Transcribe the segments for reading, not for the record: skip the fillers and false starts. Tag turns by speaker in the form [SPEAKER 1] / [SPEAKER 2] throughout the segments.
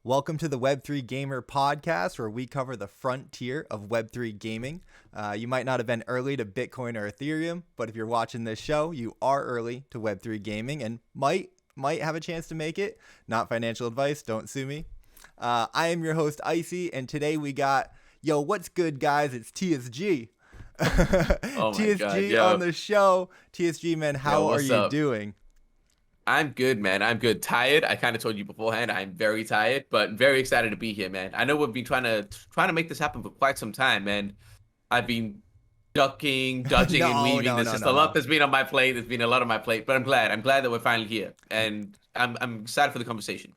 [SPEAKER 1] Welcome to the Web3 Gamer podcast, where we cover the frontier of Web3 gaming. You might not have been early to Bitcoin or Ethereum, but if you're watching this show, you are early to Web3 gaming and might have a chance to make it. Not financial advice, don't sue me. I am your host, Icy, and today we got, what's good, guys? It's TSG.
[SPEAKER 2] Oh my
[SPEAKER 1] TSG
[SPEAKER 2] God, yo.
[SPEAKER 1] on the show. TSG, man, how are
[SPEAKER 2] What's
[SPEAKER 1] you
[SPEAKER 2] up?
[SPEAKER 1] doing?
[SPEAKER 2] I'm good, man. I'm good. Tired. I kind of told you beforehand. I'm very tired, but very excited to be here, man. I know we've been trying to make this happen for quite some time, man. I've been ducking, dodging, and
[SPEAKER 1] No,
[SPEAKER 2] weaving.
[SPEAKER 1] no,
[SPEAKER 2] There's
[SPEAKER 1] no,
[SPEAKER 2] just
[SPEAKER 1] no,
[SPEAKER 2] a lot
[SPEAKER 1] no.
[SPEAKER 2] that's been on my plate. There's been a lot on my plate, but I'm glad. I'm glad that we're finally here, and I'm excited for the conversation.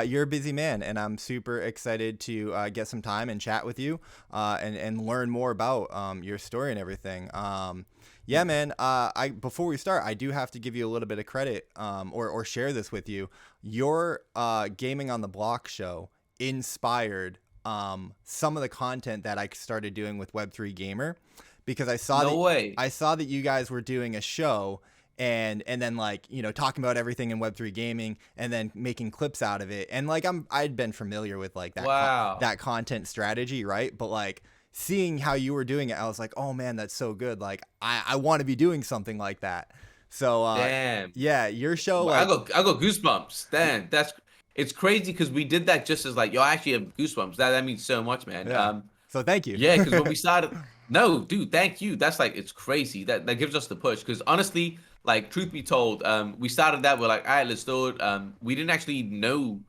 [SPEAKER 1] You're a busy man, and I'm super excited to get some time and chat with you and learn more about your story and everything. Yeah, man. Before we start, I do have to give you a little bit of credit or share this with you. Your Gaming on the Block show inspired some of the content that I started doing with Web3 Gamer, because
[SPEAKER 2] No way.
[SPEAKER 1] I saw that you guys were doing a show and then talking about everything in Web3 gaming and then making clips out of it. And I'd been familiar with
[SPEAKER 2] Wow.
[SPEAKER 1] that content strategy, right? But seeing how you were doing it, I was like, oh man, that's so good. I want to be doing something like that. So
[SPEAKER 2] Damn.
[SPEAKER 1] yeah, your show,
[SPEAKER 2] Well, I got goosebumps. Damn, it's crazy because we did that just as like, yo, I actually have goosebumps. That means so much, man.
[SPEAKER 1] yeah. So thank you.
[SPEAKER 2] Yeah, because when we started, no, dude, thank you. That's like, it's crazy. That gives us the push. Because honestly, like, truth be told, we started that. We're like, all right, let's do it. We didn't actually know,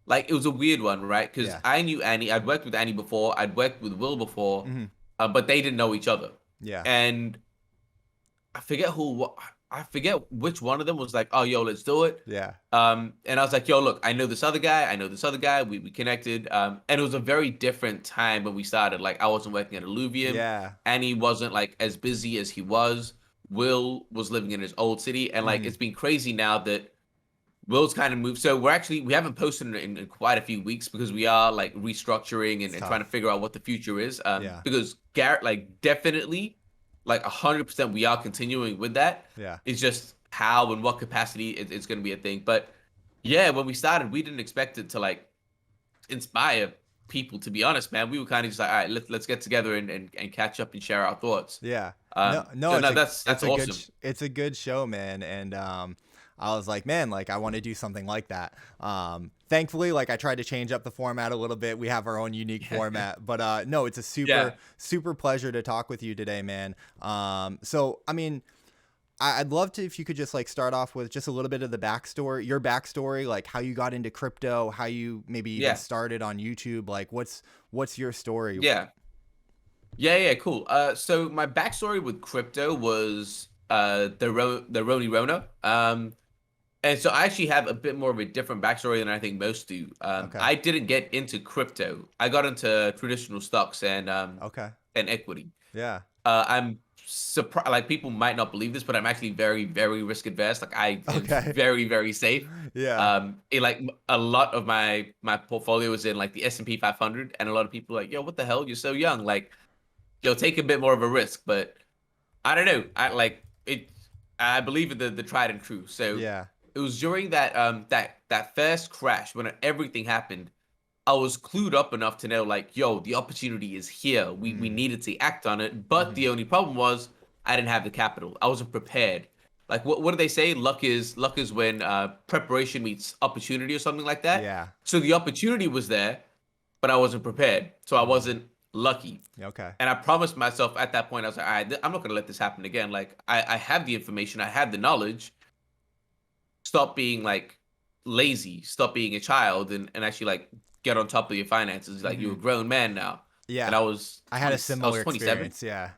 [SPEAKER 2] like, it was a weird one, right? Because
[SPEAKER 1] Yeah.
[SPEAKER 2] I knew Annie. I'd worked with Annie before. I'd worked with Will before,
[SPEAKER 1] Hmm.
[SPEAKER 2] but they didn't know each other.
[SPEAKER 1] Yeah.
[SPEAKER 2] And I forget I forget which one of them was like, oh, yo, let's do it.
[SPEAKER 1] Yeah.
[SPEAKER 2] And I was like, yo, look, I know this other guy. I know this other guy. We connected. And it was a very different time when we started. Like, I wasn't working at Illuvium.
[SPEAKER 1] Yeah.
[SPEAKER 2] And he wasn't like as busy as he was. Will was living in his old city. And like,
[SPEAKER 1] Hmm.
[SPEAKER 2] it's been crazy now that Will's kind of moved. So we haven't posted in quite a few weeks because we are like restructuring
[SPEAKER 1] It's
[SPEAKER 2] and trying to
[SPEAKER 1] tough.
[SPEAKER 2] figure out what the future is.
[SPEAKER 1] Yeah.
[SPEAKER 2] Because Garrett, like, definitely, like 100% we are continuing with that.
[SPEAKER 1] Yeah.
[SPEAKER 2] It's just how and what capacity it's going to be a thing. But yeah, when we started, we didn't expect it to like inspire people, to be honest, man. We were kind of just like, all right, let's get together and catch up and share our thoughts.
[SPEAKER 1] Yeah. No,
[SPEAKER 2] So no, that's awesome.
[SPEAKER 1] it's a good show, man. And I was like, man, I want to do something like that. Thankfully, I tried to change up the format a little bit. We have our own unique format, but no, it's a
[SPEAKER 2] Yeah.
[SPEAKER 1] super pleasure to talk with you today, man. So I mean, I'd love to, if you could just start off with just a little bit of the backstory, your backstory, like how you got into crypto, how you maybe even
[SPEAKER 2] Yeah.
[SPEAKER 1] started on YouTube. Like what's your story?
[SPEAKER 2] Yeah. Yeah, cool. So my backstory with crypto was the Roni Rona. And so I actually have a bit more of a different backstory than I think most do.
[SPEAKER 1] Okay.
[SPEAKER 2] I didn't get into crypto. I got into traditional stocks
[SPEAKER 1] Okay.
[SPEAKER 2] and equity.
[SPEAKER 1] Yeah.
[SPEAKER 2] I'm surprised. Like, people might not believe this, but I'm actually very, very risk adverse. Like, I am
[SPEAKER 1] Okay.
[SPEAKER 2] very, very safe.
[SPEAKER 1] Yeah.
[SPEAKER 2] A lot of my portfolio is in like the S&P 500, and a lot of people are like, yo, what the hell? You're so young. Like, yo, take a bit more of a risk. But I don't know. I like it. I believe in the tried and true. So
[SPEAKER 1] Yeah.
[SPEAKER 2] it was during that first crash when everything happened. I was clued up enough to know, like, yo, the opportunity is here. We
[SPEAKER 1] Mm.
[SPEAKER 2] needed to act on it. But
[SPEAKER 1] Hmm.
[SPEAKER 2] the only problem was I didn't have the capital. I wasn't prepared. Like, what do they say? Luck is when preparation meets opportunity or something like that.
[SPEAKER 1] Yeah.
[SPEAKER 2] So the opportunity was there, but I wasn't prepared. So I
[SPEAKER 1] Hmm.
[SPEAKER 2] wasn't lucky.
[SPEAKER 1] Okay.
[SPEAKER 2] And I promised myself at that point, I was like, all right, I'm not gonna let this happen again. Like, I have the information, I have the knowledge. Stop being like lazy, stop being a child, and actually like get on top of your finances. Like, you're a
[SPEAKER 1] Hmm.
[SPEAKER 2] grown man now. And
[SPEAKER 1] Yeah.
[SPEAKER 2] I was
[SPEAKER 1] I had
[SPEAKER 2] 20,
[SPEAKER 1] a
[SPEAKER 2] I was
[SPEAKER 1] similar
[SPEAKER 2] 27.
[SPEAKER 1] experience. Yeah.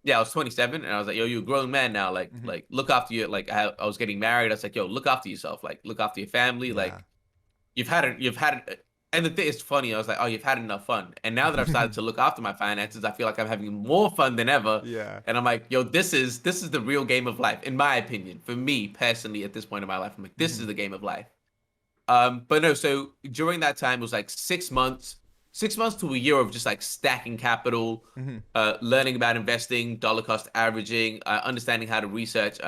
[SPEAKER 2] Yeah, I was 27, and I was like, yo, you're a grown man now. Like,
[SPEAKER 1] Hmm.
[SPEAKER 2] like look after you. Like, I was getting married. I was like, yo, look after yourself. Like, look after your family.
[SPEAKER 1] Yeah.
[SPEAKER 2] Like, you've had it. And the thing is funny. I was like, oh, you've had enough fun. And now that I've started to look after my finances, I feel like I'm having more fun than ever.
[SPEAKER 1] Yeah.
[SPEAKER 2] And I'm like, yo, this is the real game of life, in my opinion. For me personally, at this point in my life, I'm like, this
[SPEAKER 1] Hmm.
[SPEAKER 2] is the game of life. But no, so during that time it was like 6 months to a year of just like stacking capital,
[SPEAKER 1] Hmm.
[SPEAKER 2] learning about investing, dollar cost averaging, understanding how to research,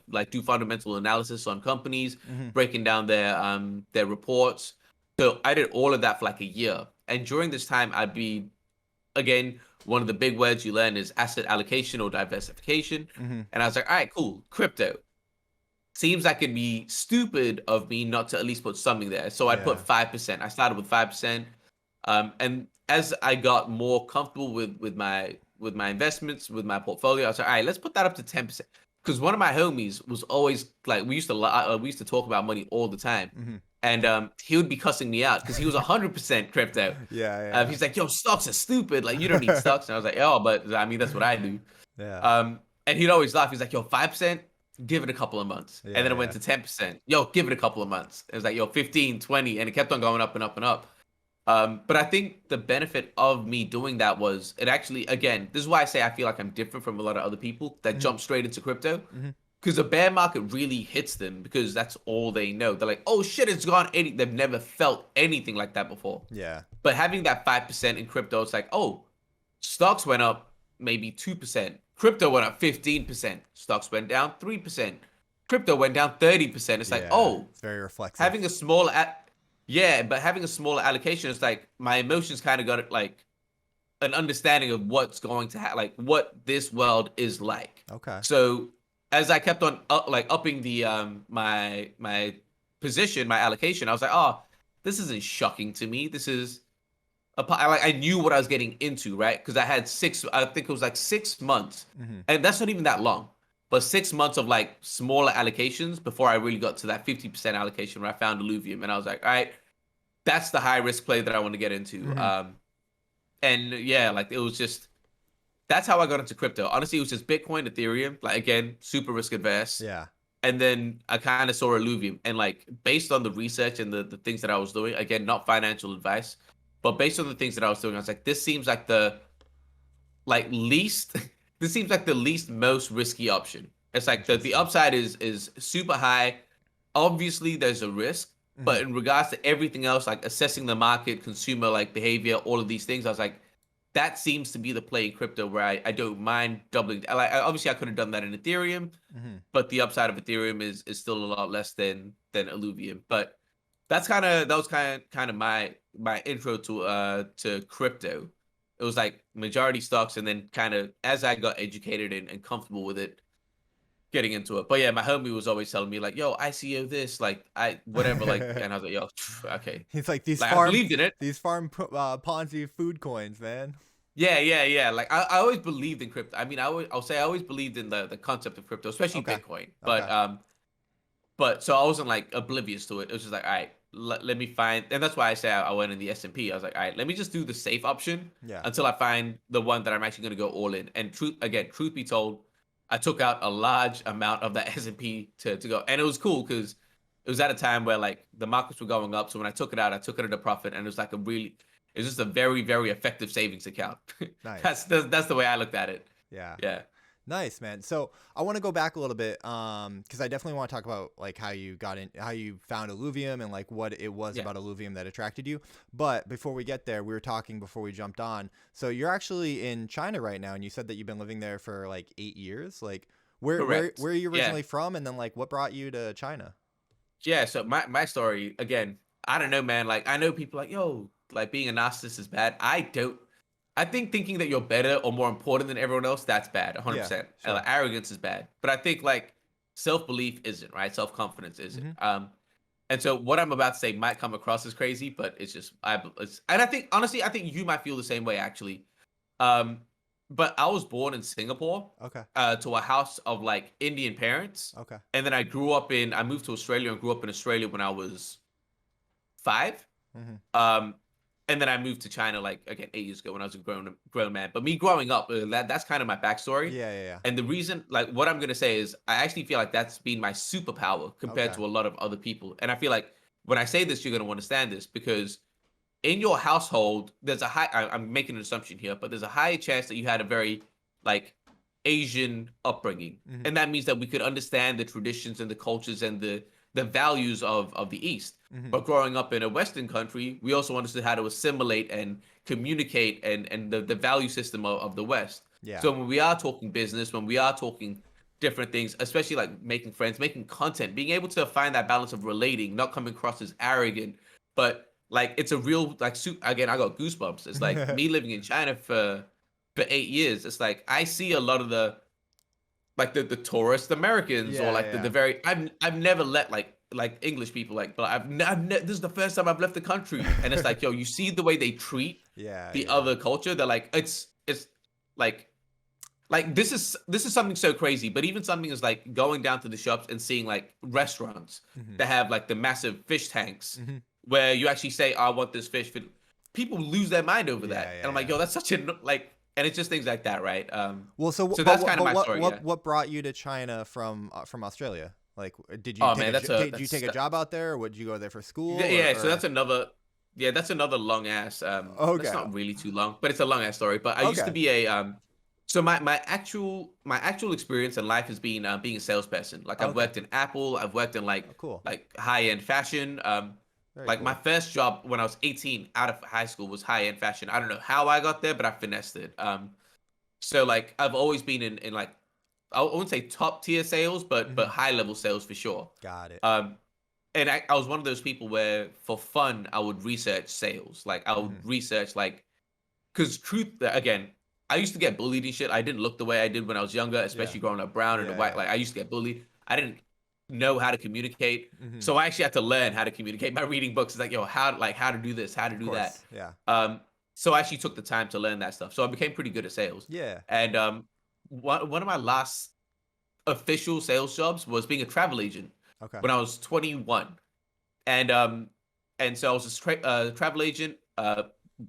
[SPEAKER 2] like do fundamental analysis on companies,
[SPEAKER 1] Hmm.
[SPEAKER 2] breaking down their reports, So I did all of that for like a year. And during this time, I'd be, again, one of the big words you learn is asset allocation or diversification.
[SPEAKER 1] Mm-hmm.
[SPEAKER 2] And I was like, all right, cool, crypto. Seems like it'd be stupid of me not to at least put something there. So I put
[SPEAKER 1] Yeah.
[SPEAKER 2] 5%. I started with 5%. And as I got more comfortable with my investments, with my portfolio, I was like, all right, let's put that up to 10%. Because one of my homies was always like, we used to talk about money all the time,
[SPEAKER 1] Mm-hmm.
[SPEAKER 2] and he would be cussing me out because he was 100% crypto.
[SPEAKER 1] Yeah.
[SPEAKER 2] He's like, yo, stocks are stupid. Like you don't need stocks. And I was like, oh, but I mean that's what I do.
[SPEAKER 1] Yeah.
[SPEAKER 2] And he'd always laugh. He's like, yo, 5%, give it a couple of months. And then it went
[SPEAKER 1] Yeah.
[SPEAKER 2] to 10%. Yo, give it a couple of months. It was like, yo, 15, 20, and it kept on going up and up and up. But I think the benefit of me doing that was it actually, again, this is why I say I feel like I'm different from a lot of other people that
[SPEAKER 1] Mm-hmm.
[SPEAKER 2] jump straight into crypto.
[SPEAKER 1] Mm-hmm.
[SPEAKER 2] Because the bear market really hits them because that's all they know. They're like, oh shit, it's gone 80. They've never felt anything like that before.
[SPEAKER 1] Yeah.
[SPEAKER 2] But having that 5% in crypto, it's like, oh, stocks went up maybe 2%. Crypto went up 15%. Stocks went down 3%. Crypto went down 30%. It's like,
[SPEAKER 1] Yeah.
[SPEAKER 2] oh,
[SPEAKER 1] It's very reflexive.
[SPEAKER 2] having a smaller yeah, but having a smaller allocation is like my emotions kind of got like an understanding of what's going to happen, like what this world is like.
[SPEAKER 1] Okay.
[SPEAKER 2] So as I kept on upping the my position, my allocation, I was like, oh, this isn't shocking to me. This is I knew what I was getting into, right? Because I had I think it was like 6 months,
[SPEAKER 1] Mm-hmm.
[SPEAKER 2] and that's not even that long, but 6 months of like smaller allocations before I really got to that 50% allocation where I found Illuvium, and I was like, all right, that's the high risk play that I want to get into.
[SPEAKER 1] Mm-hmm.
[SPEAKER 2] And yeah, like it was just that's how I got into crypto. Honestly, it was just Bitcoin, Ethereum, like again, super risk adverse.
[SPEAKER 1] Yeah.
[SPEAKER 2] And then I kind of saw Illuvium. And like based on the research and the things that I was doing, again, not financial advice, but based on the things that I was doing, I was like, this seems like the like least this seems like the least most risky option. It's like the
[SPEAKER 1] Interesting.
[SPEAKER 2] upside is super high. Obviously there's a risk,
[SPEAKER 1] Mm-hmm.
[SPEAKER 2] but in regards to everything else, like assessing the market, consumer like behavior, all of these things, I was like, that seems to be the play in crypto where I don't mind doubling. Obviously I could have done that in Ethereum,
[SPEAKER 1] Mm-hmm.
[SPEAKER 2] but the upside of Ethereum is still a lot less than Illuvium. But that was kind of my intro to crypto. It was like majority stocks, and then kind of as I got educated and comfortable with it, getting into it. But yeah, my homie was always telling me like, "Yo, ICO this, like I whatever," like, and I was like, "Yo, okay."
[SPEAKER 1] He's like
[SPEAKER 2] Like I believed in it.
[SPEAKER 1] these Ponzi food coins, man.
[SPEAKER 2] Yeah. Like I always believed in crypto. I mean, I'll say I always believed in the concept of crypto, especially
[SPEAKER 1] Okay.
[SPEAKER 2] Bitcoin.
[SPEAKER 1] Okay.
[SPEAKER 2] But so I wasn't like oblivious to it. It was just like, all right, let me find, and that's why I say I went in the S&P. I was like, all right, let me just do the safe option
[SPEAKER 1] Yeah.
[SPEAKER 2] until I find the one that I'm actually going to go all in. And truth be told, I took out a large amount of that S&P to go, and it was cool because it was at a time where like the markets were going up. So when I took it out, I took it at a profit, and it was like it's just a very very effective savings account.
[SPEAKER 1] Nice.
[SPEAKER 2] That's the way I looked at it.
[SPEAKER 1] Yeah.
[SPEAKER 2] Yeah.
[SPEAKER 1] Nice, man. So I want to go back a little bit, because I definitely want to talk about like how you found Illuvium and like what it was
[SPEAKER 2] Yeah.
[SPEAKER 1] about Illuvium that attracted you. But before we get there, we were talking before we jumped on. So you're actually in China right now, and you said that you've been living there for like 8 years. Like,
[SPEAKER 2] Correct.
[SPEAKER 1] where are you
[SPEAKER 2] Yeah.
[SPEAKER 1] originally from, and then like what brought you to China?
[SPEAKER 2] Yeah, so my story again, I don't know, man. Like I know people like, yo, like being a narcissist is bad. I don't. I think thinking that you're better or more important than everyone else, that's bad,
[SPEAKER 1] Yeah,
[SPEAKER 2] 100%. And
[SPEAKER 1] sure.
[SPEAKER 2] like, arrogance is bad. But I think like self-belief isn't, right? Self-confidence isn't.
[SPEAKER 1] Mm-hmm.
[SPEAKER 2] And so what I'm about to say might come across as crazy, but it's just and I think honestly, I think you might feel the same way actually. Um, but I was born in Singapore,
[SPEAKER 1] Okay.
[SPEAKER 2] to a house of like Indian parents,
[SPEAKER 1] Okay.
[SPEAKER 2] and then I moved to Australia and grew up in Australia when I was 5.
[SPEAKER 1] Mm-hmm.
[SPEAKER 2] Um, and then I moved to China like again 8 years ago when I was a grown man. But me growing up, that's kind of my backstory.
[SPEAKER 1] Yeah.
[SPEAKER 2] And the reason, like, what I'm gonna say is, I actually feel like that's been my superpower compared
[SPEAKER 1] Okay.
[SPEAKER 2] to a lot of other people. And I feel like when I say this, you're gonna understand this because in your household, there's a high. I'm making an assumption here, but there's a high chance that you had a very like Asian upbringing,
[SPEAKER 1] Mm-hmm.
[SPEAKER 2] and that means that we could understand the traditions and the cultures and the values of the East.
[SPEAKER 1] Mm-hmm.
[SPEAKER 2] But growing up in a Western country, we also understood how to assimilate and communicate and the value system of the West.
[SPEAKER 1] Yeah.
[SPEAKER 2] So when we are talking business, when we are talking different things, especially like making friends, making content, being able to find that balance of relating, not coming across as arrogant, but like it's a real like again, I got goosebumps. It's like me living in China for 8 years. It's like I see a lot of like the tourist Americans or
[SPEAKER 1] Yeah,
[SPEAKER 2] like the
[SPEAKER 1] yeah,
[SPEAKER 2] very I've never let like English people like, but this is the first time I've left the country, and it's like, yo, you see the way they treat
[SPEAKER 1] yeah,
[SPEAKER 2] the
[SPEAKER 1] yeah.
[SPEAKER 2] other culture. They're like, it's like this is something so crazy, but even something is like going down to the shops and seeing like restaurants
[SPEAKER 1] Hmm.
[SPEAKER 2] that have like the massive fish tanks
[SPEAKER 1] Hmm.
[SPEAKER 2] where you actually say, I want this fish. People lose their mind over
[SPEAKER 1] Yeah,
[SPEAKER 2] that, and
[SPEAKER 1] yeah,
[SPEAKER 2] I'm like,
[SPEAKER 1] yeah.
[SPEAKER 2] yo, that's such a like, and it's just things like that, right?
[SPEAKER 1] Well, so
[SPEAKER 2] So
[SPEAKER 1] but
[SPEAKER 2] that's
[SPEAKER 1] what
[SPEAKER 2] kind of
[SPEAKER 1] but
[SPEAKER 2] my
[SPEAKER 1] what
[SPEAKER 2] story, yeah.
[SPEAKER 1] what what brought you to China from Australia? Like, did you
[SPEAKER 2] Oh
[SPEAKER 1] take
[SPEAKER 2] man,
[SPEAKER 1] a did you take a
[SPEAKER 2] that,
[SPEAKER 1] job out there, or would you go there for school,
[SPEAKER 2] yeah. So
[SPEAKER 1] or?
[SPEAKER 2] that's another long ass. That's
[SPEAKER 1] Okay,
[SPEAKER 2] not really too long, but it's a long ass story. But I used to
[SPEAKER 1] okay,
[SPEAKER 2] be a So my actual experience in life has been being a salesperson. Like I've
[SPEAKER 1] okay.
[SPEAKER 2] worked in Apple, I've worked in
[SPEAKER 1] Oh, cool.
[SPEAKER 2] like high end fashion.
[SPEAKER 1] Very
[SPEAKER 2] Like my
[SPEAKER 1] cool.
[SPEAKER 2] first job when I was 18 out of high school was high end fashion. I don't know how I got there, but I finessed it. So like I've always been in like I wouldn't say top tier sales, but
[SPEAKER 1] Hmm.
[SPEAKER 2] high level sales for sure.
[SPEAKER 1] Got it.
[SPEAKER 2] Um, and I was one of those people where for fun I would research sales. Like I would
[SPEAKER 1] Hmm.
[SPEAKER 2] research like because truth again, I used to get bullied and shit. I didn't look the way I did when I was younger,
[SPEAKER 1] Yeah,
[SPEAKER 2] especially growing up brown and
[SPEAKER 1] yeah,
[SPEAKER 2] white.
[SPEAKER 1] yeah.
[SPEAKER 2] Like I used to get bullied. I didn't know how to communicate,
[SPEAKER 1] Hmm.
[SPEAKER 2] so I actually had to learn how to communicate by reading books. It's like yo, how to do this, how to
[SPEAKER 1] Of
[SPEAKER 2] do that.
[SPEAKER 1] course. Yeah.
[SPEAKER 2] So I actually took the time to learn that stuff. So I became pretty good at sales.
[SPEAKER 1] Yeah.
[SPEAKER 2] And one of my last official sales jobs was being a travel agent
[SPEAKER 1] Okay.
[SPEAKER 2] when I was 21. And so I was a travel agent,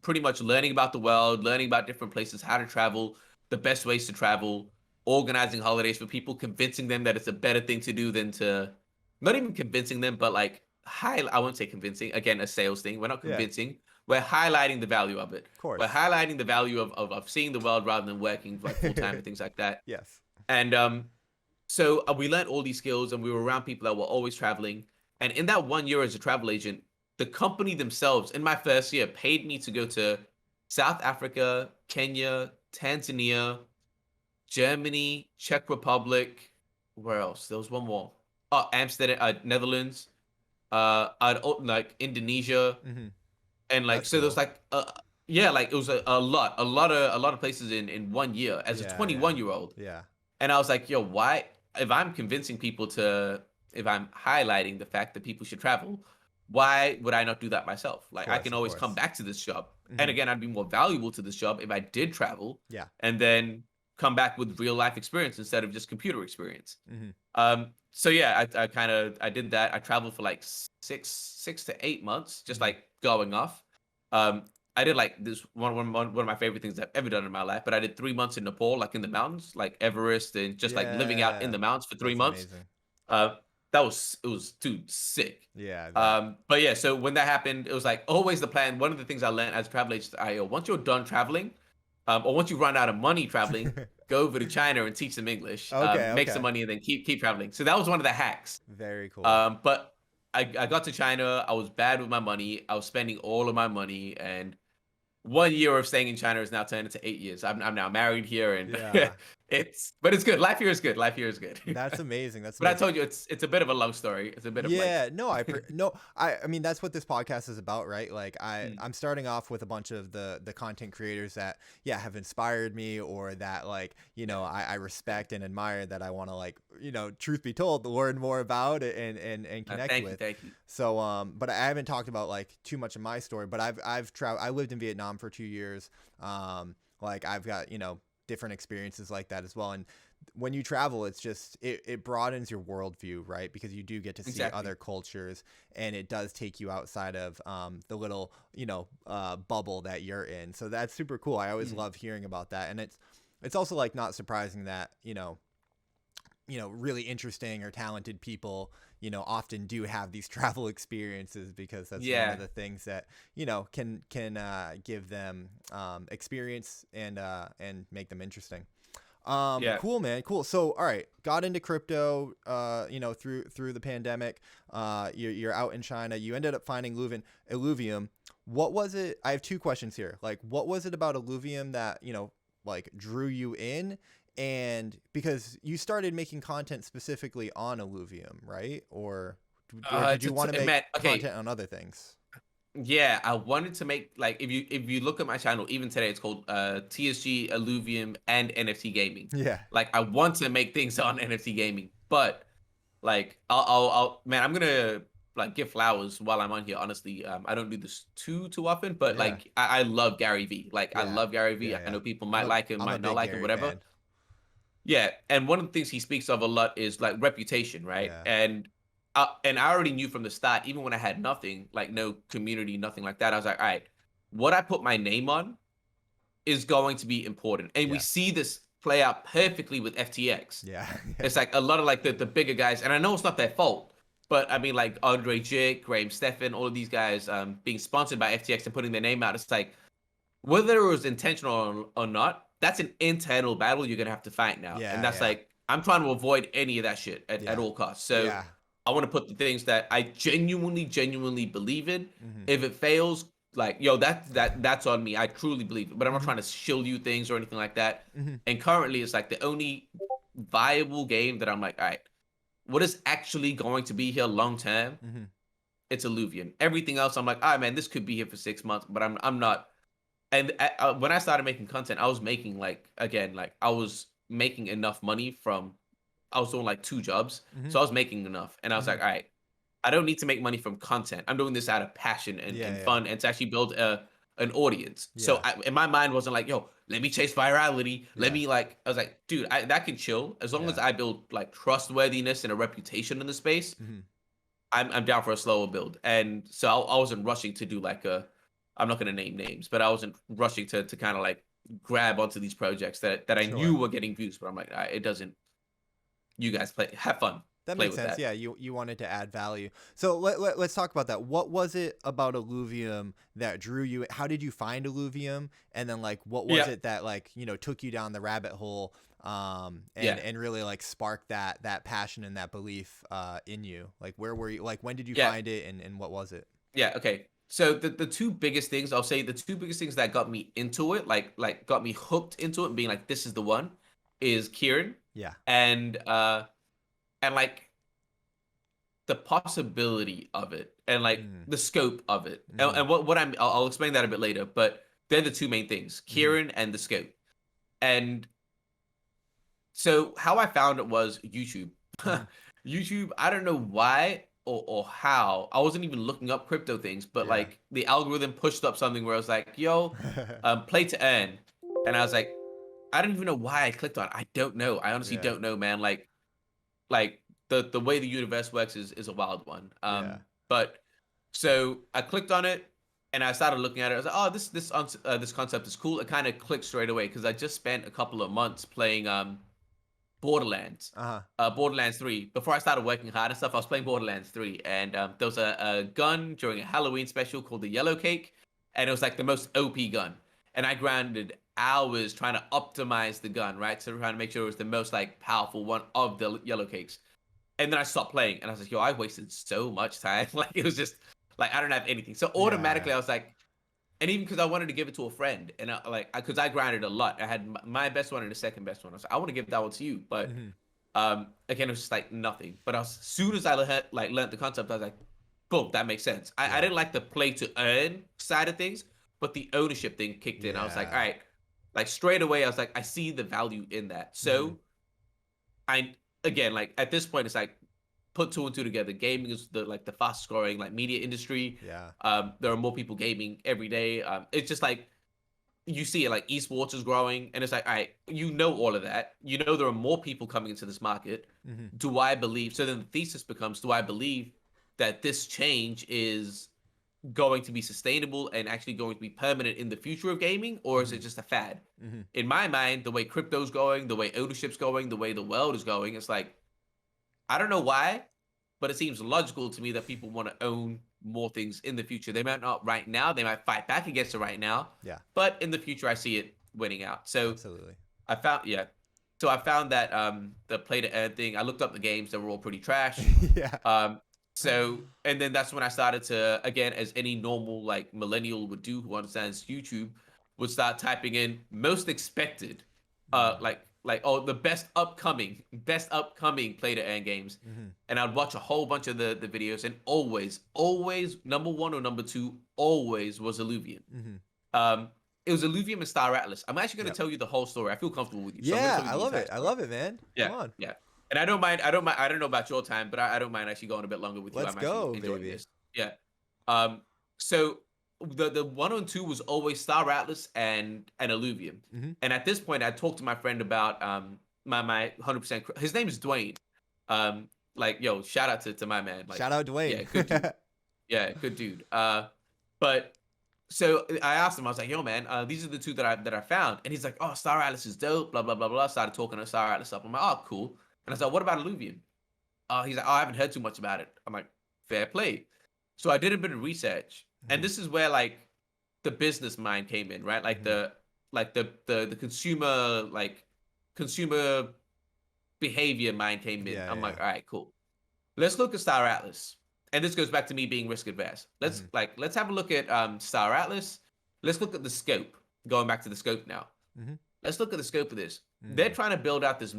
[SPEAKER 2] pretty much learning about the world, learning about different places, how to travel, the best ways to travel, organizing holidays for people, convincing them that it's a better thing to do than to, not even convincing them, but like I won't say convincing, again, a sales thing. We're not
[SPEAKER 1] Yeah.
[SPEAKER 2] convincing, we're highlighting the value of it.
[SPEAKER 1] Of
[SPEAKER 2] We're
[SPEAKER 1] course.
[SPEAKER 2] highlighting the value of seeing the world rather than working like full time and things like that.
[SPEAKER 1] Yes.
[SPEAKER 2] And so we learned all these skills, and we were around people that were always traveling. And in that 1 year as a travel agent, the company themselves, in my first year, paid me to go to South Africa, Kenya, Tanzania, Germany, Czech Republic. Where else? There was one more. Oh, Amsterdam, Netherlands. Like Indonesia,
[SPEAKER 1] Hmm.
[SPEAKER 2] and like
[SPEAKER 1] That's
[SPEAKER 2] so. There's
[SPEAKER 1] cool.
[SPEAKER 2] like yeah, like it was a lot of places in 1 year as a
[SPEAKER 1] Yeah, yeah,
[SPEAKER 2] 21 year old.
[SPEAKER 1] yeah.
[SPEAKER 2] And I was like, yo, why? If I'm convincing people if I'm highlighting the fact that people should travel, why would I not do that myself?
[SPEAKER 1] Of
[SPEAKER 2] Like, I
[SPEAKER 1] course,
[SPEAKER 2] can
[SPEAKER 1] of
[SPEAKER 2] always come
[SPEAKER 1] course.
[SPEAKER 2] back to this job. And
[SPEAKER 1] Hmm.
[SPEAKER 2] again, I'd be more valuable to this job if I did travel
[SPEAKER 1] Yeah.
[SPEAKER 2] and then come back with real life experience instead of just computer experience.
[SPEAKER 1] Hmm.
[SPEAKER 2] So yeah, I did that. I traveled for like 6 to 8 months, just
[SPEAKER 1] Hmm.
[SPEAKER 2] like going off. Um, I did like this one of my favorite things I've ever done in my life. But I did 3 months in Nepal, like in the mountains, like Everest, and just like living out in
[SPEAKER 1] Yeah.
[SPEAKER 2] the mountains for three
[SPEAKER 1] That's
[SPEAKER 2] months.
[SPEAKER 1] amazing.
[SPEAKER 2] Uh, it was dude sick.
[SPEAKER 1] Yeah, I bet.
[SPEAKER 2] But yeah, so when that happened, it was like always the plan. One of the things I learned as a travel agent, once you're done traveling, or once you run out of money traveling, go over to China and teach them English,
[SPEAKER 1] Okay,
[SPEAKER 2] make some
[SPEAKER 1] okay.
[SPEAKER 2] money, and then keep traveling. So that was one of the hacks.
[SPEAKER 1] Very cool.
[SPEAKER 2] But I got to China. I was bad with my money. I was spending all of my money, and 1 year of staying in China is now turned into 8 years. I'm now married here, and
[SPEAKER 1] Yeah.
[SPEAKER 2] it's good. Life here is good. Life here is good.
[SPEAKER 1] That's amazing. That's
[SPEAKER 2] But I
[SPEAKER 1] amazing.
[SPEAKER 2] told you it's a bit of a long story. It's a bit of like
[SPEAKER 1] Yeah, no, no, I mean that's what this podcast is about, right? Like
[SPEAKER 2] mm,
[SPEAKER 1] I'm starting off with a bunch of the content creators that have inspired me, or that like, I respect and admire, that I want to, like, truth be told, learn more about and connect with.
[SPEAKER 2] thank you.
[SPEAKER 1] So but I haven't talked about like too much of my story, but I've traveled. I lived in Vietnam for 2 years. Like I've got, different experiences like that as well. And when you travel, it's just it broadens your worldview, right? Because you do get to see
[SPEAKER 2] Exactly.
[SPEAKER 1] other cultures, and it does take you outside of the little bubble that you're in. So that's super cool. I always
[SPEAKER 2] Mm,
[SPEAKER 1] love hearing about that, and it's also like not surprising that really interesting or talented people often do have these travel experiences, because that's one of
[SPEAKER 2] yeah.
[SPEAKER 1] the things that can give them experience and make them interesting.
[SPEAKER 2] Yeah.
[SPEAKER 1] Cool, man. Cool. So, all right, got into crypto, through the pandemic. You're out in China. You ended up finding Illuvium. What was it? I have two questions here. Like, what was it about Illuvium that, like drew you in? And because you started making content specifically on Illuvium, right? Or did you want to make
[SPEAKER 2] Man, okay.
[SPEAKER 1] content on other things?
[SPEAKER 2] Yeah, I wanted to make like if you look at my channel, even today it's called TSG, Illuvium, and NFT gaming.
[SPEAKER 1] Yeah.
[SPEAKER 2] Like I want to make things on NFT gaming, but like man, I'm gonna like give flowers while I'm on here. Honestly, I don't do this too often, but
[SPEAKER 1] Yeah.
[SPEAKER 2] like I love Gary V. Like I
[SPEAKER 1] Yeah.
[SPEAKER 2] love Gary V.
[SPEAKER 1] Yeah.
[SPEAKER 2] I
[SPEAKER 1] Yeah.
[SPEAKER 2] know people might like him,
[SPEAKER 1] I'm a
[SPEAKER 2] might not
[SPEAKER 1] big
[SPEAKER 2] like him,
[SPEAKER 1] Gary
[SPEAKER 2] whatever.
[SPEAKER 1] fan.
[SPEAKER 2] Yeah, and one of the things he speaks of a lot is like reputation, right?
[SPEAKER 1] Yeah.
[SPEAKER 2] And I already knew from the start, even when I had nothing, like no community, nothing like that. I was like, all right, what I put my name on is going to be important, and we
[SPEAKER 1] Yeah.
[SPEAKER 2] see this play out perfectly with FTX.
[SPEAKER 1] Yeah.
[SPEAKER 2] It's like a lot of like the bigger guys, and I know it's not their fault, but I mean like Andre Jake, Graham Stephan, all of these guys being sponsored by FTX and putting their name out. It's like whether it was intentional or not, that's an internal battle you're gonna have to fight now. And
[SPEAKER 1] Yeah.
[SPEAKER 2] that's
[SPEAKER 1] Yeah.
[SPEAKER 2] like I'm trying to avoid any of that shit at
[SPEAKER 1] Yeah.
[SPEAKER 2] all costs. So
[SPEAKER 1] Yeah.
[SPEAKER 2] I want to put the things that I genuinely believe in.
[SPEAKER 1] Hmm.
[SPEAKER 2] If it fails, like yo, that's on me. I truly believe it. But I'm not
[SPEAKER 1] Hmm.
[SPEAKER 2] trying to shill you things or anything like that.
[SPEAKER 1] Hmm.
[SPEAKER 2] And currently it's like the only viable game that I'm like, all right, what is actually going to be here long term?
[SPEAKER 1] Hmm.
[SPEAKER 2] It's Illuvium. Everything else, I'm like, all right, man, this could be here for 6 months, but I'm not. And when I started making content, I was making like again, like I was making enough money from I was doing like 2 jobs,
[SPEAKER 1] Hmm.
[SPEAKER 2] so I was making enough, and I was
[SPEAKER 1] Hmm.
[SPEAKER 2] like, all right, I don't need to make money from content. I'm doing this out of passion
[SPEAKER 1] Yeah.
[SPEAKER 2] and
[SPEAKER 1] Yeah.
[SPEAKER 2] fun, and to actually build an audience. So
[SPEAKER 1] Yeah.
[SPEAKER 2] in my mind, wasn't like, yo, let me chase virality. Let
[SPEAKER 1] Yeah.
[SPEAKER 2] me like, I was like, dude, that can chill as long as
[SPEAKER 1] Yeah.
[SPEAKER 2] I build like trustworthiness and a reputation in the space.
[SPEAKER 1] Hmm.
[SPEAKER 2] I'm down for a slower build, and so I wasn't rushing to do like a. I'm not gonna name names, but I wasn't rushing to kind of like grab onto these projects that I knew
[SPEAKER 1] Sure.
[SPEAKER 2] were getting views, but I'm like, it doesn't. You guys play, have fun,
[SPEAKER 1] That
[SPEAKER 2] play
[SPEAKER 1] makes
[SPEAKER 2] with
[SPEAKER 1] sense.
[SPEAKER 2] that.
[SPEAKER 1] Yeah, you wanted to add value. So let's talk about that. What was it about Illuvium that drew you? How did you find Illuvium? And then like what was
[SPEAKER 2] Yeah,
[SPEAKER 1] it that like, took you down the rabbit hole
[SPEAKER 2] yeah,
[SPEAKER 1] and really like sparked that passion and that belief in you? Like where were you, like when did you
[SPEAKER 2] yeah,
[SPEAKER 1] find it and what was it?
[SPEAKER 2] yeah. Okay. So the two biggest things I'll say the two biggest things that got me into it, like got me hooked into it and being like, this is the one, is Kieran
[SPEAKER 1] Yeah.
[SPEAKER 2] and like the possibility of it and like
[SPEAKER 1] Mm.
[SPEAKER 2] the scope of it. And,
[SPEAKER 1] Mhm.
[SPEAKER 2] and I'll explain that a bit later, but they're the two main things,
[SPEAKER 1] Mhm.
[SPEAKER 2] Kieran and the scope. And so how I found it was YouTube.
[SPEAKER 1] Mhm.
[SPEAKER 2] YouTube, I don't know why or how. I wasn't even looking up crypto things, but
[SPEAKER 1] Yeah.
[SPEAKER 2] like the algorithm pushed up something where I was like, yo, play to earn. And I was like, I don't even know why I clicked on it. I don't know. I honestly
[SPEAKER 1] Yeah.
[SPEAKER 2] don't know, man. Like the way the universe works is a wild one.
[SPEAKER 1] Yeah.
[SPEAKER 2] But so I clicked on it and I started looking at it. I was like, oh, this concept is cool. It kind of clicked straight away because I just spent a couple of months playing Borderlands,
[SPEAKER 1] Uh-huh.
[SPEAKER 2] Borderlands 3. Before I started working hard and stuff, I was playing Borderlands 3, and there was a gun during a Halloween special called the Yellow Cake, and it was like the most OP gun. And I grinded hours trying to optimize the gun, right? So trying to make sure it was the most like powerful one of the Yellow Cakes. And then I stopped playing, and I was like, yo, I wasted so much time. Like it was just like I don't have anything. So
[SPEAKER 1] Yeah.
[SPEAKER 2] automatically I was like, and even because I wanted to give it to a friend, and because I grinded a lot, I had my best one and the second best one. I was like, I want to give that one to you, but
[SPEAKER 1] Mhm.
[SPEAKER 2] again, it was just like nothing. But as soon as I learned the concept, I was like, boom, that makes sense. I
[SPEAKER 1] Yeah.
[SPEAKER 2] didn't like the play to earn side of things, but the ownership thing kicked in. I was like, all
[SPEAKER 1] Yeah.
[SPEAKER 2] right, like straight away, I was like, I see the value in that.
[SPEAKER 1] Mhm.
[SPEAKER 2] So I again, like at this point, it's like put two and two together. Gaming is the fastest growing like media industry.
[SPEAKER 1] Yeah.
[SPEAKER 2] There are more people gaming every day. It's just like you see it like esports is growing, and it's like, all right, you know all of that. You know there are more people coming into this market.
[SPEAKER 1] Mhm.
[SPEAKER 2] Do I believe? So then the thesis becomes: do I believe that this change is going to be sustainable and actually going to be permanent in the future of gaming, or is it
[SPEAKER 1] Mhm.
[SPEAKER 2] just a fad?
[SPEAKER 1] Mhm.
[SPEAKER 2] In my mind, the way crypto's going, the way ownership's going, the way the world is going, it's like I don't know why, but it seems logical to me that people want to own more things in the future. They might not right now, they might fight back against it right now,
[SPEAKER 1] Yeah.
[SPEAKER 2] but in the future, I see it winning out. So
[SPEAKER 1] Absolutely.
[SPEAKER 2] I found, yeah. So I found that the play to earn thing. I looked up the games that were all pretty trash.
[SPEAKER 1] Yeah.
[SPEAKER 2] Um, and then that's when I started to, again, as any normal like millennial would do who understands YouTube, would start typing in most expected,
[SPEAKER 1] Mm.
[SPEAKER 2] like the best upcoming play to earn games, and I'd watch a whole bunch of the videos, and always number one or number two always was Illuvium. It was Illuvium and Star Atlas. I'm actually going to tell you the whole story. I feel comfortable with you, so I'm going to
[SPEAKER 1] Yeah,
[SPEAKER 2] tell you
[SPEAKER 1] I
[SPEAKER 2] the
[SPEAKER 1] love
[SPEAKER 2] entire
[SPEAKER 1] it. I
[SPEAKER 2] story.
[SPEAKER 1] love it, man.
[SPEAKER 2] Yeah,
[SPEAKER 1] Come on.
[SPEAKER 2] yeah. And I don't mind. I don't know about your time, but I don't mind actually going a bit longer with you.
[SPEAKER 1] Let's
[SPEAKER 2] I'm
[SPEAKER 1] go,
[SPEAKER 2] actually enjoying
[SPEAKER 1] baby.
[SPEAKER 2] this. Yeah. So the 1 and 2 was always Star Atlas and Illuvium. And at this point, I talked to my friend about my 100%. His name is Dwayne. Like, yo, shout out to my man. Like,
[SPEAKER 1] Shout out Dwayne.
[SPEAKER 2] Yeah, good dude. Yeah, good dude. But so I asked him, I was like, yo, man, these are the two that I found. And he's like, oh, Star Atlas is dope, blah, blah, blah, blah. Started talking to Star Atlas up. I'm like, oh, cool. And I was like, what about Illuvium? He's like, oh, I haven't heard too much about it. I'm like, fair play. So I did a bit of research. And this is where like the business mind came in, right? Like the consumer behavior mind came in. I'm like, all right, cool. Let's look at Star Atlas. And this goes back to me being risk adverse. Let's have a look at Star Atlas. Let's look at the scope. Going back to the scope now. Let's look at the scope of this. They're trying to build out this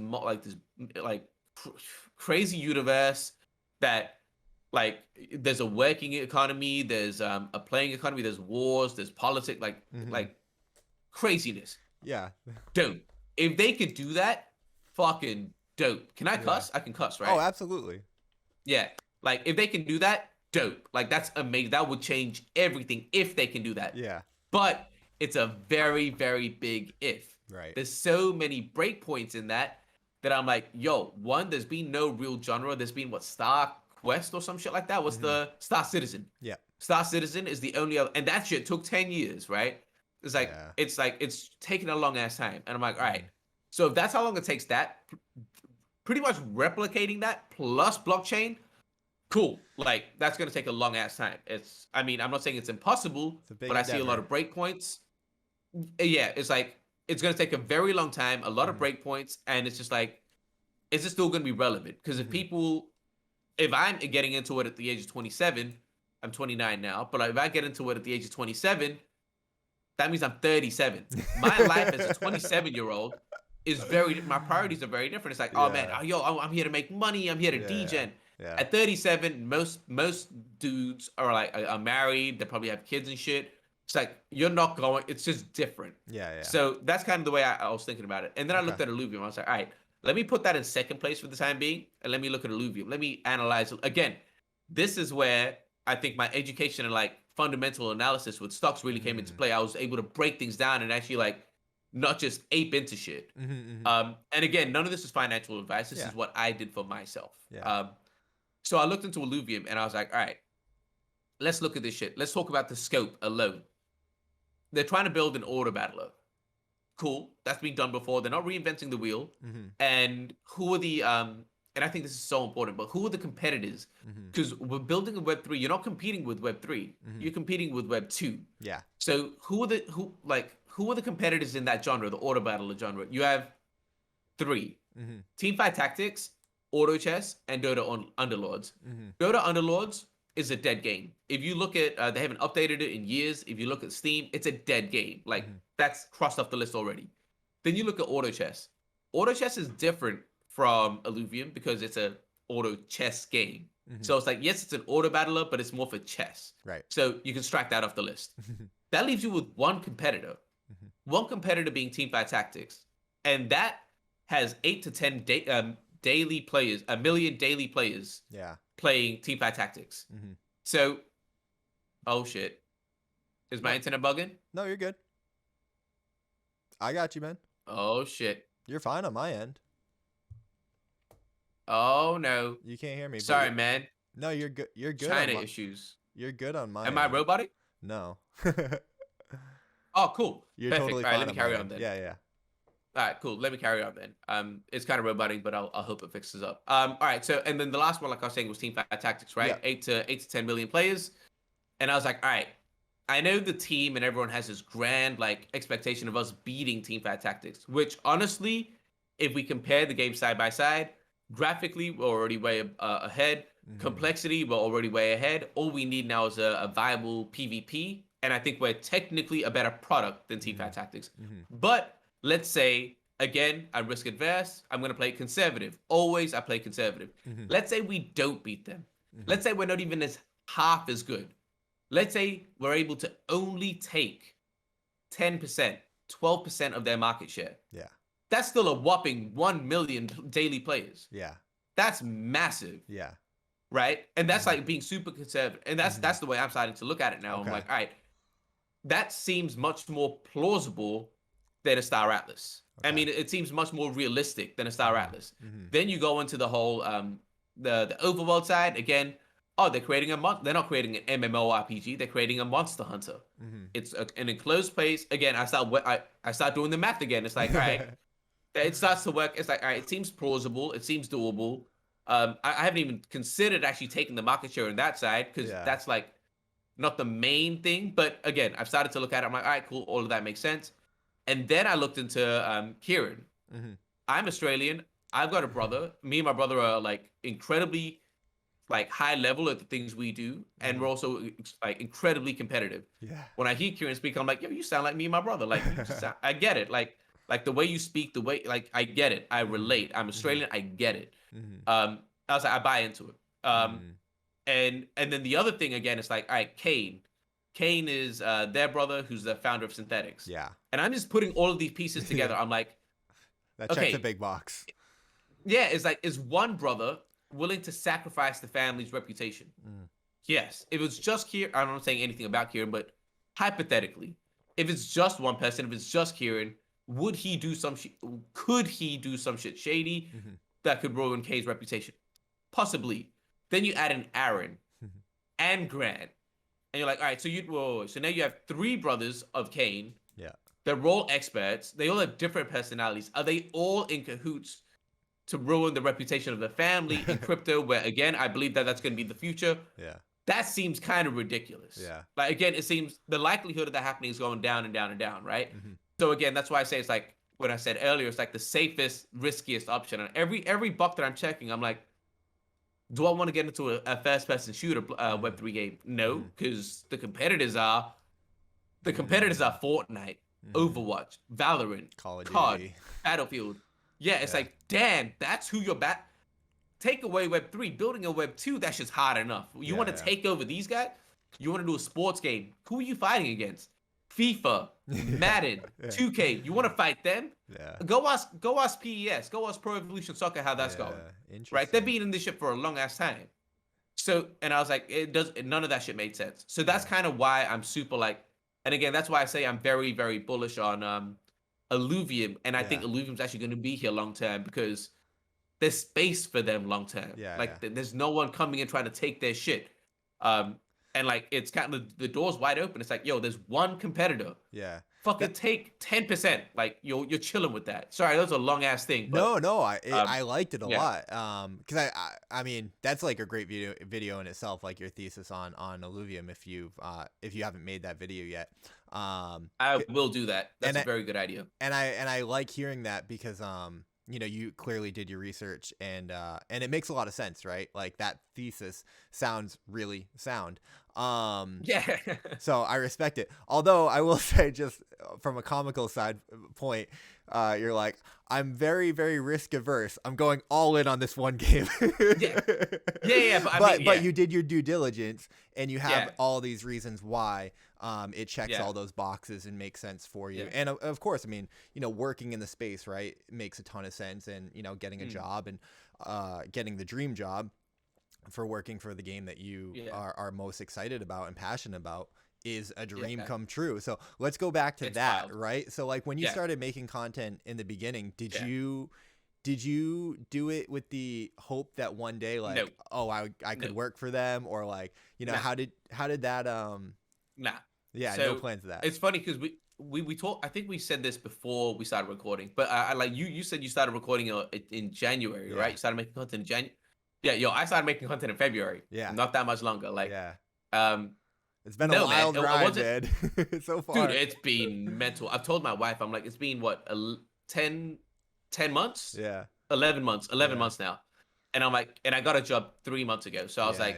[SPEAKER 2] crazy universe that like there's a working economy, there's a playing economy, there's wars, there's politics, like craziness.
[SPEAKER 1] Yeah.
[SPEAKER 2] Dope. If they could do that, fucking dope. Can I cuss? I can cuss, right?
[SPEAKER 1] Oh, absolutely.
[SPEAKER 2] Yeah. Like if they can do that, dope. Like that's amazing. That would change everything if they can do that.
[SPEAKER 1] Yeah.
[SPEAKER 2] But it's a very, very big if.
[SPEAKER 1] Right.
[SPEAKER 2] There's so many breakpoints in that I'm like, yo, one, there's been no real genre. There's been Star Quest or some shit like that. What's the Star Citizen?
[SPEAKER 1] Yeah.
[SPEAKER 2] Star Citizen is the only other, and that shit took 10 years, right? It's like it's taking a long ass time. And I'm like, all right. So if that's how long it takes that, pretty much replicating that plus blockchain, cool. Like that's gonna take a long ass time. I'm not saying it's impossible, but I see a lot of breakpoints. Yeah, it's like it's gonna take a very long time, a lot of breakpoints, and it's just like, is it still gonna be relevant? Because if I'm getting into it at the age of 27, I'm 29 now, but if I get into it at the age of 27, that means I'm 37. My life as a 27-year-old is my priorities are very different. It's like, oh man, I'm here to make money, I'm here to degen. Yeah. At 37, most dudes are married, they probably have kids and shit. It's like you're not going. It's just different.
[SPEAKER 1] Yeah.
[SPEAKER 2] So that's kind of the way I was thinking about it. And then I looked at Illuvium. I was like, all right, let me put that in second place for the time being, and let me look at Illuvium. Let me analyze it again. This is where I think my education and like fundamental analysis with stocks really came into play. I was able to break things down and actually like not just ape into shit. And again, none of this is financial advice. This is what I did for myself. So I looked into Illuvium and I was like, all right, let's look at this shit. Let's talk about the scope alone. They're trying to build an order battler. Cool. That's been done before. They're not reinventing the wheel. And who are the, and I think this is so important, but who are the competitors? Because we're building a Web3. You're not competing with Web3. You're competing with Web2.
[SPEAKER 1] Yeah.
[SPEAKER 2] So who are the competitors in that genre, the order battler genre? You have 3. Teamfight Tactics, Auto Chess, and Dota Underlords. Dota Underlords is a dead game. If you look at, they haven't updated it in years. If you look at Steam, it's a dead game. Like that's crossed off the list already. Then you look at Auto Chess. Auto Chess is different from Illuvium because it's a auto chess game. So it's like, yes, it's an auto battler, but it's more for chess.
[SPEAKER 1] Right.
[SPEAKER 2] So you can strike that off the list. That leaves you with one competitor. One competitor being Teamfight Tactics. And that has 8 to 10 daily players, 1 million daily players playing Teamfight Tactics. So, oh shit. Is my internet bugging?
[SPEAKER 1] No, you're good. I got you, man.
[SPEAKER 2] Oh shit.
[SPEAKER 1] You're fine on my end.
[SPEAKER 2] Oh no.
[SPEAKER 1] You can't hear me.
[SPEAKER 2] Sorry, man.
[SPEAKER 1] No, you're good. You're good.
[SPEAKER 2] China issues.
[SPEAKER 1] You're good on my
[SPEAKER 2] Am
[SPEAKER 1] end.
[SPEAKER 2] I robotic?
[SPEAKER 1] No.
[SPEAKER 2] Oh, cool.
[SPEAKER 1] You're
[SPEAKER 2] Perfect.
[SPEAKER 1] totally
[SPEAKER 2] All right,
[SPEAKER 1] fine
[SPEAKER 2] let me carry on then.
[SPEAKER 1] Yeah.
[SPEAKER 2] All right, cool. Let me carry on then. It's kind of robotic, but I'll hope it fixes up. All right. So, and then the last one, like I was saying, was Teamfight Tactics, right? 8 to 10 million players. And I was like, all right, I know the team and everyone has this grand like expectation of us beating Teamfight Tactics, which honestly, if we compare the game side by side, graphically we're already way ahead. Complexity, we're already way ahead. All we need now is a viable PvP, and I think we're technically a better product than Teamfight Tactics. But let's say again, I'm risk adverse. I'm going to play conservative. Always, I play conservative.
[SPEAKER 1] Mm-hmm.
[SPEAKER 2] Let's say we don't beat them.
[SPEAKER 1] Mm-hmm.
[SPEAKER 2] Let's say we're not even as half as good. Let's say we're able to only take 10%, 12% of their market share.
[SPEAKER 1] Yeah.
[SPEAKER 2] That's still a whopping 1 million daily players.
[SPEAKER 1] Yeah.
[SPEAKER 2] That's massive.
[SPEAKER 1] Yeah.
[SPEAKER 2] Right? And that's like being super conservative. And that's the way I'm starting to look at it now.
[SPEAKER 1] Okay.
[SPEAKER 2] I'm like, all right, that seems much more plausible than a Star Atlas.
[SPEAKER 1] Okay.
[SPEAKER 2] I mean, it seems much more realistic than a Star Atlas.
[SPEAKER 1] Mm-hmm.
[SPEAKER 2] Then you go into the whole the overworld side again. Oh, they're creating they're not creating an MMORPG. They're creating a Monster Hunter.
[SPEAKER 1] Mm-hmm.
[SPEAKER 2] It's an enclosed place. Again, I start doing the math again. It's like, all right, it starts to work. It's like, all right, it seems plausible. It seems doable. I haven't even considered actually taking the market share on that side because that's like not the main thing. But again, I've started to look at it. I'm like, all right, cool. All of that makes sense. And then I looked into Kieran.
[SPEAKER 1] Mm-hmm.
[SPEAKER 2] I'm Australian. I've got a brother. Me and my brother are like incredibly like high level at the things we do, and we're also like incredibly competitive.
[SPEAKER 1] Yeah.
[SPEAKER 2] When I hear Kieran speak, I'm like, yo, you sound like me and my brother. Like, I get it. Like the way you speak, the way like I get it. I relate. I'm Australian. I get it. I was like, I buy into it. And then the other thing again is like, all right, Kane. Kane is their brother, who's the founder of Synthetics.
[SPEAKER 1] Yeah.
[SPEAKER 2] And I'm just putting all of these pieces together. I'm like,
[SPEAKER 1] that checks a big box.
[SPEAKER 2] Yeah, it's like, is one brother willing to sacrifice the family's reputation? Yes. If it's just Kieran, I'm not saying anything about Kieran, but hypothetically, if it's just one person, if it's just Kieran, could he do some shit shady that could ruin Kay's reputation? Possibly. Then you add in Aaron and Grant. And you're like, all right, so now you have 3 brothers of Kane.
[SPEAKER 1] Yeah.
[SPEAKER 2] They're all experts. They all have different personalities. Are they all in cahoots to ruin the reputation of the family in crypto, where, again, I believe that that's going to be the future?
[SPEAKER 1] Yeah.
[SPEAKER 2] That seems kind of ridiculous.
[SPEAKER 1] Yeah.
[SPEAKER 2] Like, again, it seems the likelihood of that happening is going down and down and down, right? So, again, that's why I say it's like, what I said earlier, it's like the safest, riskiest option. And every buck that I'm checking, I'm like, do I want to get into a first-person shooter Web3 game? No, because the competitors are Fortnite, Overwatch, Valorant,
[SPEAKER 1] Call of
[SPEAKER 2] COD,
[SPEAKER 1] Duty.
[SPEAKER 2] Battlefield. Yeah, it's like, damn, that's who you're Take away Web3, building a Web2, that's just hard enough. You want to take over these guys? You want to do a sports game? Who are you fighting against? FIFA, Madden, 2K. You want to fight them?
[SPEAKER 1] Yeah.
[SPEAKER 2] Go ask PES. Go ask Pro Evolution Soccer how that's going. Right? They've been in this shit for a long ass time. So, and I was like, none of that shit made sense. So that's kind of why I'm super like, and again, that's why I say I'm very, very bullish on Illuvium. And I think Illuvium's actually going to be here long term because there's space for them long term. There's no one coming in trying to take their shit. And like, it's kind of the door's wide open. It's like, yo, there's one competitor.
[SPEAKER 1] Yeah.
[SPEAKER 2] Fucking take 10%. Like, you're chilling with that. Sorry, that was a long ass thing. But,
[SPEAKER 1] no, I liked it a lot. Because I mean, that's like a great video in itself. Like your thesis on Illuvium, if you haven't made that video yet.
[SPEAKER 2] I will do that. That's a very good idea.
[SPEAKER 1] And I like hearing that because you clearly did your research and it makes a lot of sense, right? Like that thesis sounds really sound. So I respect it. Although I will say, just from a comical side point, you're like, I'm very, very risk averse. I'm going all in on this one game. But you did your due diligence and you have all these reasons why it checks all those boxes and makes sense for you. And of course, I mean, working in the space, right, makes a ton of sense. And, getting a job and getting the dream job for working for the game that you are most excited about and passionate about is a dream come true. So let's go back to that, wild. Right? So like when you started making content in the beginning, did you do it with the hope that one day like, I could work for them, or like, how did that
[SPEAKER 2] Nah.
[SPEAKER 1] Yeah, so no plans of that.
[SPEAKER 2] It's funny because we talked. I think we said this before we started recording, but I like you said you started recording in January, right? You started making content in January. Yeah, I started making content in February. Yeah, not that much longer. Like,
[SPEAKER 1] it's been a wild ride, man. So far,
[SPEAKER 2] dude. It's been mental. I've told my wife, I'm like, it's been what 10 months? Yeah, 11 months. 11 months now, and I'm like, and I got a job 3 months ago. So I was like,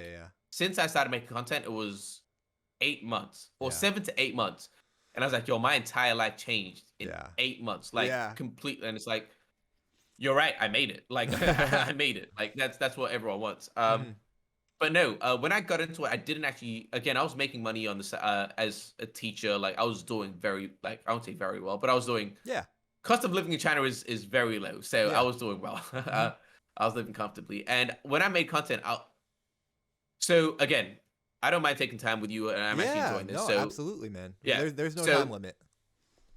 [SPEAKER 2] since I started making content, it was 8 months or 7 to 8 months. And I was like, yo, my entire life changed in
[SPEAKER 1] Yeah.
[SPEAKER 2] 8 months, like
[SPEAKER 1] Yeah.
[SPEAKER 2] completely. And it's like, you're right, I made it. Like I made it. Like that's what everyone wants.
[SPEAKER 1] Hmm.
[SPEAKER 2] But no, when I got into it, I didn't actually. Again, I was making money on this as a teacher. Like I was doing very, like I won't say very well, but I was doing.
[SPEAKER 1] Yeah.
[SPEAKER 2] Cost of living in China is very low, so I
[SPEAKER 1] Yeah.
[SPEAKER 2] was doing well.
[SPEAKER 1] Hmm.
[SPEAKER 2] I was living comfortably, and when I made content, so again, I don't mind taking time with you, and I'm actually
[SPEAKER 1] Yeah.
[SPEAKER 2] enjoying this.
[SPEAKER 1] No,
[SPEAKER 2] So
[SPEAKER 1] absolutely, man.
[SPEAKER 2] yeah,
[SPEAKER 1] There's no time
[SPEAKER 2] so
[SPEAKER 1] limit.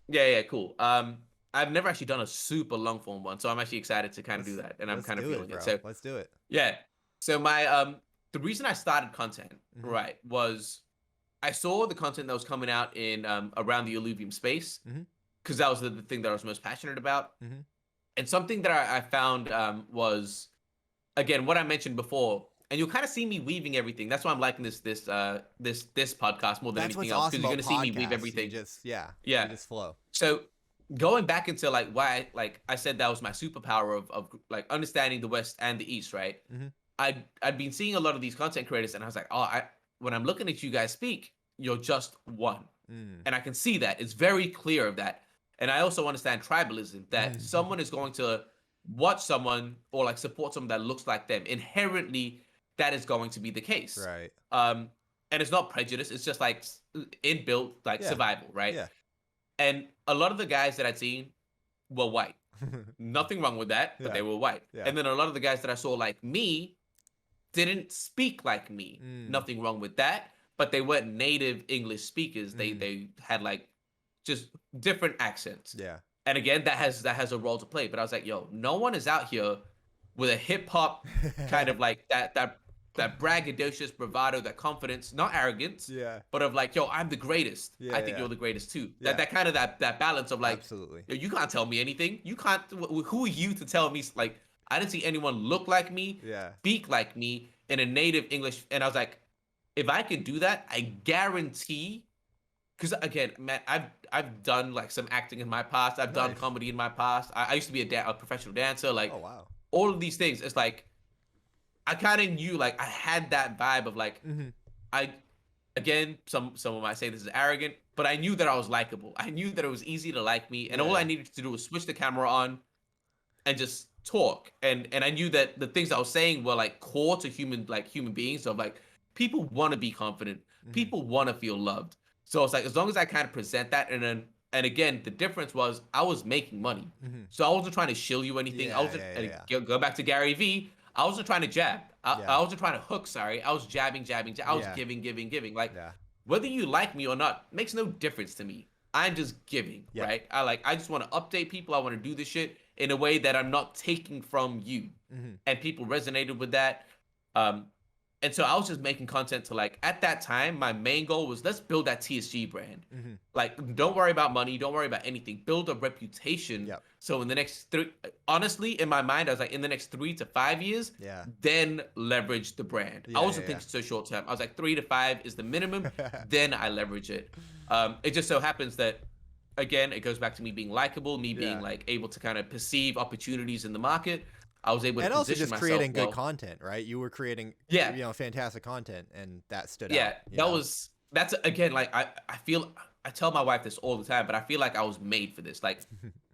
[SPEAKER 2] yeah, cool. I've never actually done a super long form one, so I'm actually excited to kind of do
[SPEAKER 1] Let's
[SPEAKER 2] that, and I'm
[SPEAKER 1] let's
[SPEAKER 2] kind of
[SPEAKER 1] do it,
[SPEAKER 2] feeling it.
[SPEAKER 1] bro.
[SPEAKER 2] So
[SPEAKER 1] Let's do it.
[SPEAKER 2] yeah, so my the reason I started content,
[SPEAKER 1] Hmm.
[SPEAKER 2] right, was I saw the content that was coming out in around the Illuvium space,
[SPEAKER 1] Hmm.
[SPEAKER 2] because that was the thing that I was most passionate about.
[SPEAKER 1] Hmm.
[SPEAKER 2] And something that I found was, again, what I mentioned before, and you'll kind of see me weaving everything. That's why I'm liking this podcast more than
[SPEAKER 1] That's
[SPEAKER 2] anything
[SPEAKER 1] what's
[SPEAKER 2] else, because
[SPEAKER 1] awesome
[SPEAKER 2] you're
[SPEAKER 1] about
[SPEAKER 2] gonna see me weave
[SPEAKER 1] podcasts. You
[SPEAKER 2] everything.
[SPEAKER 1] just, yeah, you
[SPEAKER 2] Yeah.
[SPEAKER 1] just flow.
[SPEAKER 2] So going back into like why, like I said, that was my superpower of like understanding the West and the East, right?
[SPEAKER 1] Hmm.
[SPEAKER 2] I'd been seeing a lot of these content creators, and I was like, oh, when I'm looking at you guys speak, you're just one,
[SPEAKER 1] Mm.
[SPEAKER 2] and I can see that it's very clear of that. And I also understand tribalism, that
[SPEAKER 1] Mm.
[SPEAKER 2] someone is going to watch someone or like support someone that looks like them. Inherently, that is going to be the case.
[SPEAKER 1] Right.
[SPEAKER 2] And it's not prejudice; it's just like inbuilt like
[SPEAKER 1] Yeah.
[SPEAKER 2] survival, right?
[SPEAKER 1] Yeah.
[SPEAKER 2] And a lot of the guys that I'd seen were white. Nothing wrong with that, but
[SPEAKER 1] Yeah.
[SPEAKER 2] they were white.
[SPEAKER 1] Yeah.
[SPEAKER 2] And then a lot of the guys that I saw like me didn't speak like me.
[SPEAKER 1] Mm.
[SPEAKER 2] Nothing wrong with that, but they weren't native English speakers.
[SPEAKER 1] Mm.
[SPEAKER 2] They had like just different accents.
[SPEAKER 1] Yeah.
[SPEAKER 2] And again, that has a role to play. But I was like, yo, no one is out here with a hip hop kind of like that braggadocious bravado, that confidence, not arrogance,
[SPEAKER 1] Yeah.
[SPEAKER 2] but of like, yo, I'm the greatest.
[SPEAKER 1] Yeah,
[SPEAKER 2] I think
[SPEAKER 1] yeah.
[SPEAKER 2] you're the greatest too.
[SPEAKER 1] Yeah.
[SPEAKER 2] That kind of that balance of like,
[SPEAKER 1] Absolutely.
[SPEAKER 2] yo, you can't tell me anything. You can't. Who are you to tell me? Like, I didn't see anyone look like me,
[SPEAKER 1] Yeah.
[SPEAKER 2] speak like me in a native English. And I was like, if I could do that, I guarantee. Because again, man, I've done like some acting in my past. I've done
[SPEAKER 1] Nice.
[SPEAKER 2] comedy in my past. I used to be a professional dancer. Like
[SPEAKER 1] Oh, wow.
[SPEAKER 2] all of these things. It's like I kind of knew, like I had that vibe of like
[SPEAKER 1] Hmm.
[SPEAKER 2] I again, someone might say this is arrogant, but I knew that I was likable. I knew that it was easy to like me, and all I
[SPEAKER 1] Yeah.
[SPEAKER 2] needed to do was switch the camera on and just talk. And I knew that the things I was saying were like core to human beings. So like people want to be confident,
[SPEAKER 1] Hmm.
[SPEAKER 2] people want to feel loved. So it's like as long as I kind of present that, and again, the difference was I was making money,
[SPEAKER 1] Hmm.
[SPEAKER 2] so I wasn't trying to shill you anything. I
[SPEAKER 1] Yeah,
[SPEAKER 2] wasn't.
[SPEAKER 1] yeah,
[SPEAKER 2] And
[SPEAKER 1] yeah.
[SPEAKER 2] go back to Gary V. I wasn't trying to jab.
[SPEAKER 1] Yeah.
[SPEAKER 2] I wasn't trying to hook. Sorry, I was jabbing. I was
[SPEAKER 1] Yeah.
[SPEAKER 2] giving. Like
[SPEAKER 1] Yeah.
[SPEAKER 2] whether you like me or not makes no difference to me. I'm just giving,
[SPEAKER 1] Yeah.
[SPEAKER 2] right? I just want to update people. I want to do this shit in a way that I'm not taking from you.
[SPEAKER 1] Hmm.
[SPEAKER 2] And people resonated with that. And so I was just making content to like, at that time, my main goal was let's build that TSG brand.
[SPEAKER 1] Hmm.
[SPEAKER 2] Like, don't worry about money, don't worry about anything. Build a reputation.
[SPEAKER 1] Yep.
[SPEAKER 2] So in the next honestly, in my mind, I was like, in the next 3 to 5 years,
[SPEAKER 1] Yeah.
[SPEAKER 2] then leverage the brand.
[SPEAKER 1] Yeah,
[SPEAKER 2] I wasn't
[SPEAKER 1] yeah,
[SPEAKER 2] thinking so short term. I was like 3 to 5 is the minimum. Then I leverage it. It just so happens that, again, it goes back to me being likable, me being
[SPEAKER 1] Yeah.
[SPEAKER 2] like able to kind of perceive opportunities in the market. I was able to
[SPEAKER 1] And also
[SPEAKER 2] position
[SPEAKER 1] just
[SPEAKER 2] myself
[SPEAKER 1] creating good
[SPEAKER 2] well.
[SPEAKER 1] content, right? You were creating,
[SPEAKER 2] Yeah.
[SPEAKER 1] fantastic content, and that stood
[SPEAKER 2] Yeah,
[SPEAKER 1] out. you know?
[SPEAKER 2] that's again, like I feel, I tell my wife this all the time, but I feel like I was made for this. Like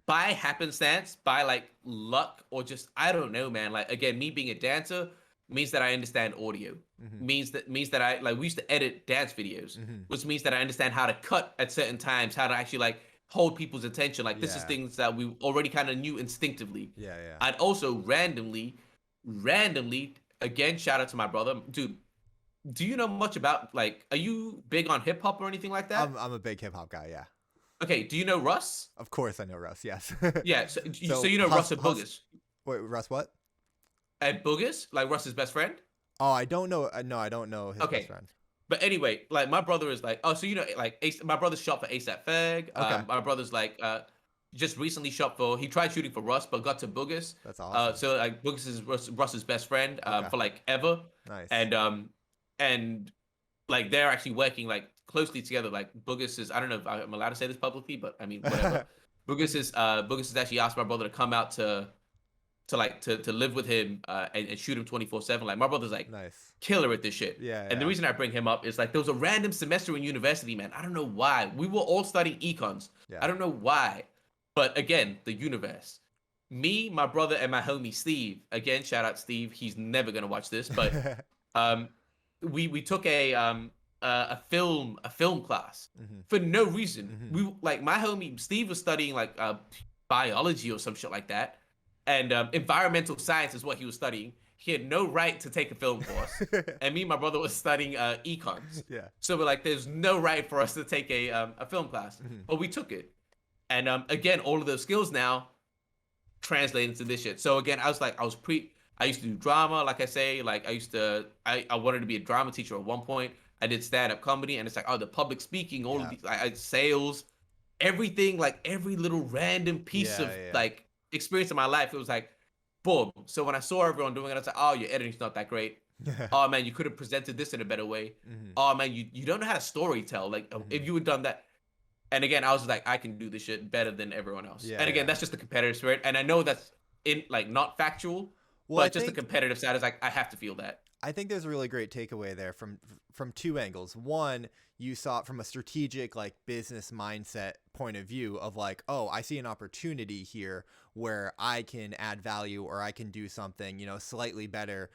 [SPEAKER 2] by happenstance, by like luck, or just I don't know, man. Like again, me being a dancer means that I understand audio.
[SPEAKER 1] Mhm.
[SPEAKER 2] Means that I like we used to edit dance videos,
[SPEAKER 1] Mhm.
[SPEAKER 2] which means that I understand how to cut at certain times, how to actually like hold people's attention. Like this is
[SPEAKER 1] Yeah.
[SPEAKER 2] things that we already kind of knew instinctively.
[SPEAKER 1] Yeah, yeah.
[SPEAKER 2] I'd also randomly, again, shout out to my brother, dude. Do you know much about like? Are you big on hip hop or anything like that?
[SPEAKER 1] I'm a big hip hop guy. Yeah,
[SPEAKER 2] Okay. Do you know Russ?
[SPEAKER 1] of course I know Russ. Yes.
[SPEAKER 2] Yeah. So,
[SPEAKER 1] So,
[SPEAKER 2] you know Russ
[SPEAKER 1] Hus-
[SPEAKER 2] at
[SPEAKER 1] Hus-
[SPEAKER 2] Boogers.
[SPEAKER 1] Wait, Russ, what?
[SPEAKER 2] At Boogers, like Russ's best friend.
[SPEAKER 1] Oh, I don't know. No, I don't know his
[SPEAKER 2] Okay.
[SPEAKER 1] best friend.
[SPEAKER 2] But anyway, like my brother is like, oh, so you know, like my brother's shot for ASAP Ferg.
[SPEAKER 1] Okay.
[SPEAKER 2] My brother's like, just recently shot for. He tried shooting for Russ, but got to Boogers.
[SPEAKER 1] That's awesome.
[SPEAKER 2] So like Boogers is Russ's best friend
[SPEAKER 1] Okay.
[SPEAKER 2] for like ever,
[SPEAKER 1] Nice.
[SPEAKER 2] and like they're actually working like closely together. Like Boogers is, I don't know if I'm allowed to say this publicly, but I mean whatever. Boogers is actually asked my brother to come out to to live with him and shoot him 24/7. Like my brother's like
[SPEAKER 1] Nice.
[SPEAKER 2] killer at this shit.
[SPEAKER 1] Yeah,
[SPEAKER 2] And the
[SPEAKER 1] yeah.
[SPEAKER 2] reason I bring him up is like there was a random semester in university, man. I don't know why. We were all studying econs. I
[SPEAKER 1] Yeah.
[SPEAKER 2] don't know why. But again, the universe. Me, my brother, and my homie Steve. Again, shout out Steve. He's never gonna watch this, but um, we took a film class
[SPEAKER 1] Mhm.
[SPEAKER 2] for no reason.
[SPEAKER 1] Mhm.
[SPEAKER 2] We like my homie Steve was studying like biology or some shit like that, and environmental science is what he was studying. He had no right to take a film course, and me and my brother was studying econs.
[SPEAKER 1] Yeah.
[SPEAKER 2] So we're like, there's no right for us to take a film class,
[SPEAKER 1] Mhm.
[SPEAKER 2] but we took it. And again, all of those skills now translate into this shit. So again, I used to do drama, like I say, like I wanted to be a drama teacher at one point. I did stand-up comedy, and it's like, oh, the public speaking, all of
[SPEAKER 1] Yeah.
[SPEAKER 2] these, sales, everything, like every little random piece
[SPEAKER 1] Yeah,
[SPEAKER 2] of
[SPEAKER 1] yeah.
[SPEAKER 2] like experience in my life, it was like, boom. So when I saw everyone doing it, I was like, oh, your editing's not that great. Oh man, you could have presented this in a better way.
[SPEAKER 1] Mhm.
[SPEAKER 2] Oh man, you don't know how to story tell. Like if you had done that. And again, I was like, I can do this shit better than everyone else.
[SPEAKER 1] Yeah,
[SPEAKER 2] And again,
[SPEAKER 1] yeah.
[SPEAKER 2] that's just the competitive spirit. And I know that's in like not factual,
[SPEAKER 1] Well, I
[SPEAKER 2] but just the
[SPEAKER 1] think
[SPEAKER 2] competitive side is like I have to feel that.
[SPEAKER 1] I think there's a really great takeaway there from two angles. One, you saw it from a strategic like business mindset point of view of like, oh, I see an opportunity here where I can add value or I can do something, you know, slightly better,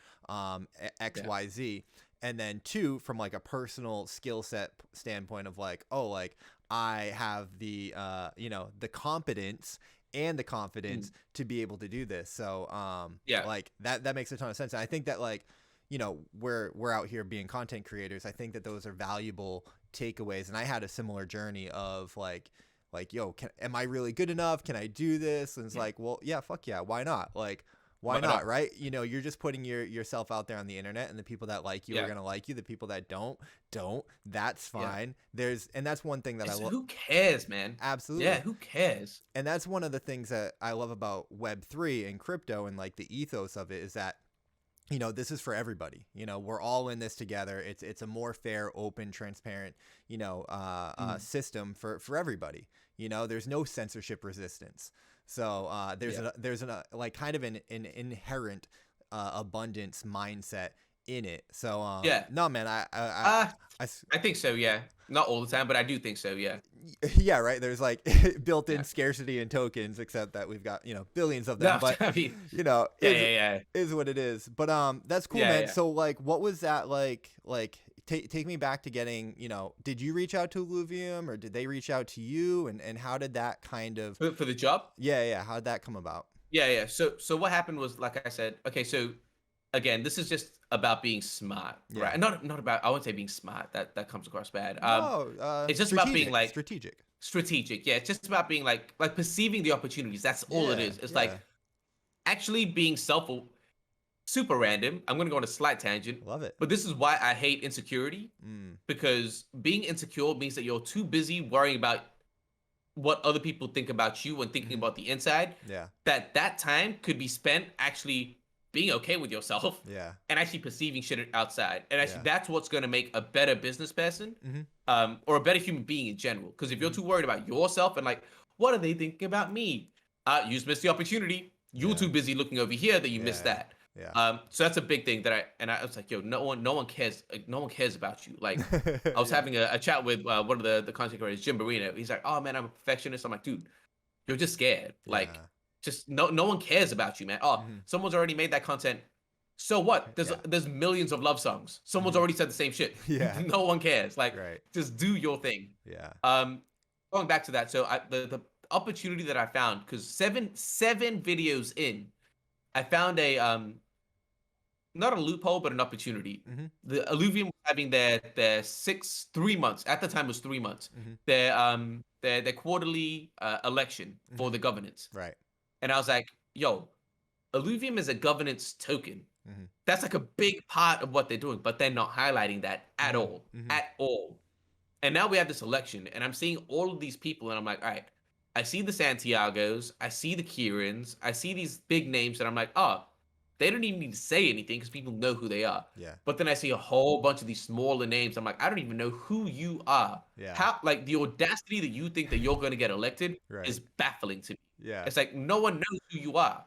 [SPEAKER 1] X,
[SPEAKER 2] Yeah.
[SPEAKER 1] Y, Z. And then two, from like a personal skill set standpoint of like, oh, like I have the, you know, the competence and the confidence to be able to do this. So,
[SPEAKER 2] Yeah.
[SPEAKER 1] like that makes a ton of sense. And I think that like, you know, we're out here being content creators. I think that those are valuable takeaways. And I had a similar journey of like, yo, am I really good enough? Can I do this? And it's like, well, yeah, fuck yeah, why not? Like, why not, right? You know, you're just putting yourself out there on the internet, and the people that like you are gonna like you. The people that don't. That's fine. And that's one thing that I love.
[SPEAKER 2] Who cares, man?
[SPEAKER 1] Absolutely.
[SPEAKER 2] Yeah, who cares?
[SPEAKER 1] And that's one of the things that I love about Web3 and crypto and like the ethos of it is that, you know, this is for everybody. You know, we're all in this together. It's a more fair, open, transparent, you know, system for everybody. You know, there's no censorship resistance. So there's like kind of an inherent abundance mindset in it. So no, man,
[SPEAKER 2] I think so. Yeah, not all the time, but I do think so. Yeah.
[SPEAKER 1] Yeah, right. There's like built-in scarcity in tokens, except that we've got, you know, billions of them.
[SPEAKER 2] No,
[SPEAKER 1] but
[SPEAKER 2] I mean,
[SPEAKER 1] you know,
[SPEAKER 2] yeah.
[SPEAKER 1] is what it is. But that's cool,
[SPEAKER 2] Yeah,
[SPEAKER 1] man.
[SPEAKER 2] yeah.
[SPEAKER 1] So like, what was that like? Like, take me back to getting, you know, did you reach out to Illuvium or did they reach out to you? And how did that kind of
[SPEAKER 2] For the job?
[SPEAKER 1] yeah, how did that come about?
[SPEAKER 2] Yeah. So what happened was, like I said, okay, so again, this is just about being smart,
[SPEAKER 1] Yeah.
[SPEAKER 2] right? Not about, I wouldn't say being smart. That comes across bad.
[SPEAKER 1] No,
[SPEAKER 2] it's just about being like
[SPEAKER 1] strategic.
[SPEAKER 2] strategic. Yeah, it's just about being like perceiving the opportunities. That's all it
[SPEAKER 1] Yeah,
[SPEAKER 2] is. It's
[SPEAKER 1] yeah.
[SPEAKER 2] like actually being super random. I'm gonna go on a slight tangent.
[SPEAKER 1] Love it.
[SPEAKER 2] But this is why I hate insecurity, because being insecure means that you're too busy worrying about what other people think about you and thinking about the inside.
[SPEAKER 1] Yeah.
[SPEAKER 2] That time could be spent actually being okay with yourself.
[SPEAKER 1] Yeah.
[SPEAKER 2] And actually perceiving shit outside. And actually,
[SPEAKER 1] Yeah.
[SPEAKER 2] that's what's going to make a better business person,
[SPEAKER 1] Mhm.
[SPEAKER 2] or a better human being in general. Because if you're too worried about yourself and like, what are they thinking about me? You just missed the opportunity. You're too busy looking over here that you missed that.
[SPEAKER 1] Yeah.
[SPEAKER 2] So that's a big thing that I was like, yo, no one cares. Like, no one cares about you. Like, I was having a chat with one of the content creators, Jim Barino. He's like, oh man, I'm a perfectionist. I'm like, dude, you're just scared. Like,
[SPEAKER 1] Yeah.
[SPEAKER 2] just no one cares about you, man. Oh, someone's already made that content. So what? There's millions of love songs. Someone's already said the same shit.
[SPEAKER 1] Yeah.
[SPEAKER 2] No one cares. Like,
[SPEAKER 1] Right.
[SPEAKER 2] just do your thing.
[SPEAKER 1] Yeah.
[SPEAKER 2] Going back to that, so the opportunity that I found, because seven videos in, I found a not a loophole, but an opportunity. The Illuvium was having their 3 months, at the time it was 3 months, their quarterly election for the governance.
[SPEAKER 1] Right.
[SPEAKER 2] And I was like, yo, Illuvium is a governance token.
[SPEAKER 1] Mhm.
[SPEAKER 2] That's like a big part of what they're doing, but they're not highlighting that at all. At all. And now we have this election, and I'm seeing all of these people, and I'm like, all right, I see the Santiagos, I see the Kierans, I see these big names, and I'm like, oh, they don't even need to say anything because people know who they are.
[SPEAKER 1] Yeah.
[SPEAKER 2] But then I see a whole bunch of these smaller names. I'm like, I don't even know who you are.
[SPEAKER 1] Yeah.
[SPEAKER 2] How, like, the audacity that you think that you're going to get elected
[SPEAKER 1] Right.
[SPEAKER 2] is baffling to me.
[SPEAKER 1] Yeah.
[SPEAKER 2] It's like no one knows who you are.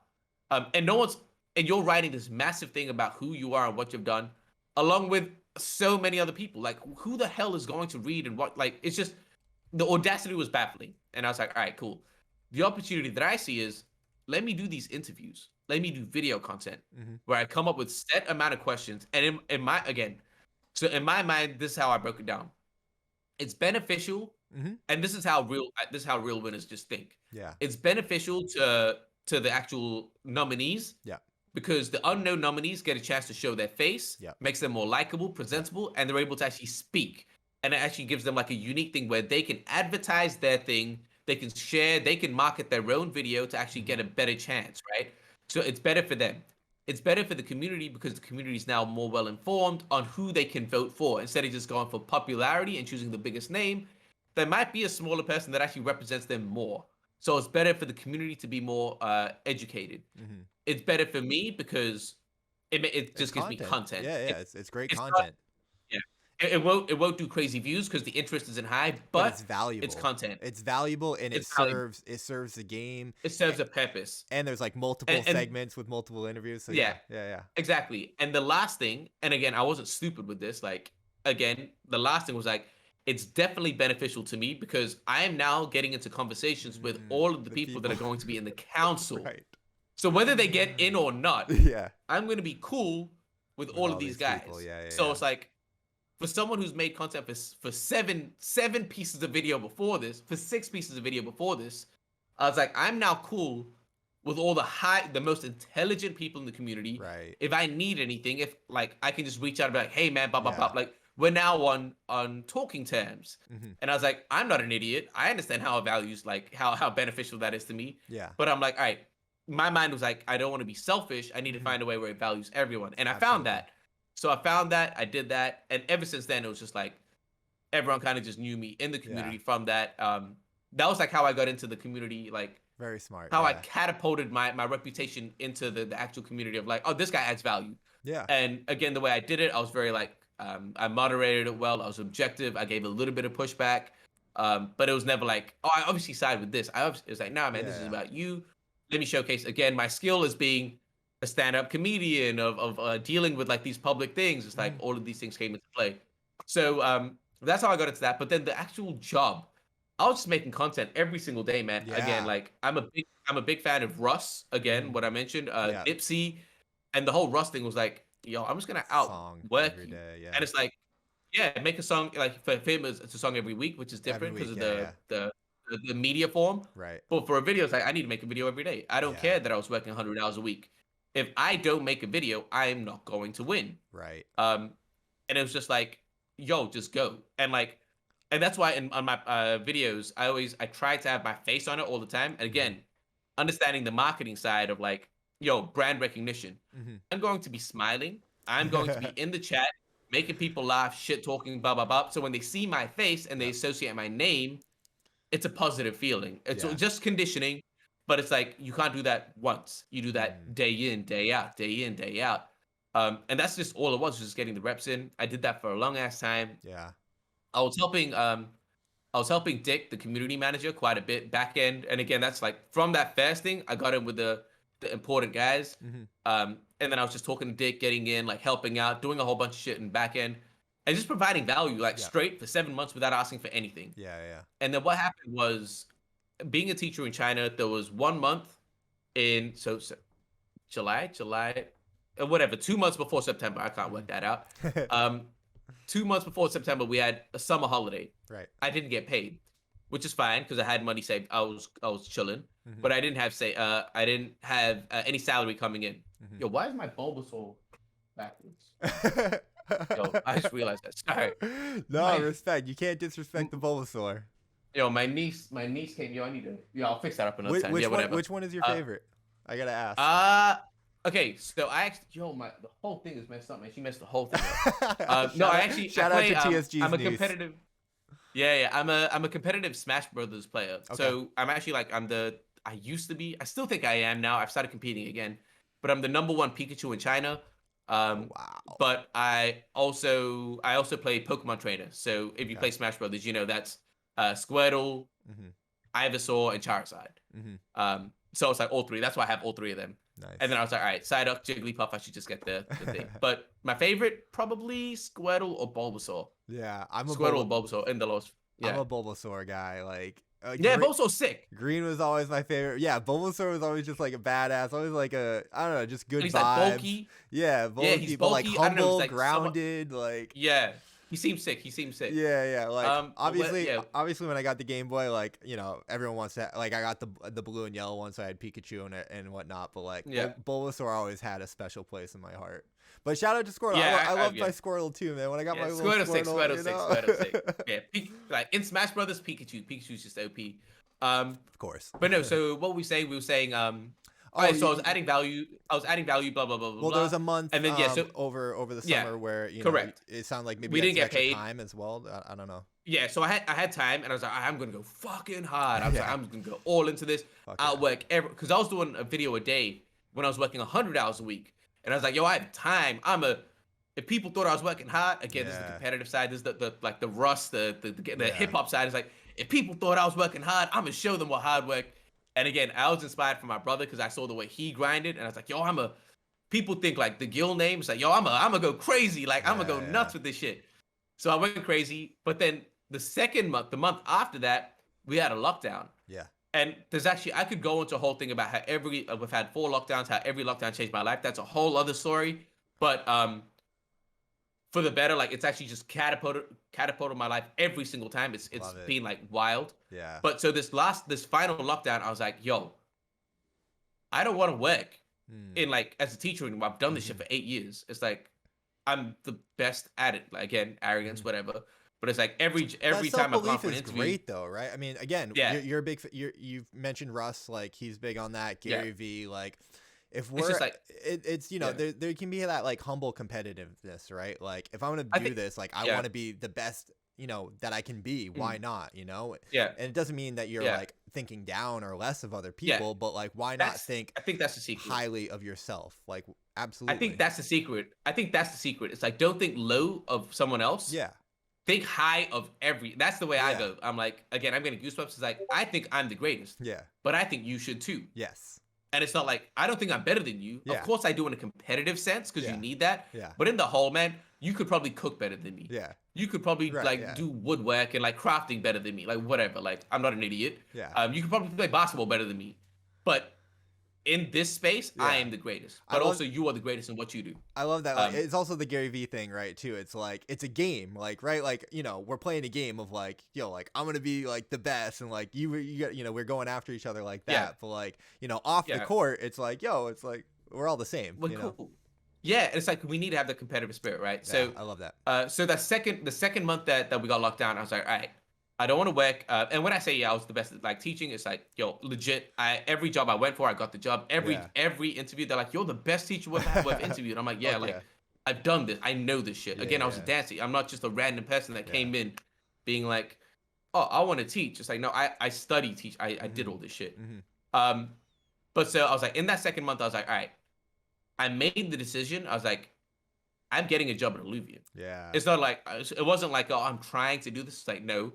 [SPEAKER 2] And you're writing this massive thing about who you are and what you've done, along with so many other people. Like, who the hell is going to read and what? Like, it's just the audacity was baffling. And I was like, all right, cool. The opportunity that I see is let me do these interviews, let me do video content where I come up with set amount of questions. And in my again, so in my mind, this is how I broke it down. It's beneficial, and this is how real winners just think.
[SPEAKER 1] Yeah.
[SPEAKER 2] It's beneficial to the actual nominees.
[SPEAKER 1] Yeah.
[SPEAKER 2] Because the unknown nominees get a chance to show their face, makes them more likable, presentable, and they're able to actually speak. And it actually gives them like a unique thing where they can advertise their thing, they can share, they can market their own video to actually get a better chance, right? So it's better for them. It's better for the community because the community is now more well informed on who they can vote for. Instead of just going for popularity and choosing the biggest name, there might be a smaller person that actually represents them more. So it's better for the community to be more educated. It's better for me because it just gives me content.
[SPEAKER 1] Yeah, it's great content.
[SPEAKER 2] It won't do crazy views because the interest isn't high, but
[SPEAKER 1] it's valuable.
[SPEAKER 2] It's content.
[SPEAKER 1] It's valuable, and it serves the game.
[SPEAKER 2] It serves a purpose.
[SPEAKER 1] And there's like multiple segments with multiple interviews. So yeah,
[SPEAKER 2] exactly. And the last thing, and again, I wasn't stupid with this. Like again, the last thing was like, it's definitely beneficial to me because I am now getting into conversations with all of the people that are going to be in the council.
[SPEAKER 1] Right.
[SPEAKER 2] So whether they get in or not, I'm going to be cool with all of these guys. So it's like, for someone who's made content for seven pieces of video before this, for 6 pieces of video before this, I was like, I'm now cool with all the most intelligent people in the community.
[SPEAKER 1] Right.
[SPEAKER 2] If I need anything, if like I can just reach out and be like, hey man, blah blah blah. Like we're now on talking terms. And I was like, I'm not an idiot. I understand how it values like how beneficial that is to me.
[SPEAKER 1] Yeah.
[SPEAKER 2] But I'm like, all right, my mind was like, I don't want to be selfish. I need to find a way where it values everyone. And I found that. So I found that, I did that, and ever since then, it was just like, everyone kind of just knew me in the community from that. That was like how I got into the community, like,
[SPEAKER 1] very smart.
[SPEAKER 2] How I catapulted my reputation into the actual community of like, oh, this guy adds value.
[SPEAKER 1] Yeah.
[SPEAKER 2] And again, the way I did it, I was very like, I moderated it well, I was objective, I gave a little bit of pushback, but it was never like, oh, I obviously side with this. It was like, nah, man, this is about you. Let me showcase, again, my skill is being a stand-up comedian of dealing with like these public things. It's like all of these things came into play. So that's how I got into that. But then the actual job, I was just making content every single day, man. Again, like I'm a big fan of Russ. Again, what I mentioned, Ipsy, and the whole Russ thing was like, yo, I'm just gonna outwork you. And it's like, make a song like for him it's a song every week, which is different because of the media form.
[SPEAKER 1] Right.
[SPEAKER 2] But for a video, it's like I need to make a video every day. I don't care that I was working 100 hours a week. If I don't make a video, I'm not going to win.
[SPEAKER 1] Right.
[SPEAKER 2] And it was just like, yo, just go. And that's why on my videos, I try to have my face on it all the time. And again, understanding the marketing side of like, yo, brand recognition. I'm going to be smiling. I'm going to be in the chat, making people laugh, shit talking, blah, blah, blah. So when they see my face and they associate my name, it's a positive feeling. It's just conditioning. But it's like, you can't do that once. You do that day in, day out, day in, day out. And that's just all it was just getting the reps in. I did that for a long ass time.
[SPEAKER 1] Yeah.
[SPEAKER 2] I was helping Dick, the community manager, quite a bit back end. And again, that's like from that first thing, I got in with the important guys. And then I was just talking to Dick, getting in, like helping out, doing a whole bunch of shit in back end. And just providing value, like straight for 7 months without asking for anything.
[SPEAKER 1] Yeah.
[SPEAKER 2] And then what happened was, being a teacher in China, there was 1 month in July, whatever, 2 months before September. I can't work that out. 2 months before September, we had a summer holiday.
[SPEAKER 1] Right.
[SPEAKER 2] I didn't get paid, which is fine because I had money saved. I was chilling, but I didn't have any salary coming in. Yo, why is my Bulbasaur backwards? Yo, I just realized that. Sorry.
[SPEAKER 1] No, respect. You can't disrespect the Bulbasaur.
[SPEAKER 2] Yo, my niece came. Yo, I'll fix that up another time. Whatever.
[SPEAKER 1] Which one is your favorite? I gotta ask.
[SPEAKER 2] Okay, so the whole thing is messed up, man. She messed the whole thing up.
[SPEAKER 1] Shout out to TSGs.
[SPEAKER 2] I'm a competitive. Yeah. I'm a competitive Smash Brothers player. Okay. So I'm actually like I used to be. I still think I am now. I've started competing again, but I'm the #1 Pikachu in China.
[SPEAKER 1] Wow.
[SPEAKER 2] But I also play Pokemon Trainer. So if you play Smash Brothers, you know that's Squirtle, Ivysaur, and Charizard. So it's like all three. That's why I have all three of them.
[SPEAKER 1] Nice.
[SPEAKER 2] And then I was like, all right, Psyduck, Jigglypuff, I should just get the thing. But my favorite, probably Squirtle or Bulbasaur.
[SPEAKER 1] Yeah,
[SPEAKER 2] Squirtle or Bulbasaur in the lost.
[SPEAKER 1] I'm
[SPEAKER 2] Yeah.
[SPEAKER 1] a Bulbasaur guy. Like,
[SPEAKER 2] Yeah, Bulbasaur's sick.
[SPEAKER 1] Green was always my favorite. Yeah, Bulbasaur was always just like a badass. Always like I don't know, just good
[SPEAKER 2] He's
[SPEAKER 1] vibes.
[SPEAKER 2] like bulky.
[SPEAKER 1] Yeah,
[SPEAKER 2] Yeah, he's
[SPEAKER 1] bulky, but like
[SPEAKER 2] bulky. I don't know. He's
[SPEAKER 1] humble,
[SPEAKER 2] like
[SPEAKER 1] grounded. Like,
[SPEAKER 2] yeah, he seems sick. He seems sick.
[SPEAKER 1] yeah. Like, obviously,
[SPEAKER 2] yeah.
[SPEAKER 1] obviously, when I got the Game Boy, like, you know, everyone wants to. Like, I got the blue and yellow one, so I had Pikachu and whatnot. But like,
[SPEAKER 2] Yeah.
[SPEAKER 1] Bulbasaur always had a special place in my heart. But shout out to Squirtle.
[SPEAKER 2] Yeah,
[SPEAKER 1] I loved my Squirtle too, man. When I got my little
[SPEAKER 2] Squirtle sick. Yeah, like in Smash Brothers, Pikachu's just OP.
[SPEAKER 1] Of course.
[SPEAKER 2] But no. So what were we saying? We were saying so I was adding value. Blah blah blah blah.
[SPEAKER 1] Well, there was a month.
[SPEAKER 2] And then so
[SPEAKER 1] over the summer where
[SPEAKER 2] correct.
[SPEAKER 1] It sounded like maybe
[SPEAKER 2] we didn't get paid
[SPEAKER 1] time as well. I don't know.
[SPEAKER 2] Yeah, so I had time, and I was like, I'm gonna go fucking hard. I was like, I'm gonna go all into this. I'll work because I was doing a video a day when I was working 100 hours a week, and I was like, yo, I have time. If people thought I was working hard, again, this is the competitive side. This is the rust, the hip hop side. Is like, if people thought I was working hard, I'm gonna show them what hard work. And again, I was inspired from my brother because I saw the way he grinded, and I was like, yo, people think like the guild name is like, yo, I'm gonna go crazy, like I'm gonna go nuts with this shit. So I went crazy, but then the second month, the month after that, we had a lockdown.
[SPEAKER 1] Yeah.
[SPEAKER 2] And there's actually, I could go into a whole thing about how we've had 4 lockdowns, how every lockdown changed my life. That's a whole other story. But for the better, like it's actually just catapulted my life every single time. It's been like wild.
[SPEAKER 1] Yeah.
[SPEAKER 2] But so this final lockdown, I was like, yo, I don't want to work in like as a teacher anymore. I've done this shit for 8 years. It's like I'm the best at it. Like again, arrogance, whatever. But it's like every time I've gone for an interview.
[SPEAKER 1] Great though, right? I mean, again, you're a big. You've mentioned Russ, like he's big on that. Gary V, like. If we're, it's just like it's you know there can be that like humble competitiveness, right? Like if I'm gonna do this, like I want to be the best, you know, that I can be. Why not? You know?
[SPEAKER 2] Yeah.
[SPEAKER 1] And it doesn't mean that you're like thinking down or less of other people, but like why not think?
[SPEAKER 2] I think that's the secret.
[SPEAKER 1] Highly of yourself, like absolutely.
[SPEAKER 2] I think that's the secret. It's like don't think low of someone else.
[SPEAKER 1] Yeah.
[SPEAKER 2] Think high of that's the way I go. I'm like, again, I'm getting goosebumps. It's like I think I'm the greatest.
[SPEAKER 1] Yeah.
[SPEAKER 2] But I think you should too.
[SPEAKER 1] Yes.
[SPEAKER 2] And it's not like, I don't think I'm better than you. Of course I do in a competitive sense because you need that.
[SPEAKER 1] Yeah.
[SPEAKER 2] But in the whole, man, you could probably cook better than me.
[SPEAKER 1] Yeah.
[SPEAKER 2] You could probably do woodwork and like crafting better than me. Like whatever. Like I'm not an idiot.
[SPEAKER 1] Yeah.
[SPEAKER 2] You could probably play basketball better than me. But in this space, I am the greatest. But also you are the greatest in what you do.
[SPEAKER 1] I love that. Like, it's also the Gary V thing, right? Too. It's like it's a game, like right, like you know, we're playing a game of like, yo, like I'm gonna be like the best, and like you know, we're going after each other like that. Yeah. But like you know, off the court, it's like, yo, it's like we're all the same.
[SPEAKER 2] Well, cool. Know? Yeah, it's like we need to have the competitive spirit, right?
[SPEAKER 1] Yeah,
[SPEAKER 2] so
[SPEAKER 1] I love that.
[SPEAKER 2] So the second month that we got locked down, I was like, all right. I don't want to work. And when I say I was the best at like teaching, it's like, yo, legit. Every job I went for, I got the job. Every interview, they're like, you're the best teacher we've interviewed. I'm like, yeah, I've done this. I know this shit. Again, I was a dancer. I'm not just a random person that came in being like, oh, I want to teach. It's like, no, I study teach. I did all this shit. Mm-hmm. But so I was like, in that second month, I was like, all right. I made the decision. I was like, I'm getting a job at Illuvium.
[SPEAKER 1] Yeah.
[SPEAKER 2] It's not like, it wasn't like, oh, I'm trying to do this. It's like, no.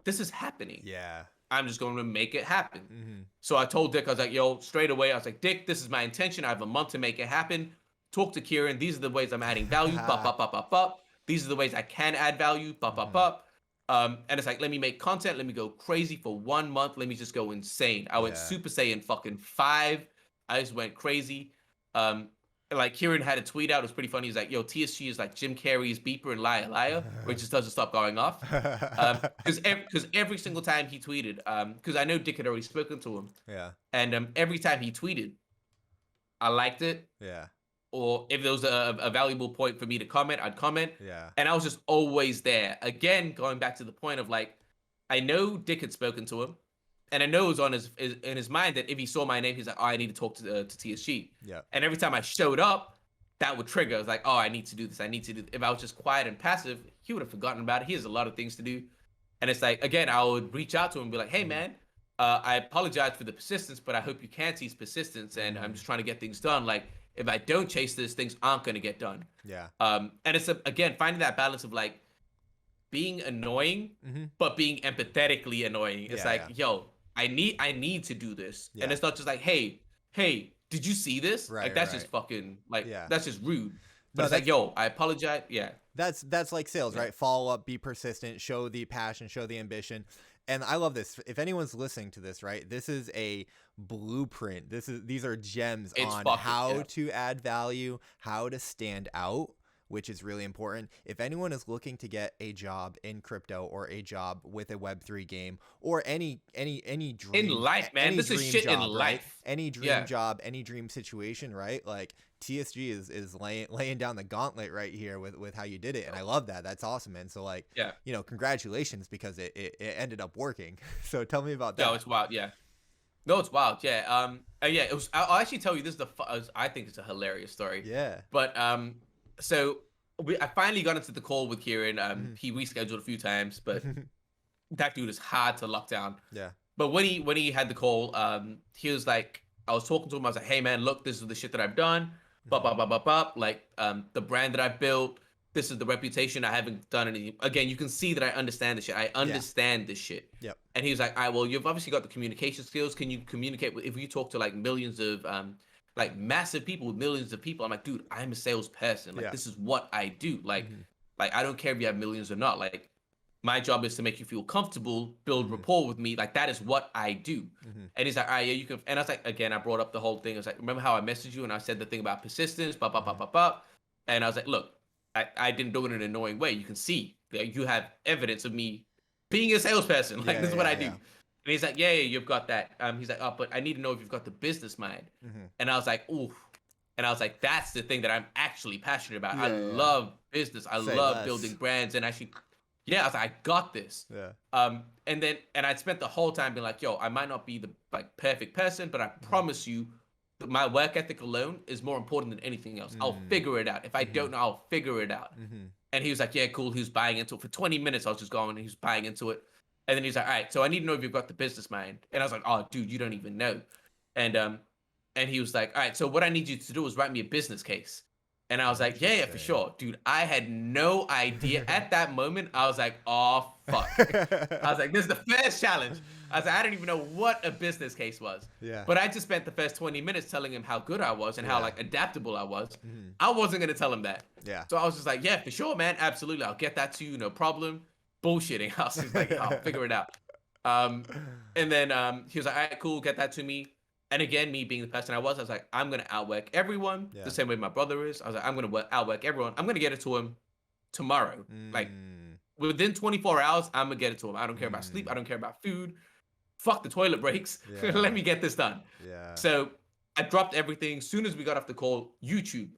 [SPEAKER 2] This is happening.
[SPEAKER 1] Yeah.
[SPEAKER 2] I'm just going to make it happen.
[SPEAKER 1] Mm-hmm.
[SPEAKER 2] So I told Dick, I was like, yo, straight away, I was like, Dick, this is my intention. I have a month to make it happen. Talk to Kieran. These are the ways I'm adding value. These are the ways I can add value. And it's like, let me make content. Let me go crazy for 1 month. Let me just go insane. I went Super Saiyan fucking 5. I just went crazy. Like Kieran had a tweet out. It was pretty funny. He's like, yo, TSG is like Jim Carrey's beeper and liar, where it just doesn't stop going off. Because every single time he tweeted, because I know Dick had already spoken to him.
[SPEAKER 1] Yeah.
[SPEAKER 2] And every time he tweeted, I liked it.
[SPEAKER 1] Yeah.
[SPEAKER 2] Or if there was a valuable point for me to comment, I'd comment.
[SPEAKER 1] Yeah.
[SPEAKER 2] And I was just always there. Again, going back to the point of like, I know Dick had spoken to him. And I know it was on in his mind that if he saw my name, he's like, oh, I need to talk to TSG.
[SPEAKER 1] Yeah.
[SPEAKER 2] And every time I showed up, that would trigger. I was like, oh, I need to do this. If I was just quiet and passive, he would have forgotten about it. He has a lot of things to do. And it's like, again, I would reach out to him and be like, hey, man, I apologize for the persistence, but I hope you can see persistence. And I'm just trying to get things done. Like, if I don't chase this, things aren't going to get done.
[SPEAKER 1] Yeah.
[SPEAKER 2] And it's, again, finding that balance of like being annoying, but being empathetically annoying. It's yo, I need to do this. Yeah. And it's not just like, hey, did you see this? Like,
[SPEAKER 1] Right,
[SPEAKER 2] that's just
[SPEAKER 1] right.
[SPEAKER 2] fucking like
[SPEAKER 1] Yeah.
[SPEAKER 2] that's just rude. But
[SPEAKER 1] No,
[SPEAKER 2] it's like, yo, I apologize. Yeah,
[SPEAKER 1] that's like sales,
[SPEAKER 2] yeah,
[SPEAKER 1] right? Follow up, be persistent, show the passion, show the ambition. And I love this. If anyone's listening to this, right, this is a blueprint. These are gems
[SPEAKER 2] it's
[SPEAKER 1] on
[SPEAKER 2] fucking
[SPEAKER 1] how
[SPEAKER 2] yeah.
[SPEAKER 1] to add value, how to stand out, which is really important. If anyone is looking to get a job in crypto or a job with a Web3 game or any
[SPEAKER 2] In
[SPEAKER 1] dream
[SPEAKER 2] life, man,
[SPEAKER 1] any
[SPEAKER 2] this is
[SPEAKER 1] dream
[SPEAKER 2] shit in
[SPEAKER 1] job, right?
[SPEAKER 2] life.
[SPEAKER 1] Any dream
[SPEAKER 2] Yeah,
[SPEAKER 1] job, any dream situation, right? Like TSG is laying down the gauntlet right here with how you did it, and I love that. That's awesome, man. So like,
[SPEAKER 2] yeah.
[SPEAKER 1] congratulations because it ended up working. So tell me about
[SPEAKER 2] No,
[SPEAKER 1] that.
[SPEAKER 2] it's wild. Yeah. No, it's wild. Yeah. Yeah. It was. I'll actually tell you this is I think it's a hilarious story.
[SPEAKER 1] Yeah.
[SPEAKER 2] But so I finally got into the call with Kieran.
[SPEAKER 1] Mhm.
[SPEAKER 2] He rescheduled a few times, but that dude is hard to lock down.
[SPEAKER 1] Yeah.
[SPEAKER 2] But when he had the call, he was like, I was talking to him. I was like, hey man, look, this is the shit that I've done. Bop,
[SPEAKER 1] Mhm.
[SPEAKER 2] bop, bop, bop, bop. Like, the brand that I've built. This is the reputation. I haven't done anything. Again, you can see that I understand this shit. I
[SPEAKER 1] Yeah.
[SPEAKER 2] understand this shit.
[SPEAKER 1] Yep.
[SPEAKER 2] And he was like, all right, well, you've obviously got the communication skills. Can you communicate with, if you talk to like millions of, like massive people with millions of people? I'm like, dude, I'm a salesperson. Like,
[SPEAKER 1] Yeah.
[SPEAKER 2] this is what I do.
[SPEAKER 1] Mhm.
[SPEAKER 2] Like, I don't care if you have millions or not. Like, my job is to make you feel comfortable, build
[SPEAKER 1] Mhm.
[SPEAKER 2] rapport with me. Like, that is what I do.
[SPEAKER 1] Mhm.
[SPEAKER 2] And he's like, all right, yeah, you can. And I was like, again, I brought up the whole thing. I was like, remember how I messaged you and I said the thing about persistence, blah, blah, blah,
[SPEAKER 1] Mhm.
[SPEAKER 2] blah, blah. And I was like, look, I didn't do it in an annoying way. You can see that you have evidence of me being a salesperson. Like,
[SPEAKER 1] Yeah.
[SPEAKER 2] this is what
[SPEAKER 1] Yeah.
[SPEAKER 2] I do.
[SPEAKER 1] Yeah.
[SPEAKER 2] And he's like, yeah, you've got that. He's like, oh, but I need to know if you've got the business mind.
[SPEAKER 1] Mhm.
[SPEAKER 2] And I was like, ooh. And I was like, that's the thing that I'm actually passionate about. I
[SPEAKER 1] Yeah. Yeah.
[SPEAKER 2] love business. I
[SPEAKER 1] Say
[SPEAKER 2] love building
[SPEAKER 1] less.
[SPEAKER 2] brands. And actually, yeah, I was like, I got this.
[SPEAKER 1] Yeah.
[SPEAKER 2] And I spent the whole time being like, yo, I might not be the like perfect person, but I
[SPEAKER 1] Mhm.
[SPEAKER 2] promise you that my work ethic alone is more important than anything else. I'll
[SPEAKER 1] Mm.
[SPEAKER 2] figure it out. If I don't
[SPEAKER 1] Mhm.
[SPEAKER 2] know, I'll figure it out.
[SPEAKER 1] Mhm.
[SPEAKER 2] And he was like, yeah, cool. He was buying into it for 20 minutes. I was just going and he was buying into it. And then he's like, all right, so I need to know if you've got the business mind. And I was like, oh, dude, you don't even know. And and he was like, all right, so what I need you to do is write me a business case. And I was like, yeah, yeah, for
[SPEAKER 1] Interesting.
[SPEAKER 2] sure. Dude, I had no idea. At that moment, I was like, oh, fuck. I was like, this is the first challenge. I was like, I didn't even know what a business case was.
[SPEAKER 1] Yeah.
[SPEAKER 2] But I just spent the first 20 minutes telling him how good I was and how
[SPEAKER 1] Yeah.
[SPEAKER 2] like adaptable I was.
[SPEAKER 1] Mhm.
[SPEAKER 2] I wasn't gonna tell him that.
[SPEAKER 1] Yeah.
[SPEAKER 2] So I was just like, yeah, for sure, man. Absolutely. I'll get that to you, no problem. Bullshitting. I was just like, I'll figure it out. Um, and then he was like, all right, cool, get that to me. And again, me being the person I was like, I'm gonna outwork everyone
[SPEAKER 1] Yeah.
[SPEAKER 2] the same way my brother is. I was like, I'm gonna outwork everyone. I'm gonna get it to him tomorrow. Like
[SPEAKER 1] Mm.
[SPEAKER 2] within 24 hours, I'm gonna get it to him. I don't care about sleep.
[SPEAKER 1] Mm.
[SPEAKER 2] I don't care about food. Fuck the toilet breaks.
[SPEAKER 1] Yeah.
[SPEAKER 2] Let me get this done.
[SPEAKER 1] Yeah.
[SPEAKER 2] So I dropped everything. Soon as we got off the call, YouTube.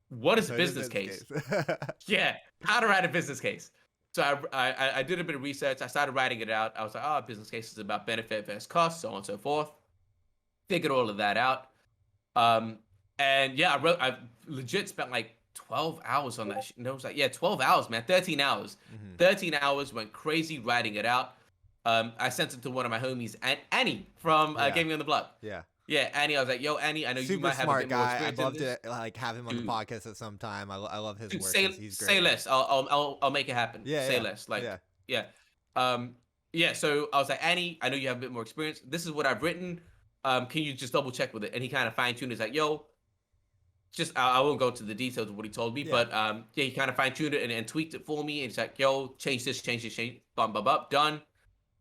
[SPEAKER 2] What is a
[SPEAKER 1] So it is
[SPEAKER 2] business case?
[SPEAKER 1] case.
[SPEAKER 2] Yeah, how to write a business case. So I did a bit of research. I started writing it out. I was like, oh, business case is about benefit versus cost, so on and so forth. Figured all of that out. Um, and yeah, I legit spent like 12 hours on that shit. No, it was like, yeah, 12 hours, man. 13 hours.
[SPEAKER 1] Mhm.
[SPEAKER 2] 13 hours, went crazy writing it out. I sent it to one of my homies, Annie from
[SPEAKER 1] Yeah.
[SPEAKER 2] Gaming on the Block.
[SPEAKER 1] Yeah.
[SPEAKER 2] Yeah, Annie. I was like, yo, Annie, I know you
[SPEAKER 1] Super
[SPEAKER 2] might have a
[SPEAKER 1] smart
[SPEAKER 2] bit more
[SPEAKER 1] guy.
[SPEAKER 2] experience
[SPEAKER 1] I'd love
[SPEAKER 2] in this.
[SPEAKER 1] to like have him on the
[SPEAKER 2] Dude,
[SPEAKER 1] podcast at some time. I love his
[SPEAKER 2] dude,
[SPEAKER 1] work.
[SPEAKER 2] say
[SPEAKER 1] He's
[SPEAKER 2] say
[SPEAKER 1] great.
[SPEAKER 2] less. I'll make it happen.
[SPEAKER 1] Yeah.
[SPEAKER 2] Say
[SPEAKER 1] Yeah.
[SPEAKER 2] less. Like
[SPEAKER 1] Yeah.
[SPEAKER 2] yeah. Yeah. So I was like, Annie, I know you have a bit more experience. This is what I've written. Can you just double check with it? And he kind of fine tuned. He's like, yo, just I won't go to the details of what he told me,
[SPEAKER 1] Yeah.
[SPEAKER 2] but yeah, he kind of fine tuned it and tweaked it for me. And he's like, yo, change this, bum, bum, bum, done.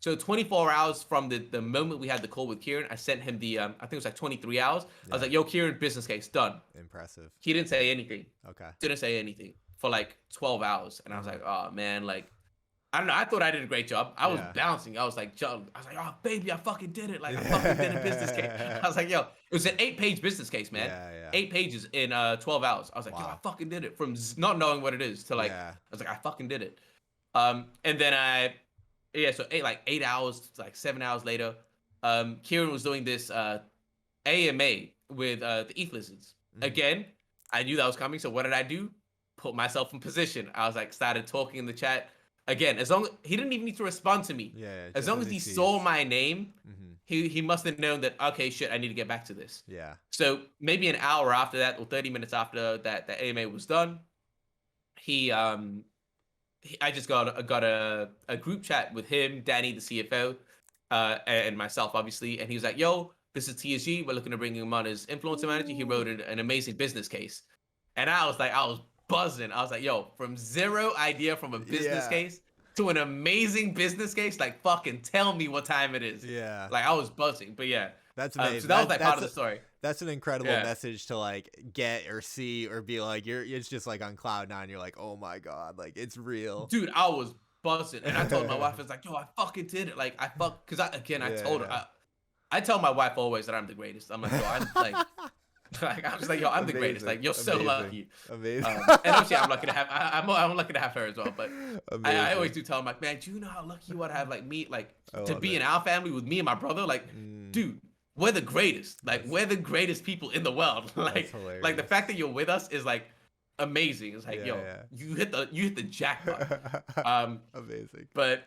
[SPEAKER 2] So 24 hours from the moment we had the call with Kieran, I sent him the I think it was like 23 hours. I was like, yo, Kieran, business case done.
[SPEAKER 1] Impressive.
[SPEAKER 2] He didn't say anything.
[SPEAKER 1] Okay.
[SPEAKER 2] Didn't say anything for like 12 hours. And I was like, oh man, like I don't know. I thought I did a great job. I was
[SPEAKER 1] Yeah.
[SPEAKER 2] bouncing. I was like, oh baby, I fucking did it. Like I fucking did a business case. I was like, yo, it was an 8-page business case, man.
[SPEAKER 1] Yeah.
[SPEAKER 2] 8 pages in 12 hours. I was like, yo, I
[SPEAKER 1] Wow.
[SPEAKER 2] fucking did it. From not knowing what it is to like,
[SPEAKER 1] Yeah.
[SPEAKER 2] I was like, I fucking did it. And then so 8 hours, like 7 hours later, Kieran was doing this AMA with the ETH lizards.
[SPEAKER 1] Mhm.
[SPEAKER 2] Again, I knew that was coming. So what did I do? Put myself in position. I was like, started talking in the chat. Again, as long as he didn't even need to respond to me.
[SPEAKER 1] Yeah.
[SPEAKER 2] As
[SPEAKER 1] just
[SPEAKER 2] long as he saw my name,
[SPEAKER 1] Mhm.
[SPEAKER 2] he must have known that, okay, shit, I need to get back to this.
[SPEAKER 1] Yeah.
[SPEAKER 2] So maybe an hour after that, or 30 minutes after that, the AMA was done, I just got a group chat with him, Danny, the CFO, and myself, obviously. And he was like, yo, this is TSG. We're looking to bring him on as influencer manager. He wrote an amazing business case. And I was buzzing. I was like, yo, from zero idea from a business case to an amazing business case, like fucking tell me what time it is.
[SPEAKER 1] Yeah.
[SPEAKER 2] Like I was buzzing. But yeah.
[SPEAKER 1] That's amazing.
[SPEAKER 2] So that was like part of the story.
[SPEAKER 1] That's an incredible message to like get or see or be like, it's just like on cloud nine. You're like, oh my God, like it's real.
[SPEAKER 2] Dude, I was buzzing. And I told my wife, I was like, yo, I fucking did it. Like because I told her, I tell my wife always that I'm the greatest. I'm like, yo, I'm like, I was like, yo, I'm the greatest. Like, you're so lucky.
[SPEAKER 1] Amazing.
[SPEAKER 2] And obviously, I'm lucky to have. I'm lucky to have her as well. But I always do tell them, like, man, do you know how lucky you are to have like me, like to be in our family with me and my brother? Like, dude, we're the greatest. Like, we're the greatest people in the world. Like the fact that you're with us is like amazing. It's like, you hit the jackpot.
[SPEAKER 1] Amazing.
[SPEAKER 2] But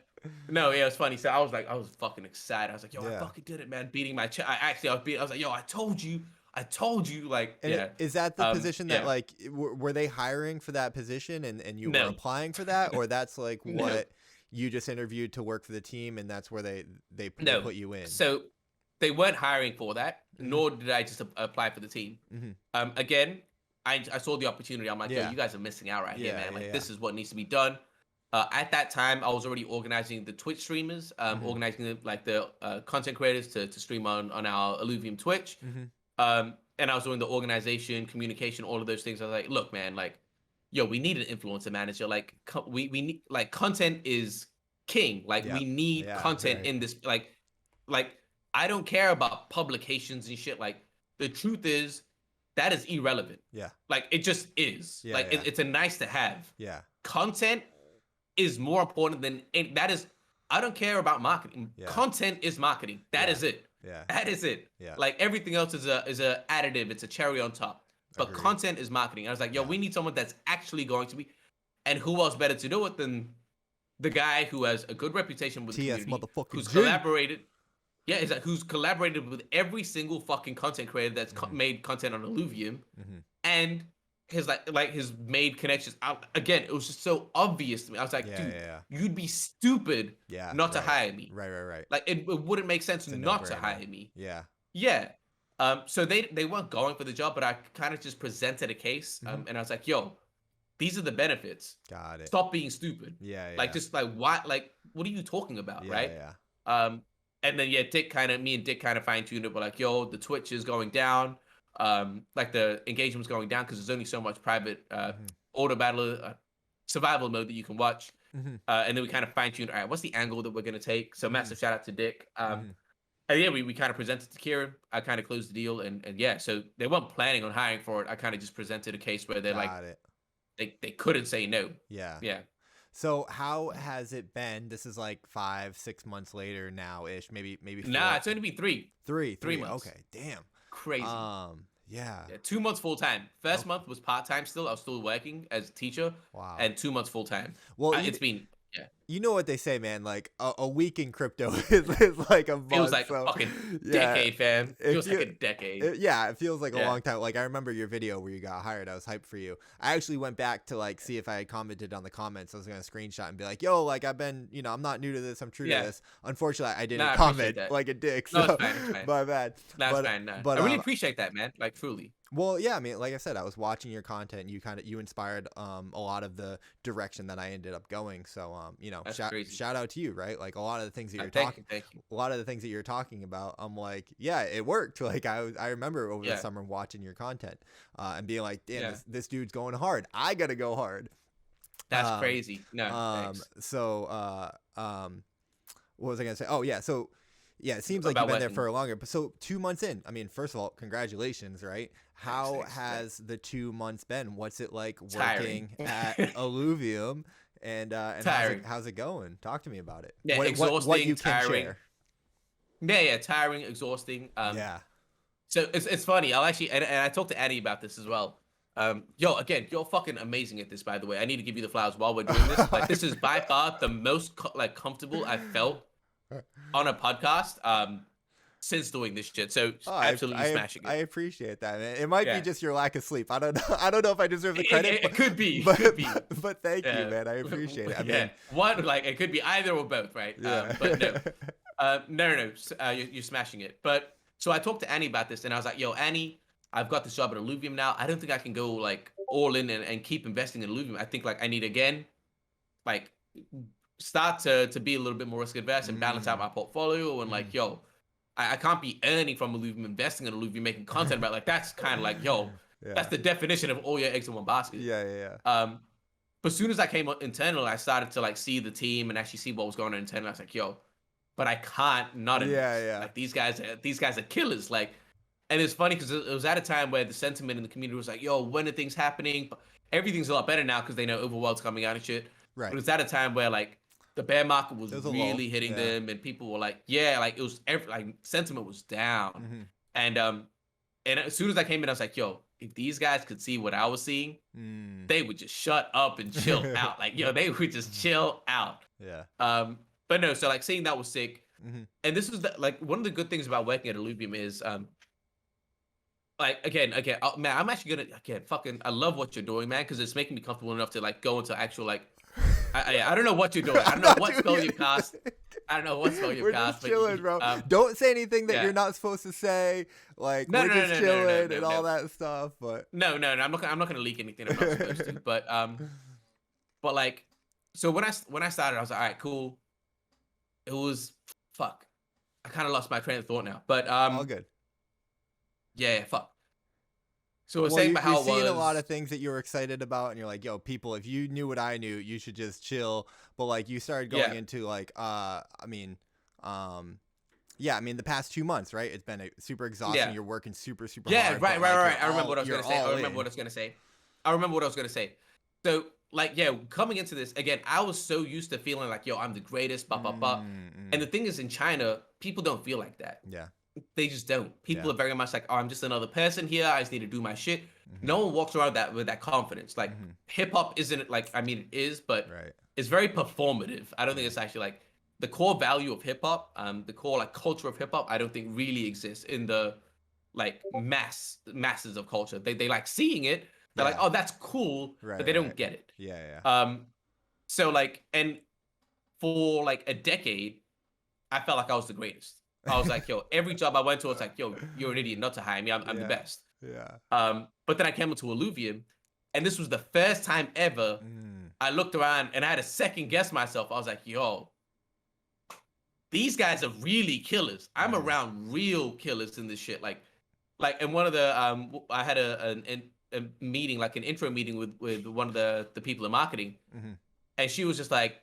[SPEAKER 2] no, it was funny. So I was fucking excited. I was like, yo, I fucking did it, man. Beating my I was like, yo, I told you, like,
[SPEAKER 1] and is that the position that like were they hiring for that position and you were applying for that, or that's like what you just interviewed to work for the team and that's where they put you in?
[SPEAKER 2] So they weren't hiring for that, nor did I just apply for the team. Again, I saw the opportunity. I'm like, yo, you guys are missing out right here, man. Like this is what needs to be done. At that time, I was already organizing the Twitch streamers, organizing the content creators to stream on our Illuvium Twitch. And I was doing the organization, communication, all of those things. I was like, look, man, like, yo, we need an influencer manager. Like, we need, like, content is king. Like, we need content in this. Like, I don't care about publications and shit. Like, the truth is, that is irrelevant.
[SPEAKER 1] Yeah.
[SPEAKER 2] Like, it just is. It's a nice to have.
[SPEAKER 1] Yeah.
[SPEAKER 2] Content is more important than that is. I don't care about marketing. Content is marketing. That is it.
[SPEAKER 1] Yeah.
[SPEAKER 2] That is it.
[SPEAKER 1] Yeah.
[SPEAKER 2] Like everything else is a additive. It's a cherry on top. But content is marketing. I was like, yo, we need someone that's actually going to be, and who else better to do it than the guy who has a good reputation with the community, who's collaborated. Yeah, who's collaborated with every single fucking content creator that's made content on Illuvium, and his his made connections. Again, it was just so obvious to me. I was like, dude, you'd be stupid not to hire me.
[SPEAKER 1] Right.
[SPEAKER 2] Like it wouldn't make sense not to hire me.
[SPEAKER 1] Yeah.
[SPEAKER 2] So they weren't going for the job, but I kind of just presented a case, and I was like, yo, these are the benefits.
[SPEAKER 1] Got it.
[SPEAKER 2] Stop being stupid.
[SPEAKER 1] Yeah.
[SPEAKER 2] Like just like what are you talking about, right?
[SPEAKER 1] Yeah.
[SPEAKER 2] And then me and Dick kind of fine-tuned it. We're like, yo, the Twitch is going down. Like the engagement's going down because there's only so much private auto battle survival mode that you can watch. And then we kind of fine-tuned, all right, what's the angle that we're going to take? So massive shout out to Dick. And we kind of presented to Kieran. I kind of closed the deal. And so they weren't planning on hiring for it. I kind of just presented a case where they're they couldn't say no.
[SPEAKER 1] Yeah.
[SPEAKER 2] Yeah.
[SPEAKER 1] So how has it been? This is like 5-6 months later now-ish, maybe 4.
[SPEAKER 2] Nah, it's only been 3 months.
[SPEAKER 1] Okay, damn.
[SPEAKER 2] Crazy.
[SPEAKER 1] Yeah.
[SPEAKER 2] 2 months full time. First month was part time. Still, I was still working as a teacher.
[SPEAKER 1] Wow.
[SPEAKER 2] And 2 months full time.
[SPEAKER 1] Well,
[SPEAKER 2] it's been
[SPEAKER 1] You know what they say, man? Like a week in crypto is like a month.
[SPEAKER 2] Feels like a fucking decade, fam. Feels like a decade.
[SPEAKER 1] It feels like a long time. Like I remember your video where you got hired. I was hyped for you. I actually went back to like see if I had commented on the comments. I was gonna screenshot and be like, "Yo, like I've been, I'm not new to this. I'm true to this." Unfortunately, I didn't comment like a dick. So,
[SPEAKER 2] no, it's fine.
[SPEAKER 1] My bad.
[SPEAKER 2] That's fine. No. But I really appreciate that, man. Like truly.
[SPEAKER 1] Well, yeah, I mean, like I said, I was watching your content. You inspired a lot of the direction that I ended up going. So, shout out to you, right? Like a lot of the things that you're talking, a lot of the things that you're talking about. I'm like, yeah, it worked. Like I remember over the summer watching your content and being like, damn, this dude's going hard. I gotta go hard.
[SPEAKER 2] That's crazy. No. Thanks.
[SPEAKER 1] So, what was I gonna say? Oh yeah, so. Yeah, it seems like you've been there for a longer. But so 2 months in, I mean, first of all, congratulations, right? How has the 2 months been? What's it like working at Illuvium? And how's it going? Talk to me about it.
[SPEAKER 2] Yeah, exhausting, what you can share. Yeah, tiring, exhausting. So it's funny. I'll actually, and I talked to Annie about this as well. You're fucking amazing at this, by the way. I need to give you the flowers while we're doing this. Like, this is by far the most comfortable I've felt on a podcast since doing this shit. So absolutely smashing it.
[SPEAKER 1] I appreciate that, man. It might be just your lack of sleep. I don't know if I deserve the credit.
[SPEAKER 2] It could be.
[SPEAKER 1] But thank you, man. I appreciate it. I mean,
[SPEAKER 2] it could be either or both, right? But no. No. You're smashing it. But So I talked to Annie about this, and I was like, "Yo, Annie, I've got this job at Illuvium now. I don't think I can go like all in and keep investing in Illuvium. I think like I need again, like start to be a little bit more risk adverse and balance out my portfolio. And like, yo, I can't be earning from Illuvium, investing in Illuvium, making content about like that's kind of like, yo, that's the definition of all your eggs in one basket.
[SPEAKER 1] Yeah.
[SPEAKER 2] But as soon as I came internal, I started to like see the team and actually see what was going on internally. I was like, yo, but I can't not invest.
[SPEAKER 1] Yeah.
[SPEAKER 2] Like these guys are killers. Like, and it's funny because it was at a time where the sentiment in the community was like, yo, when are things happening? Everything's a lot better now because they know Overworld's coming out and shit.
[SPEAKER 1] Right.
[SPEAKER 2] But it was at a time where like the bear market was really
[SPEAKER 1] low.
[SPEAKER 2] hitting them, and people were like, yeah, like it was like sentiment was down. And as soon as I came in, I was like, yo, if these guys could see what I was seeing, they would just shut up and chill out. Like, yo, they would just chill out.
[SPEAKER 1] Yeah.
[SPEAKER 2] But no, so like seeing that was sick. And this is like one of the good things about working at Illuvium is like again, man, I'm actually gonna fucking I love what you're doing, man, because it's making me comfortable enough to like go into actual like I don't know what you're doing. I don't know what spell you cast. I don't know what spell you cast.
[SPEAKER 1] We're just chilling, bro. Don't say anything that you're not supposed to say. Like we're just chilling and all that stuff. But
[SPEAKER 2] no, I'm not gonna leak anything I'm not supposed to. But like, so when I started, I was like, all right, cool. It was fuck. I kind of lost my train of thought now. But
[SPEAKER 1] all good.
[SPEAKER 2] Yeah, fuck. So we're saying about how it was.
[SPEAKER 1] You're seeing a lot of things that you were excited about, and you're like, "Yo, people, if you knew what I knew, you should just chill." But like, you started going into like, the past 2 months, right? It's been super exhausting.
[SPEAKER 2] Yeah.
[SPEAKER 1] You're working super hard.
[SPEAKER 2] Yeah, right. I remember what I was gonna say. So like, yeah, coming into this again, I was so used to feeling like, yo, I'm the greatest, And the thing is, in China, people don't feel like that.
[SPEAKER 1] Yeah.
[SPEAKER 2] They just don't. People are very much like, oh, I'm just another person here. I just need to do my shit. No one walks around with that confidence. Like hip hop isn't like, I mean, it is, but it's very performative. I don't think it's actually like the core value of hip hop, the core like culture of hip hop. I don't think really exists in the like masses of culture. They like seeing it. They're like, oh, that's cool, but they don't get it.
[SPEAKER 1] Yeah.
[SPEAKER 2] So like, and for like a decade, I felt like I was the greatest. I was like, yo, every job I went to, I was like, yo, you're an idiot not to hire me. I'm the best.
[SPEAKER 1] Yeah.
[SPEAKER 2] But then I came into Illuvium, and this was the first time ever I looked around and I had to second guess myself. I was like, yo, these guys are really killers. I'm around real killers in this shit. Like, and one of the I had a meeting, like an intro meeting with one of the people in marketing, and she was just like,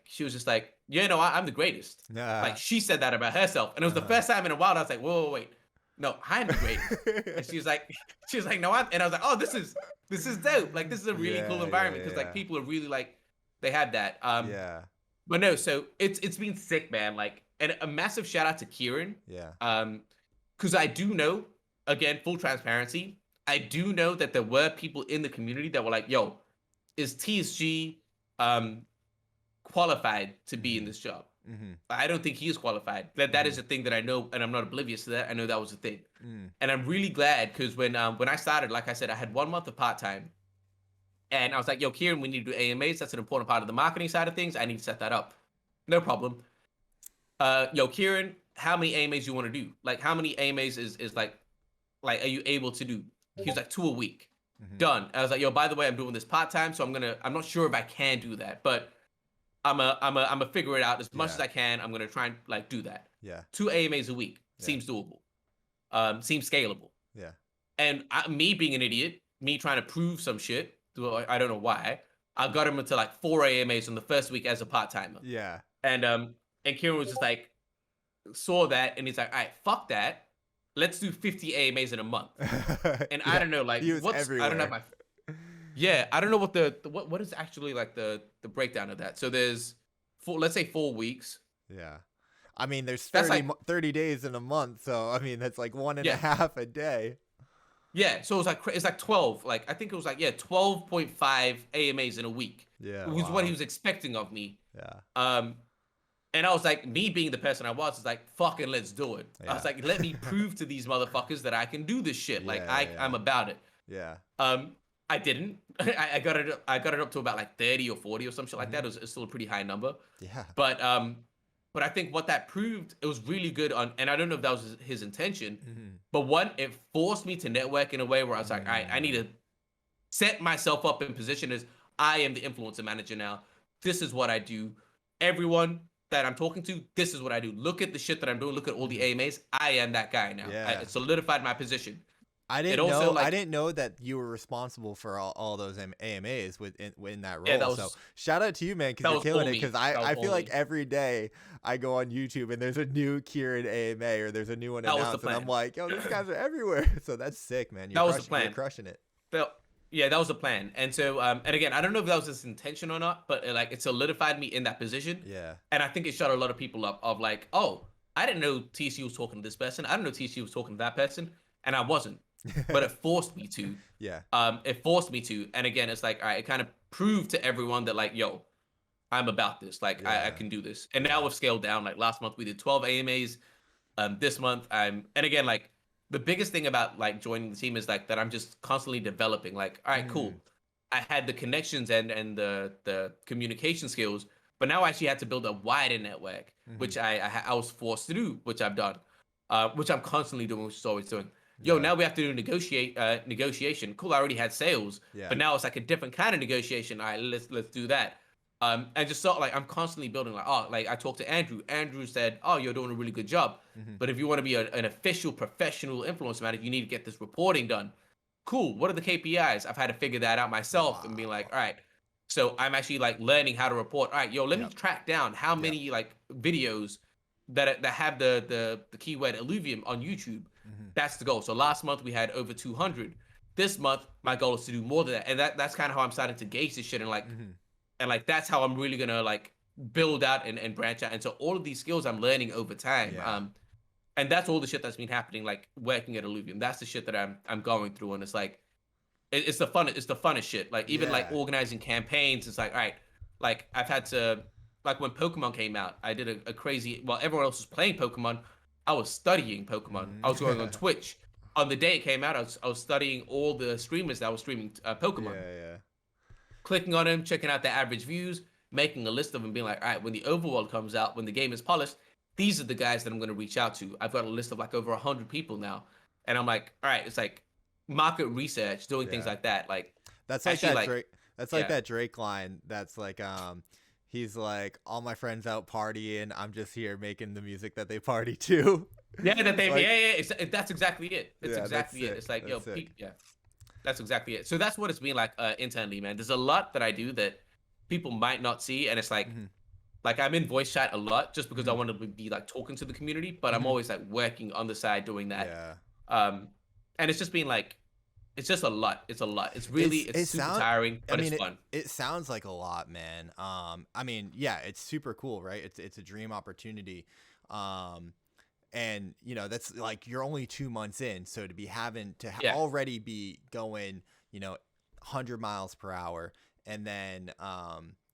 [SPEAKER 2] yeah, no, I'm the greatest. Like she said that about herself, and it was the first time in a while I was like, whoa, wait, no, I'm the greatest. And she was like, no, and I was like, oh, this is dope. Like this is a really cool environment because like people are really like they have that. But no, so it's been sick, man. Like, and a massive shout out to Kieran. Because I do know, again, full transparency, I do know that there were people in the community that were like, yo, is TSG qualified to be in this job? I don't think he is qualified. That is a thing that I know, and I'm not oblivious to that. I know that was a thing. And I'm really glad because when I started, like I said, I had 1 month of part-time. And I was like, yo, Kieran, we need to do AMAs. That's an important part of the marketing side of things. I need to set that up. No problem. Yo, Kieran, how many AMAs you want to do? Like, how many AMAs is like, are you able to do? He was like 2 a week. Done. I was like, yo, by the way, I'm doing this part-time, so I'm not sure if I can do that, but I'm a figure it out as much as I can. I'm gonna try and like do that. 2 AMAs a week seems doable. Seems scalable. And me being an idiot, me trying to prove some shit, I don't know why, I got him into like 4 AMAs on the first week as a part-timer. And Kieran was just like, saw that, and he's like, all right, fuck that. Let's do 50 AMAs in a month. And I don't know, like, what's everywhere. I don't know I don't know what what is actually like the breakdown of that. So there's let's say 4 weeks.
[SPEAKER 1] I mean, there's 30 days in a month, so I mean that's like 1.5 a day.
[SPEAKER 2] So it's like 12. Like I think it was like 12.5 AMAs in a week. It was what he was expecting of me. And I was like, me being the person I was like, fucking let's do it. I was like, let me prove to these motherfuckers that I can do this shit. Like I'm about it. I didn't. I got it up to about like 30 or 40 or some shit like that. It's still a pretty high number. But I think what that proved, it was really good on, and I don't know if that was his intention, But one, it forced me to network in a way where I was like, all right, I need to set myself up in position as I am the influencer manager now. This is what I do. Everyone that I'm talking to, this is what I do. Look at the shit that I'm doing. Look at all the AMAs. I am that guy now.
[SPEAKER 1] Yeah.
[SPEAKER 2] It solidified my position.
[SPEAKER 1] I
[SPEAKER 2] It
[SPEAKER 1] didn't
[SPEAKER 2] also
[SPEAKER 1] know. I
[SPEAKER 2] like,
[SPEAKER 1] didn't know that you were responsible for all those AMAs in that
[SPEAKER 2] yeah,
[SPEAKER 1] role. So shout out to you, man, because
[SPEAKER 2] that
[SPEAKER 1] you're
[SPEAKER 2] was
[SPEAKER 1] killing
[SPEAKER 2] all
[SPEAKER 1] it.
[SPEAKER 2] me.
[SPEAKER 1] Because
[SPEAKER 2] That was
[SPEAKER 1] I
[SPEAKER 2] all
[SPEAKER 1] feel like
[SPEAKER 2] me.
[SPEAKER 1] every day I go on YouTube and there's a new Kieran AMA or there's a new one
[SPEAKER 2] That was the
[SPEAKER 1] announced, and I'm
[SPEAKER 2] plan.
[SPEAKER 1] like, yo, these guys are everywhere. So that's sick, man.
[SPEAKER 2] That was the
[SPEAKER 1] You're
[SPEAKER 2] plan.
[SPEAKER 1] crushing it.
[SPEAKER 2] Yeah, that was the plan. And so, and again, I don't know if that was his intention or not, but like it solidified me in that position.
[SPEAKER 1] Yeah.
[SPEAKER 2] And I think it shut a lot of people up of like, oh, I didn't know TSG was talking to this person. I didn't know TSG was talking to that person, and I wasn't. But it forced me to.
[SPEAKER 1] Yeah.
[SPEAKER 2] It forced me to. And again, it's like, all right, it kind of proved to everyone that like, yo, I'm about this. Like,
[SPEAKER 1] Yeah.
[SPEAKER 2] I can do this. And now we've scaled down. Like last month we did 12 AMAs. This month and again, like the biggest thing about like joining the team is like that I'm just constantly developing. Like, all right, cool. I had the connections and the communication skills, but now I actually had to build a wider network, which I was forced to do, which I've done, which I'm constantly doing, which is always doing. Yo, now we have to do negotiation. Cool, I already had sales, but now it's like a different kind of negotiation. All right, let's do that. And just sort of like I'm constantly building. Like, oh, like I talked to Andrew. Andrew said, oh, you're doing a really good job. But if you want to be an official professional influencer manager, you need to get this reporting done. Cool. What are the KPIs? I've had to figure that out myself and be like, all right. So I'm actually like learning how to report. All right, yo, let me track down how many like videos that have the keyword Illuvium on YouTube. That's the goal. So last month we had over 200. This month my goal is to do more than that, and that's kind of how I'm starting to gauge this shit and like, and like that's how I'm really gonna like build out and branch out. And so all of these skills I'm learning over time. And that's all the shit that's been happening, like working at Illuvium. That's the shit that I'm going through, and it's like it's the funnest shit. Like even like organizing campaigns, it's like, all right, like I've had to, like when Pokemon came out, I did a crazy, while everyone else was playing Pokemon, I was studying Pokemon. I was going on Twitch. On the day it came out, I was studying all the streamers that were streaming Pokemon. Clicking on them, checking out their average views, making a list of them, being like, all right, when the overworld comes out, when the game is polished, these are the guys that I'm going to reach out to. I've got a list of like over 100 people now. And I'm like, all right, it's like market research, doing things like that. Like
[SPEAKER 1] that's like that Drake. That's like that Drake line. That's like, he's like, all my friends out partying. I'm just here making the music that they party to.
[SPEAKER 2] Yeah, that they,
[SPEAKER 1] like,
[SPEAKER 2] that's exactly it. It's exactly it. It's like, that's that's exactly it. So that's what it's been like internally, man. There's a lot that I do that people might not see, and it's like, like I'm in voice chat a lot just because I want to be like talking to the community, but I'm always like working on the side doing that. And it's just been like, it's just a lot. It's a lot. It's really, it's super tiring, but it's fun.
[SPEAKER 1] It sounds like a lot, man. I mean, yeah, it's super cool, right? It's a dream opportunity. And you know, that's like, you're only 2 months in. So to be having to already be going, you know, 100 miles per hour and then,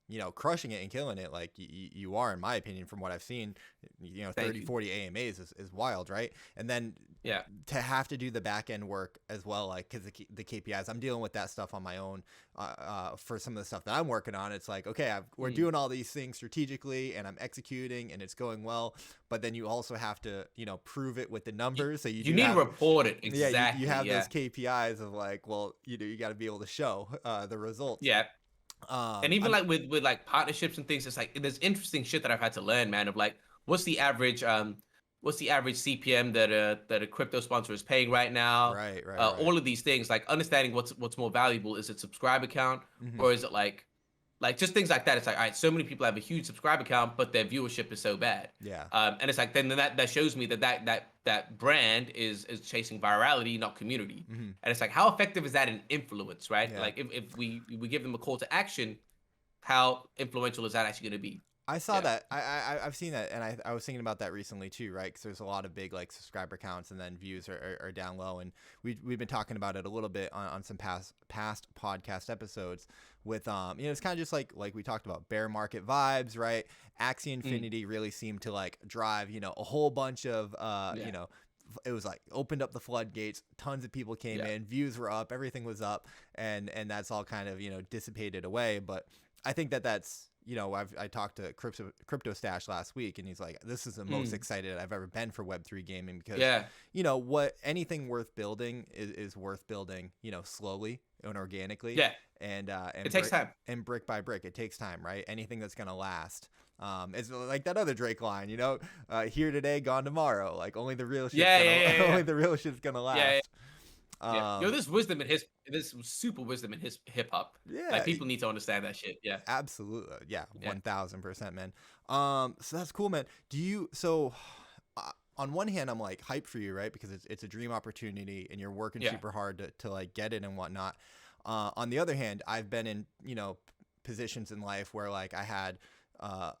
[SPEAKER 1] you know, crushing it and killing it like you are, in my opinion, from what I've seen, you know, 30, 40 AMAs is wild, right? And then to have to do the back end work as well, like, because the KPIs, I'm dealing with that stuff on my own for some of the stuff that I'm working on. It's like, okay, we're doing all these things strategically and I'm executing and it's going well, but then you also have to, you know, prove it with the numbers. So you
[SPEAKER 2] need to report it. Exactly.
[SPEAKER 1] Yeah, you have those KPIs of like, well, you know, you got to be able to show the results.
[SPEAKER 2] Yeah. And even like with like partnerships and things, it's like there's interesting shit that I've had to learn, man, of like what's the average CPM that a crypto sponsor is paying right now,
[SPEAKER 1] right.
[SPEAKER 2] All of these things, like understanding what's more valuable. Is it subscriber count or is it like just things like that? It's like, all right, so many people have a huge subscriber count, but their viewership is so bad. And it's like then that shows me that brand is chasing virality, not community. And it's like, how effective is that in influence, right? Like if we give them a call to action, how influential is that actually going to be?
[SPEAKER 1] I saw that. I've seen that, and I was thinking about that recently too, right? Because there's a lot of big like subscriber counts, and then views are down low, and we've been talking about it a little bit on some past podcast episodes with you know, it's kind of just like we talked about bear market vibes, right? Axie Infinity really seemed to like drive, you know, a whole bunch of you know, it was like opened up the floodgates, tons of people came in, views were up, everything was up, and that's all kind of, you know, dissipated away. But I think that's I talked to Crypto Stash last week, and he's like, this is the most
[SPEAKER 2] Mm.
[SPEAKER 1] excited I've ever been for Web3 gaming, because
[SPEAKER 2] Yeah.
[SPEAKER 1] what anything worth building is worth building, slowly and organically,
[SPEAKER 2] Yeah.
[SPEAKER 1] and
[SPEAKER 2] It takes time.
[SPEAKER 1] and brick by brick. It takes time, right? Anything that's gonna last. It's like that other Drake line, here today, gone tomorrow. Like only the real shit's only the real shit's gonna last.
[SPEAKER 2] Yeah. Yeah. There's wisdom in this super wisdom in his hip hop.
[SPEAKER 1] Yeah.
[SPEAKER 2] Like people need to understand that shit. Yeah.
[SPEAKER 1] Absolutely. Yeah. 1000%, man. So that's cool, man. On one hand, I'm like hyped for you, right? Because it's a dream opportunity and you're working super hard to like get it and whatnot. On the other hand, I've been in, positions in life where like I had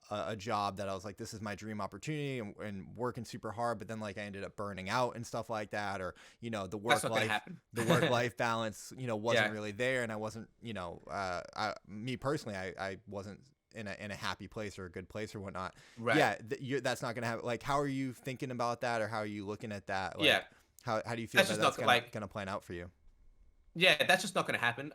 [SPEAKER 1] a job that I was like, this is my dream opportunity, and working super hard, but then like I ended up burning out and stuff like that, or the work life balance wasn't really there, and I wasn't me personally, I wasn't in a happy place or a good place or whatnot.
[SPEAKER 2] Right.
[SPEAKER 1] Yeah, that's not gonna happen. Like, how are you thinking about that, or how are you looking at that? Like,
[SPEAKER 2] yeah.
[SPEAKER 1] How do you feel that's gonna plan out for you?
[SPEAKER 2] Yeah, that's just not gonna happen.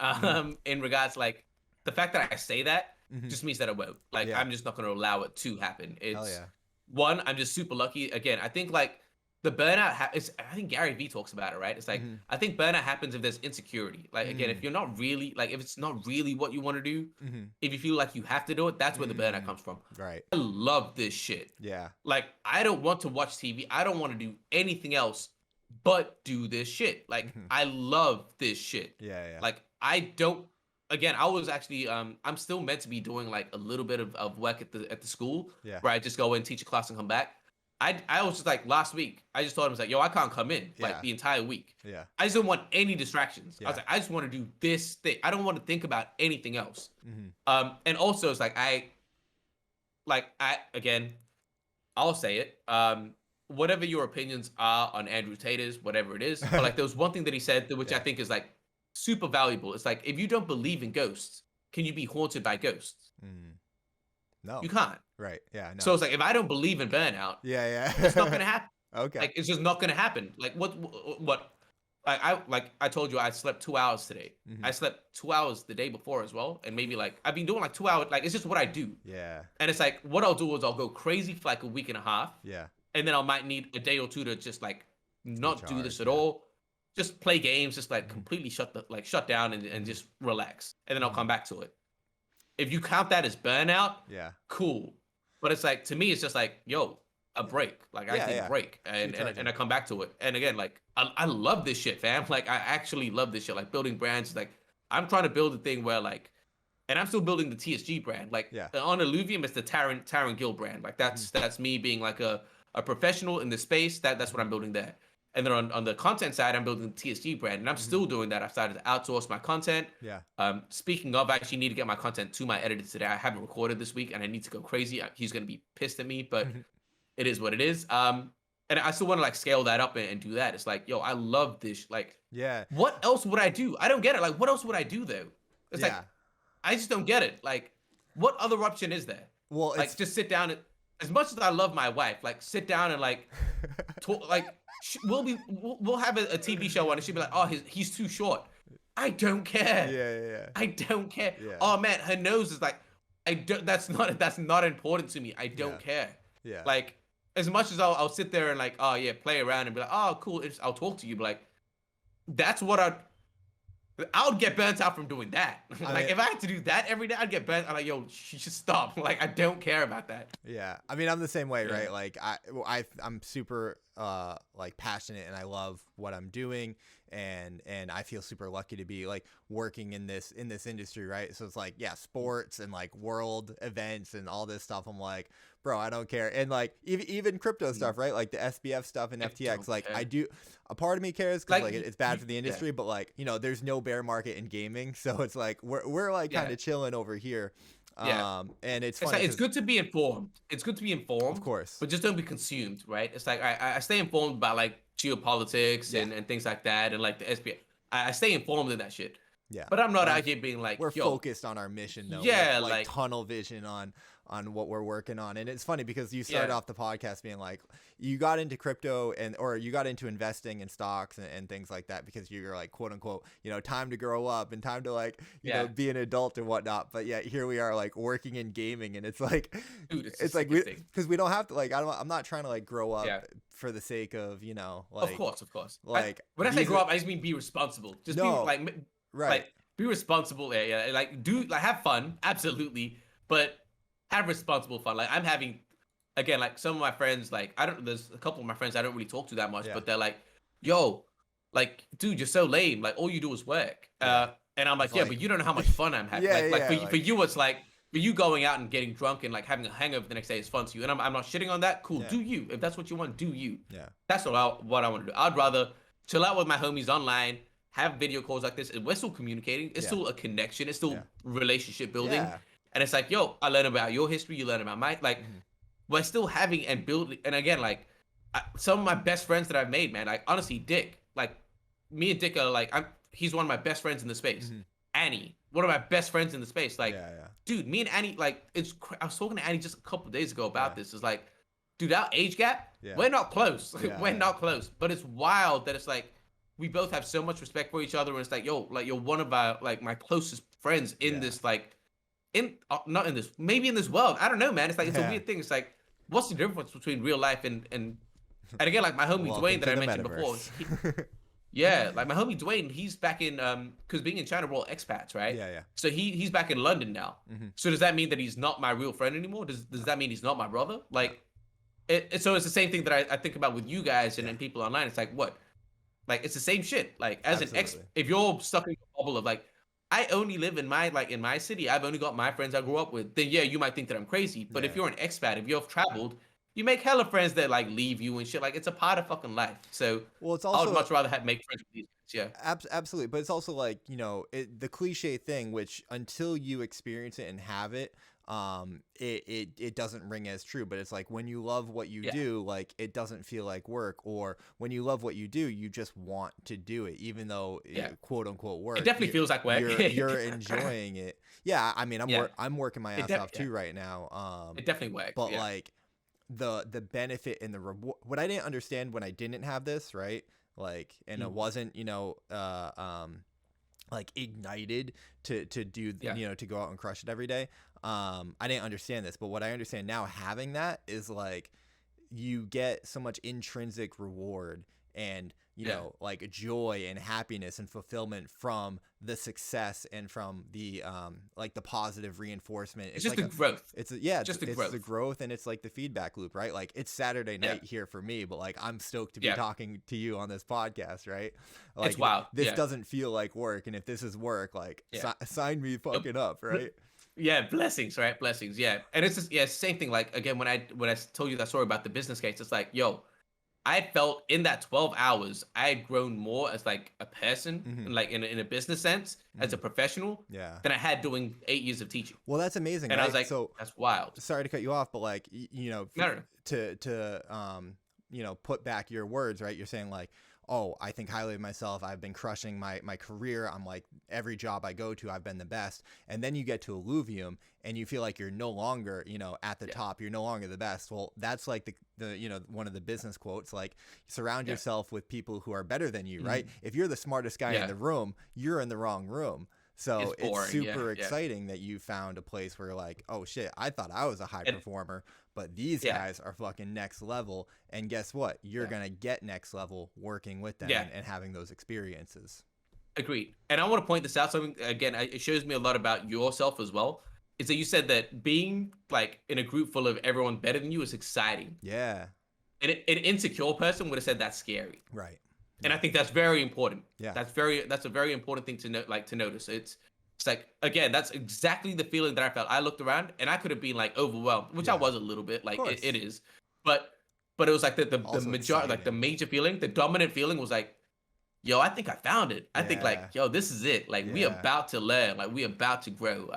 [SPEAKER 2] In regards to, like, the fact that I say that just means that it won't. Like, I'm just not gonna allow it to happen. It's one, I'm just super lucky. Again, I think like the burnout I think Gary Vee talks about it, right? It's like I think burnout happens if there's insecurity. Like again, if you're not really like if it's not really what you want to do, if you feel like you have to do it, that's where the burnout comes from.
[SPEAKER 1] Right.
[SPEAKER 2] I love this shit.
[SPEAKER 1] Yeah.
[SPEAKER 2] Like I don't want to watch TV. I don't want to do anything else but do this shit. Like I love this shit.
[SPEAKER 1] Yeah.
[SPEAKER 2] Like I don't. Again, I was actually I'm still meant to be doing like a little bit of work at the school where I just go in, teach a class, and come back. I was just like last week, I just told him, like, yo, I can't come in like the entire week.
[SPEAKER 1] Yeah.
[SPEAKER 2] I just don't want any distractions. I was like, I just want to do this thing. I don't want to think about anything else. And also it's like again, I'll say it. Whatever your opinions are on Andrew Tate's, whatever it is, but like there was one thing that he said which I think is like super valuable. It's like, if you don't believe in ghosts, can you be haunted by ghosts?
[SPEAKER 1] No,
[SPEAKER 2] you can't.
[SPEAKER 1] Right. Yeah. No.
[SPEAKER 2] So it's like, if I don't believe in burnout, it's not gonna happen.
[SPEAKER 1] Okay.
[SPEAKER 2] Like it's just not gonna happen. Like what? I told you I slept 2 hours today. I slept 2 hours the day before as well, and maybe like I've been doing like 2 hours. Like it's just what I do.
[SPEAKER 1] Yeah.
[SPEAKER 2] And it's like what I'll do is I'll go crazy for like a week and a half.
[SPEAKER 1] Yeah.
[SPEAKER 2] And then I might need a day or two to just like not do this at all. Just play games, just like completely shut down and just relax. And then I'll come back to it. If you count that as burnout, cool. But it's like, to me, it's just like, yo, a break. Like I take a break and I come back to it. And again, like I love this shit, fam. Like I actually love this shit. Like building brands, like I'm trying to build a thing where like, and I'm still building the TSG brand. Like on Illuvium, it's the Taran Gill brand. Like that's me being like a professional in the space. That's what I'm building there. And then on the content side, I'm building the TSG brand, and I'm still doing that. I've started to outsource my content.
[SPEAKER 1] Yeah.
[SPEAKER 2] Speaking of, I actually need to get my content to my editor today. I haven't recorded this week, and I need to go crazy. He's gonna be pissed at me, but it is what it is. And I still want to like scale that up and do that. It's like, yo, I love this. Like, what else would I do? I don't get it. Like, what else would I do though? It's like, I just don't get it. Like, what other option is there?
[SPEAKER 1] Well,
[SPEAKER 2] like just sit down and, as much as I love my wife, like sit down and like talk, like we'll have a TV show on and she'll be like, oh, he's too short. I don't care.
[SPEAKER 1] Yeah.
[SPEAKER 2] I don't care.
[SPEAKER 1] Yeah.
[SPEAKER 2] Oh man, her nose is like, that's not important to me. I don't care.
[SPEAKER 1] Yeah.
[SPEAKER 2] Like as much as I'll sit there and like, oh yeah, play around and be like, oh cool, I'll talk to you, but like that's what I would get burnt out from doing that. Like if I had to do that every day, I'd get burnt. I'm like, yo, you should stop. Like I don't care about that.
[SPEAKER 1] Yeah, I mean, I'm the same way, right? Like I'm super like passionate and I love what I'm doing, and I feel super lucky to be like working in this industry, right? So it's like sports and like world events and all this stuff. I'm like, bro, I don't care. And like even crypto stuff, right? Like the SBF stuff and FTX, like care. I do. A part of me cares because like it's bad for the industry, but like there's no bear market in gaming, so it's like we're like kind of chilling over here. And it's funny.
[SPEAKER 2] It's good to be informed. It's good to be informed,
[SPEAKER 1] of course,
[SPEAKER 2] but just don't be consumed, right? It's like I stay informed about like geopolitics and things like that, and like the SBF. I stay informed in that shit.
[SPEAKER 1] Yeah.
[SPEAKER 2] But I'm not
[SPEAKER 1] But
[SPEAKER 2] out here being like,
[SPEAKER 1] we're
[SPEAKER 2] yo,
[SPEAKER 1] focused on our mission though,
[SPEAKER 2] yeah,
[SPEAKER 1] like
[SPEAKER 2] like,
[SPEAKER 1] tunnel vision on what we're working on. And it's funny because you started
[SPEAKER 2] yeah,
[SPEAKER 1] off the podcast being like you got into crypto or you got into investing in stocks and things like that because you're like quote unquote, time to grow up and time to like,
[SPEAKER 2] yeah,
[SPEAKER 1] be an adult and whatnot. But yeah, here we are like working in gaming and it's like
[SPEAKER 2] dude, it's the
[SPEAKER 1] it's like
[SPEAKER 2] sickest thing.
[SPEAKER 1] because we don't have to like I'm not trying to like grow up
[SPEAKER 2] Yeah,
[SPEAKER 1] for the sake of,
[SPEAKER 2] of
[SPEAKER 1] like
[SPEAKER 2] course, of course. When I say
[SPEAKER 1] these
[SPEAKER 2] grow
[SPEAKER 1] are
[SPEAKER 2] up, I just mean be responsible. Just be
[SPEAKER 1] no, right.
[SPEAKER 2] like be responsible. Yeah, yeah. Like do like have fun, absolutely, but have responsible fun. Like I'm having, again, like some of my friends, like I don't. There's a couple of my friends I don't really talk to that much,
[SPEAKER 1] Yeah.
[SPEAKER 2] but they're like, "Yo, like, dude, you're so lame. Like all you do is work."
[SPEAKER 1] Yeah.
[SPEAKER 2] And I'm
[SPEAKER 1] It's
[SPEAKER 2] like, "Yeah,
[SPEAKER 1] like
[SPEAKER 2] but you don't know how much fun I'm having.
[SPEAKER 1] yeah,
[SPEAKER 2] Like
[SPEAKER 1] yeah,
[SPEAKER 2] for
[SPEAKER 1] like
[SPEAKER 2] you, it's like." For you going out and getting drunk and like having a hangover the next day is fun to you, and I'm not shitting on that. Cool,
[SPEAKER 1] yeah.
[SPEAKER 2] do you? If that's what you want, do you?
[SPEAKER 1] Yeah.
[SPEAKER 2] That's what I want to do. I'd rather chill out with my homies online, have video calls like this, and we're still communicating. It's
[SPEAKER 1] Yeah.
[SPEAKER 2] still a connection. It's still
[SPEAKER 1] Yeah.
[SPEAKER 2] relationship building.
[SPEAKER 1] Yeah.
[SPEAKER 2] And it's like, yo, I learn about your history. You learn about mine. Like,
[SPEAKER 1] Mhm.
[SPEAKER 2] we're still having and building. And again, like, some of my best friends that I've made, man. Like, honestly, Dick. Like, me and Dick are like, he's one of my best friends in the space.
[SPEAKER 1] Mhm.
[SPEAKER 2] Annie, one of my best friends in the space. Like,
[SPEAKER 1] Yeah, yeah.
[SPEAKER 2] dude, me and Annie, like, I was talking to Annie just a couple days ago about
[SPEAKER 1] Yeah.
[SPEAKER 2] this. It's like, dude, our age gap,
[SPEAKER 1] Yeah.
[SPEAKER 2] we're not close.
[SPEAKER 1] Yeah,
[SPEAKER 2] We're
[SPEAKER 1] yeah.
[SPEAKER 2] not close. But it's wild that it's like we both have so much respect for each other, and it's like, yo, like you're one of our like my closest friends in
[SPEAKER 1] Yeah.
[SPEAKER 2] this like in not in this maybe in this world. I don't know, man. It's like it's a
[SPEAKER 1] Yeah.
[SPEAKER 2] weird thing. It's like what's the difference between real life and again, like my homie
[SPEAKER 1] Welcome
[SPEAKER 2] Dwayne that
[SPEAKER 1] to
[SPEAKER 2] I
[SPEAKER 1] the
[SPEAKER 2] mentioned before.
[SPEAKER 1] metaverse.
[SPEAKER 2] Yeah, like my homie Dwayne, he's back in because being in China we're all expats, right?
[SPEAKER 1] Yeah, yeah.
[SPEAKER 2] So he's back in London now.
[SPEAKER 1] Mhm.
[SPEAKER 2] So does that mean that he's not my real friend anymore? Does that mean he's not my brother? Like so it's the same thing that I think about with you guys and people online. It's like what? Like it's the same shit. Like as an
[SPEAKER 1] Absolutely.
[SPEAKER 2] if you're stuck in a bubble of like I only live in my city, I've only got my friends I grew up with, then yeah, you might think that I'm crazy. But if
[SPEAKER 1] Yeah.
[SPEAKER 2] you're an expat, if you've traveled, you make hella friends that like leave you and shit. Like it's a part of fucking life. So
[SPEAKER 1] Well, it's
[SPEAKER 2] I would
[SPEAKER 1] also
[SPEAKER 2] much rather make friends with these guys. Yeah.
[SPEAKER 1] absolutely, but it's also like, the cliche thing which until you experience it and have it, it doesn't ring as true, but it's like when you love what you
[SPEAKER 2] Yeah.
[SPEAKER 1] do, like it doesn't feel like work, or when you love what you do, you just want to do it even though
[SPEAKER 2] Yeah.
[SPEAKER 1] quote unquote work.
[SPEAKER 2] It definitely feels like work.
[SPEAKER 1] You're enjoying it. Yeah, I mean,
[SPEAKER 2] Yeah.
[SPEAKER 1] I'm working my ass off too right now.
[SPEAKER 2] It definitely works.
[SPEAKER 1] But
[SPEAKER 2] Yeah.
[SPEAKER 1] like the benefit and the reward, what I didn't understand when I didn't have this, right? Like, and it wasn't, like ignited to do,
[SPEAKER 2] Yeah.
[SPEAKER 1] to go out and crush it every day. I didn't understand this, but what I understand now having that is like you get so much intrinsic reward and like joy and happiness and fulfillment from the success and from the like the positive reinforcement.
[SPEAKER 2] It's just
[SPEAKER 1] like
[SPEAKER 2] the growth.
[SPEAKER 1] it's
[SPEAKER 2] just the
[SPEAKER 1] it's
[SPEAKER 2] growth.
[SPEAKER 1] the growth, and it's like the feedback loop, right? Like it's Saturday night here for me, but like I'm stoked to be talking to you on this podcast, right? Like
[SPEAKER 2] It's wild.
[SPEAKER 1] this doesn't feel like work, and if this is work, like sign me fucking up, right?
[SPEAKER 2] Yeah, blessings, right? Blessings, yeah. And it's just same thing. Like again, when I told you that story about the business case, it's like, yo, I felt in that 12 hours, I had grown more as like a person, like in a business sense, as a professional, than I had doing 8 years of teaching.
[SPEAKER 1] Well, that's amazing,
[SPEAKER 2] and
[SPEAKER 1] right?
[SPEAKER 2] I was like,
[SPEAKER 1] so
[SPEAKER 2] that's wild.
[SPEAKER 1] Sorry to cut you off, but like
[SPEAKER 2] No.
[SPEAKER 1] to put back your words, right? You're saying like, oh, I think highly of myself. I've been crushing my career. I'm like, every job I go to, I've been the best. And then you get to Illuvium and you feel like you're no longer, at the top. You're no longer the best. Well, that's like the one of the business quotes, like surround yourself with people who are better than you, right? If you're the smartest guy in the room, you're in the wrong room. So it's super exciting that you found a place where you're like, oh shit, I thought I was a high performer, but these guys are fucking next level. And guess what? You're going to get next level working with them and having those experiences.
[SPEAKER 2] Agreed. And I want to point this out. Something, again, it shows me a lot about yourself as well. Is that you said that being like in a group full of everyone better than you is exciting.
[SPEAKER 1] Yeah.
[SPEAKER 2] And an insecure person would have said that's scary.
[SPEAKER 1] Right.
[SPEAKER 2] And I think that's very important.
[SPEAKER 1] Yeah.
[SPEAKER 2] That's a very important thing to notice. It's like, again, that's exactly the feeling that I felt. I looked around and I could have been like overwhelmed, which I was a little bit, like it is. But it was like the majority, like the major feeling, the dominant feeling was like, yo, I think I found it. I think like, yo, this is it. Like we about to learn, like we about to grow.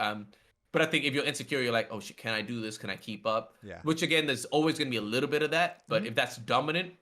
[SPEAKER 2] But I think if you're insecure, you're like, oh shit, can I do this? Can I keep up?
[SPEAKER 1] Yeah.
[SPEAKER 2] Which again, there's always going to be a little bit of that. But if that's dominant,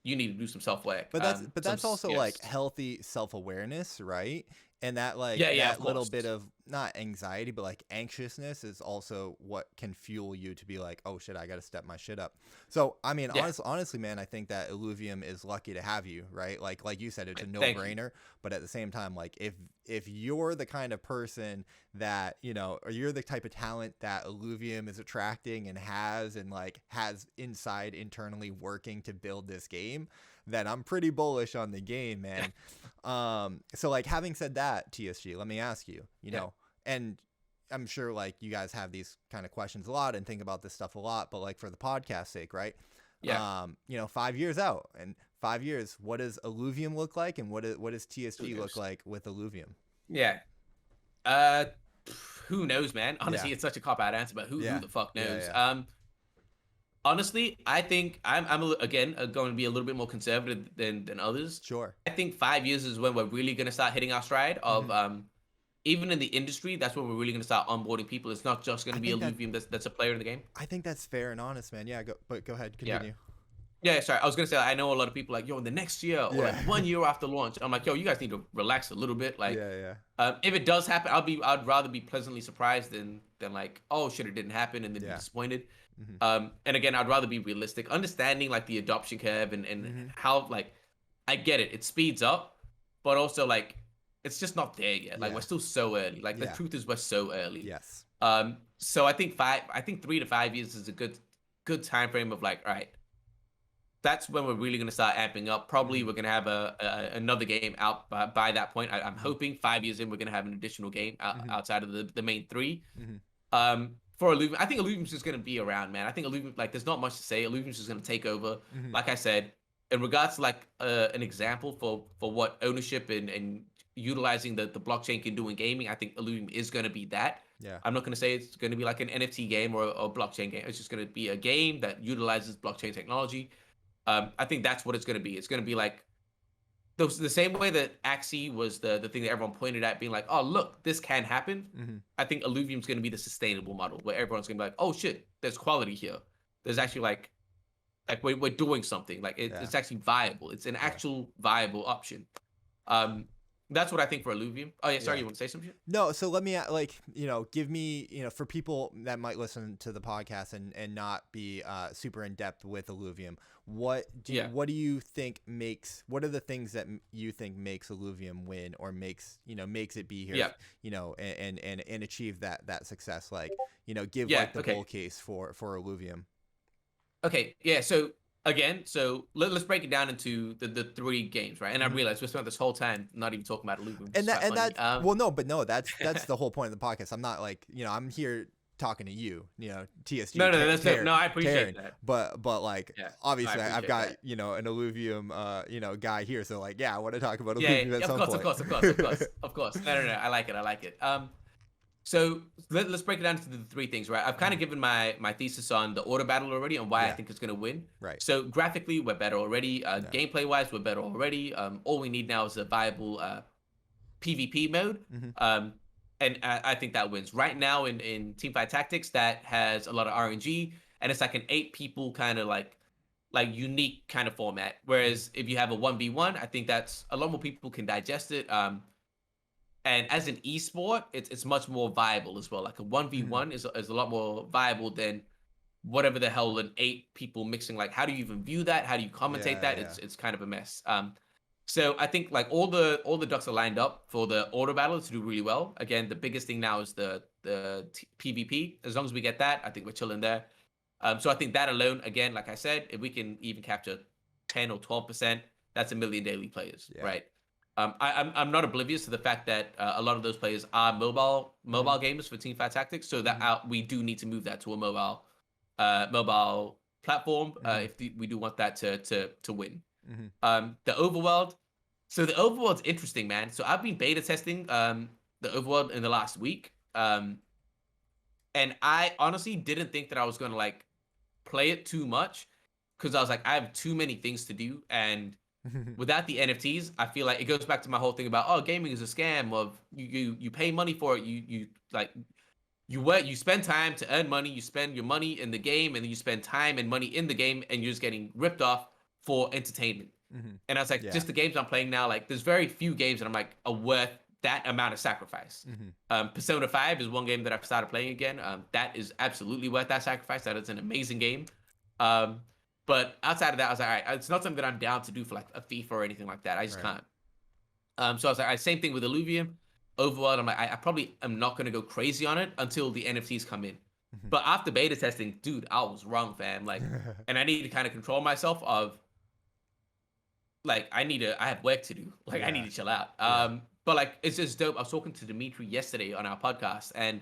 [SPEAKER 2] you need to do some self-work.
[SPEAKER 1] But that's also like healthy self-awareness, right? And that like
[SPEAKER 2] Yeah, yeah, of
[SPEAKER 1] that little
[SPEAKER 2] course.
[SPEAKER 1] bit of not anxiety but like anxiousness is also what can fuel you to be like, oh shit, I gotta step my shit up. So I mean,
[SPEAKER 2] Yeah,
[SPEAKER 1] honestly man, I think that Illuvium is lucky to have you, right? Like you said, it's a
[SPEAKER 2] thank you.
[SPEAKER 1] no-brainer. But at the same time, like if you're the kind of person that, you know, or you're the type of talent that Illuvium is attracting and like has inside internally working to build this game, then I'm pretty bullish on the game, man. So like having said that, TSG, let me ask you, you
[SPEAKER 2] Yeah,
[SPEAKER 1] know, and I'm sure like you guys have these kind of questions a lot and think about this stuff a lot, but like for the podcast sake, right?
[SPEAKER 2] yeah.
[SPEAKER 1] You know, 5 years out and 5 years, what does Illuvium look like, and what does
[SPEAKER 2] Who
[SPEAKER 1] TSG look
[SPEAKER 2] knows?
[SPEAKER 1] like with Illuvium?
[SPEAKER 2] Yeah. Who knows, man?
[SPEAKER 1] Yeah,
[SPEAKER 2] Honestly, it's such a cop out answer, but who
[SPEAKER 1] yeah,
[SPEAKER 2] the fuck
[SPEAKER 1] yeah,
[SPEAKER 2] knows?
[SPEAKER 1] yeah.
[SPEAKER 2] Honestly, I think again going to be a little bit more conservative than others.
[SPEAKER 1] Sure.
[SPEAKER 2] I think 5 years is when we're really going to start hitting our stride of
[SPEAKER 1] Hmm.
[SPEAKER 2] even in the industry. That's when we're really going to start onboarding people. It's not just going
[SPEAKER 1] I
[SPEAKER 2] to be
[SPEAKER 1] think that
[SPEAKER 2] Illuvium that's a player in the game.
[SPEAKER 1] I think that's fair and honest, man. Yeah, go ahead,
[SPEAKER 2] Yeah.
[SPEAKER 1] continue.
[SPEAKER 2] Yeah, sorry. I was gonna say I know a lot of people like, yo, in the next year or like
[SPEAKER 1] Yeah.
[SPEAKER 2] 1 year after launch. I'm like, yo, you guys need to relax a little bit. Like,
[SPEAKER 1] Yeah, yeah.
[SPEAKER 2] if it does happen, I'd rather be pleasantly surprised than like, oh shit, it didn't happen and then be
[SPEAKER 1] Yeah.
[SPEAKER 2] disappointed.
[SPEAKER 1] Hmm.
[SPEAKER 2] And again, I'd rather be realistic, understanding like the adoption curve and
[SPEAKER 1] Hmm.
[SPEAKER 2] how like I get it, it speeds up, but also like it's just not there yet. Like we're
[SPEAKER 1] Yeah.
[SPEAKER 2] still so early. Like the
[SPEAKER 1] Yeah.
[SPEAKER 2] truth is we're so early.
[SPEAKER 1] Yes.
[SPEAKER 2] So I think 3 to 5 years is a good time frame of like, all right, that's when we're really going to start amping up. Probably
[SPEAKER 1] Hmm.
[SPEAKER 2] we're going to have another game out by that point. I'm hoping 5 years in we're going to have an additional game
[SPEAKER 1] Hmm.
[SPEAKER 2] outside of the main three.
[SPEAKER 1] Hmm.
[SPEAKER 2] For Illuvium, I think Illuvium's just going to be around, man. I think Illuvium, like, there's not much to say. Illuvium's just going to take over.
[SPEAKER 1] Hmm.
[SPEAKER 2] Like I said, in regards to like an example for what ownership and utilizing the blockchain can do in gaming, I think Illuvium is going to be that.
[SPEAKER 1] Yeah.
[SPEAKER 2] I'm not going to say it's going to be like an NFT game or a blockchain game. It's just going to be a game that utilizes blockchain technology. I think that's what it's going to be. It's going to be like the same way that Axie was the thing that everyone pointed at, being like, oh, look, this can happen.
[SPEAKER 1] Hmm.
[SPEAKER 2] I think Illuvium's going to be the sustainable model where everyone's going to be like, oh, shit, there's quality here. There's actually like we're doing something. Like
[SPEAKER 1] Yeah.
[SPEAKER 2] it's actually viable. It's an
[SPEAKER 1] Yeah.
[SPEAKER 2] actual viable option. Um, that's what I think for Illuvium. Oh, yeah, sorry,
[SPEAKER 1] Yeah.
[SPEAKER 2] you want to say some shit?
[SPEAKER 1] No, so let me like, you know, give me, you know, for people that might listen to the podcast and not be super in depth with Illuvium,
[SPEAKER 2] Yeah.
[SPEAKER 1] what do you think makes, what are the things that you think makes Illuvium win, or makes, you know, makes it be here,
[SPEAKER 2] Yeah.
[SPEAKER 1] you know, and achieve that success? Like, you know, give
[SPEAKER 2] Yeah.
[SPEAKER 1] like the bull
[SPEAKER 2] Okay.
[SPEAKER 1] case for Illuvium.
[SPEAKER 2] Okay, yeah. So again, let's break it down into the three games, right? And I
[SPEAKER 1] Hmm.
[SPEAKER 2] realized we spent this whole time not even talking about Illuvium, which
[SPEAKER 1] And
[SPEAKER 2] is quite
[SPEAKER 1] and
[SPEAKER 2] funny.
[SPEAKER 1] that well, no, but no, that's the whole point of the podcast. I'm not like, you know, I'm here talking to you, you know, TSG,
[SPEAKER 2] No, that's no, I appreciate
[SPEAKER 1] Taryn,
[SPEAKER 2] that.
[SPEAKER 1] but like
[SPEAKER 2] Yeah, I
[SPEAKER 1] obviously I've
[SPEAKER 2] appreciate
[SPEAKER 1] got,
[SPEAKER 2] that.
[SPEAKER 1] you know, an Illuvium you know, guy here, so like yeah, I want to talk about
[SPEAKER 2] Yeah,
[SPEAKER 1] Illuvium at
[SPEAKER 2] yeah, of
[SPEAKER 1] some
[SPEAKER 2] course, of
[SPEAKER 1] point.
[SPEAKER 2] course, of course, of course, of course. No. I like it. I like it. So let's break it down into the three things, right? I've kind of given my thesis on the order battle already and why I
[SPEAKER 1] Yeah,
[SPEAKER 2] think it's going to win.
[SPEAKER 1] right.
[SPEAKER 2] So graphically, we're better already.
[SPEAKER 1] Yeah.
[SPEAKER 2] Gameplay wise, we're better already. All we need now is a viable PvP mode.
[SPEAKER 1] Hmm.
[SPEAKER 2] And I think that wins. Right now in Teamfight Tactics, that has a lot of RNG, and it's like an 8 people kind of like unique kind of format.
[SPEAKER 1] Hmm.
[SPEAKER 2] Whereas if you have a 1v1, I think that's a lot more people can digest it. And as an esport, it's much more viable as well. Like a
[SPEAKER 1] Hmm.
[SPEAKER 2] 1v1 is a lot more viable than whatever the hell an 8 people mixing. Like, how do you even view that? How do you commentate
[SPEAKER 1] Yeah,
[SPEAKER 2] that?
[SPEAKER 1] yeah.
[SPEAKER 2] It's kind of a mess. So I think like all the ducks are lined up for the order battle to do really well. Again, the biggest thing now is the PvP. As long as we get that, I think we're chilling there. So I think that alone, again, like I said, if we can even capture 10 or 12%, that's a million daily players,
[SPEAKER 1] Yeah.
[SPEAKER 2] right? I'm not oblivious to the fact that a lot of those players are mobile
[SPEAKER 1] Hmm.
[SPEAKER 2] gamers for Teamfight Tactics, so that
[SPEAKER 1] Hmm.
[SPEAKER 2] we do need to move that to a mobile platform
[SPEAKER 1] Hmm.
[SPEAKER 2] if we do want that to win.
[SPEAKER 1] Hmm.
[SPEAKER 2] The overworld. So the overworld's interesting, man. So I've been beta testing the overworld in the last week, and I honestly didn't think that I was gonna like play it too much because I was like, I have too many things to do, and without the NFTs, I feel like it goes back to my whole thing about, oh, gaming is a scam. Of you pay money for it. You like you spend time to earn money. You spend your money in the game, and then you spend time and money in the game, and you're just getting ripped off for entertainment.
[SPEAKER 1] Hmm.
[SPEAKER 2] And I was like,
[SPEAKER 1] Yeah.
[SPEAKER 2] just the games I'm playing now, like there's very few games that I'm like are worth that amount of sacrifice.
[SPEAKER 1] Mm-hmm.
[SPEAKER 2] Persona 5 is one game that I've started playing again. That is absolutely worth that sacrifice. That is an amazing game. Um, but outside of that, I was like, all right, it's not something that I'm down to do for like a FIFA or anything like that. I just
[SPEAKER 1] Right.
[SPEAKER 2] can't. So I was like, all right, same thing with Illuvium. Overworld, I'm like, I probably am not gonna go crazy on it until the NFTs come in.
[SPEAKER 1] Mm-hmm.
[SPEAKER 2] But after beta testing, dude, I was wrong, fam. Like, and I need to kind of control myself of like I have work to do. Like I need to chill out. But like it's just dope. I was talking to Dimitri yesterday on our podcast and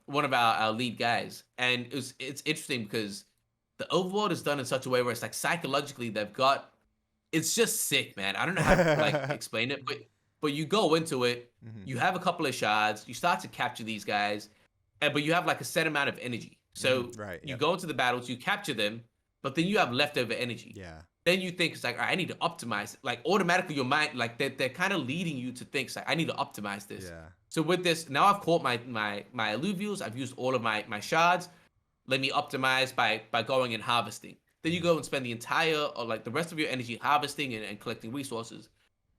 [SPEAKER 2] one of our lead guys, and it's interesting because the overworld is done in such a way where it's like psychologically they've got it's just sick, man. I don't know how to like explain it, but you go into it,
[SPEAKER 1] Mm-hmm.
[SPEAKER 2] you have a couple of shards, you start to capture these guys, and but you have like a set amount of energy. So
[SPEAKER 1] Right.
[SPEAKER 2] you
[SPEAKER 1] Yep.
[SPEAKER 2] go into the battles, you capture them, but then you have leftover energy.
[SPEAKER 1] Yeah.
[SPEAKER 2] Then you think it's like, all right, I need to optimize it. Like automatically your mind, like they're kind of leading you to think, like, I need to optimize this.
[SPEAKER 1] Yeah.
[SPEAKER 2] So with this, now I've caught my alluvials, I've used all of my shards. Let me optimize by going and harvesting. Then you go and spend the entire or like the rest of your energy harvesting and collecting resources.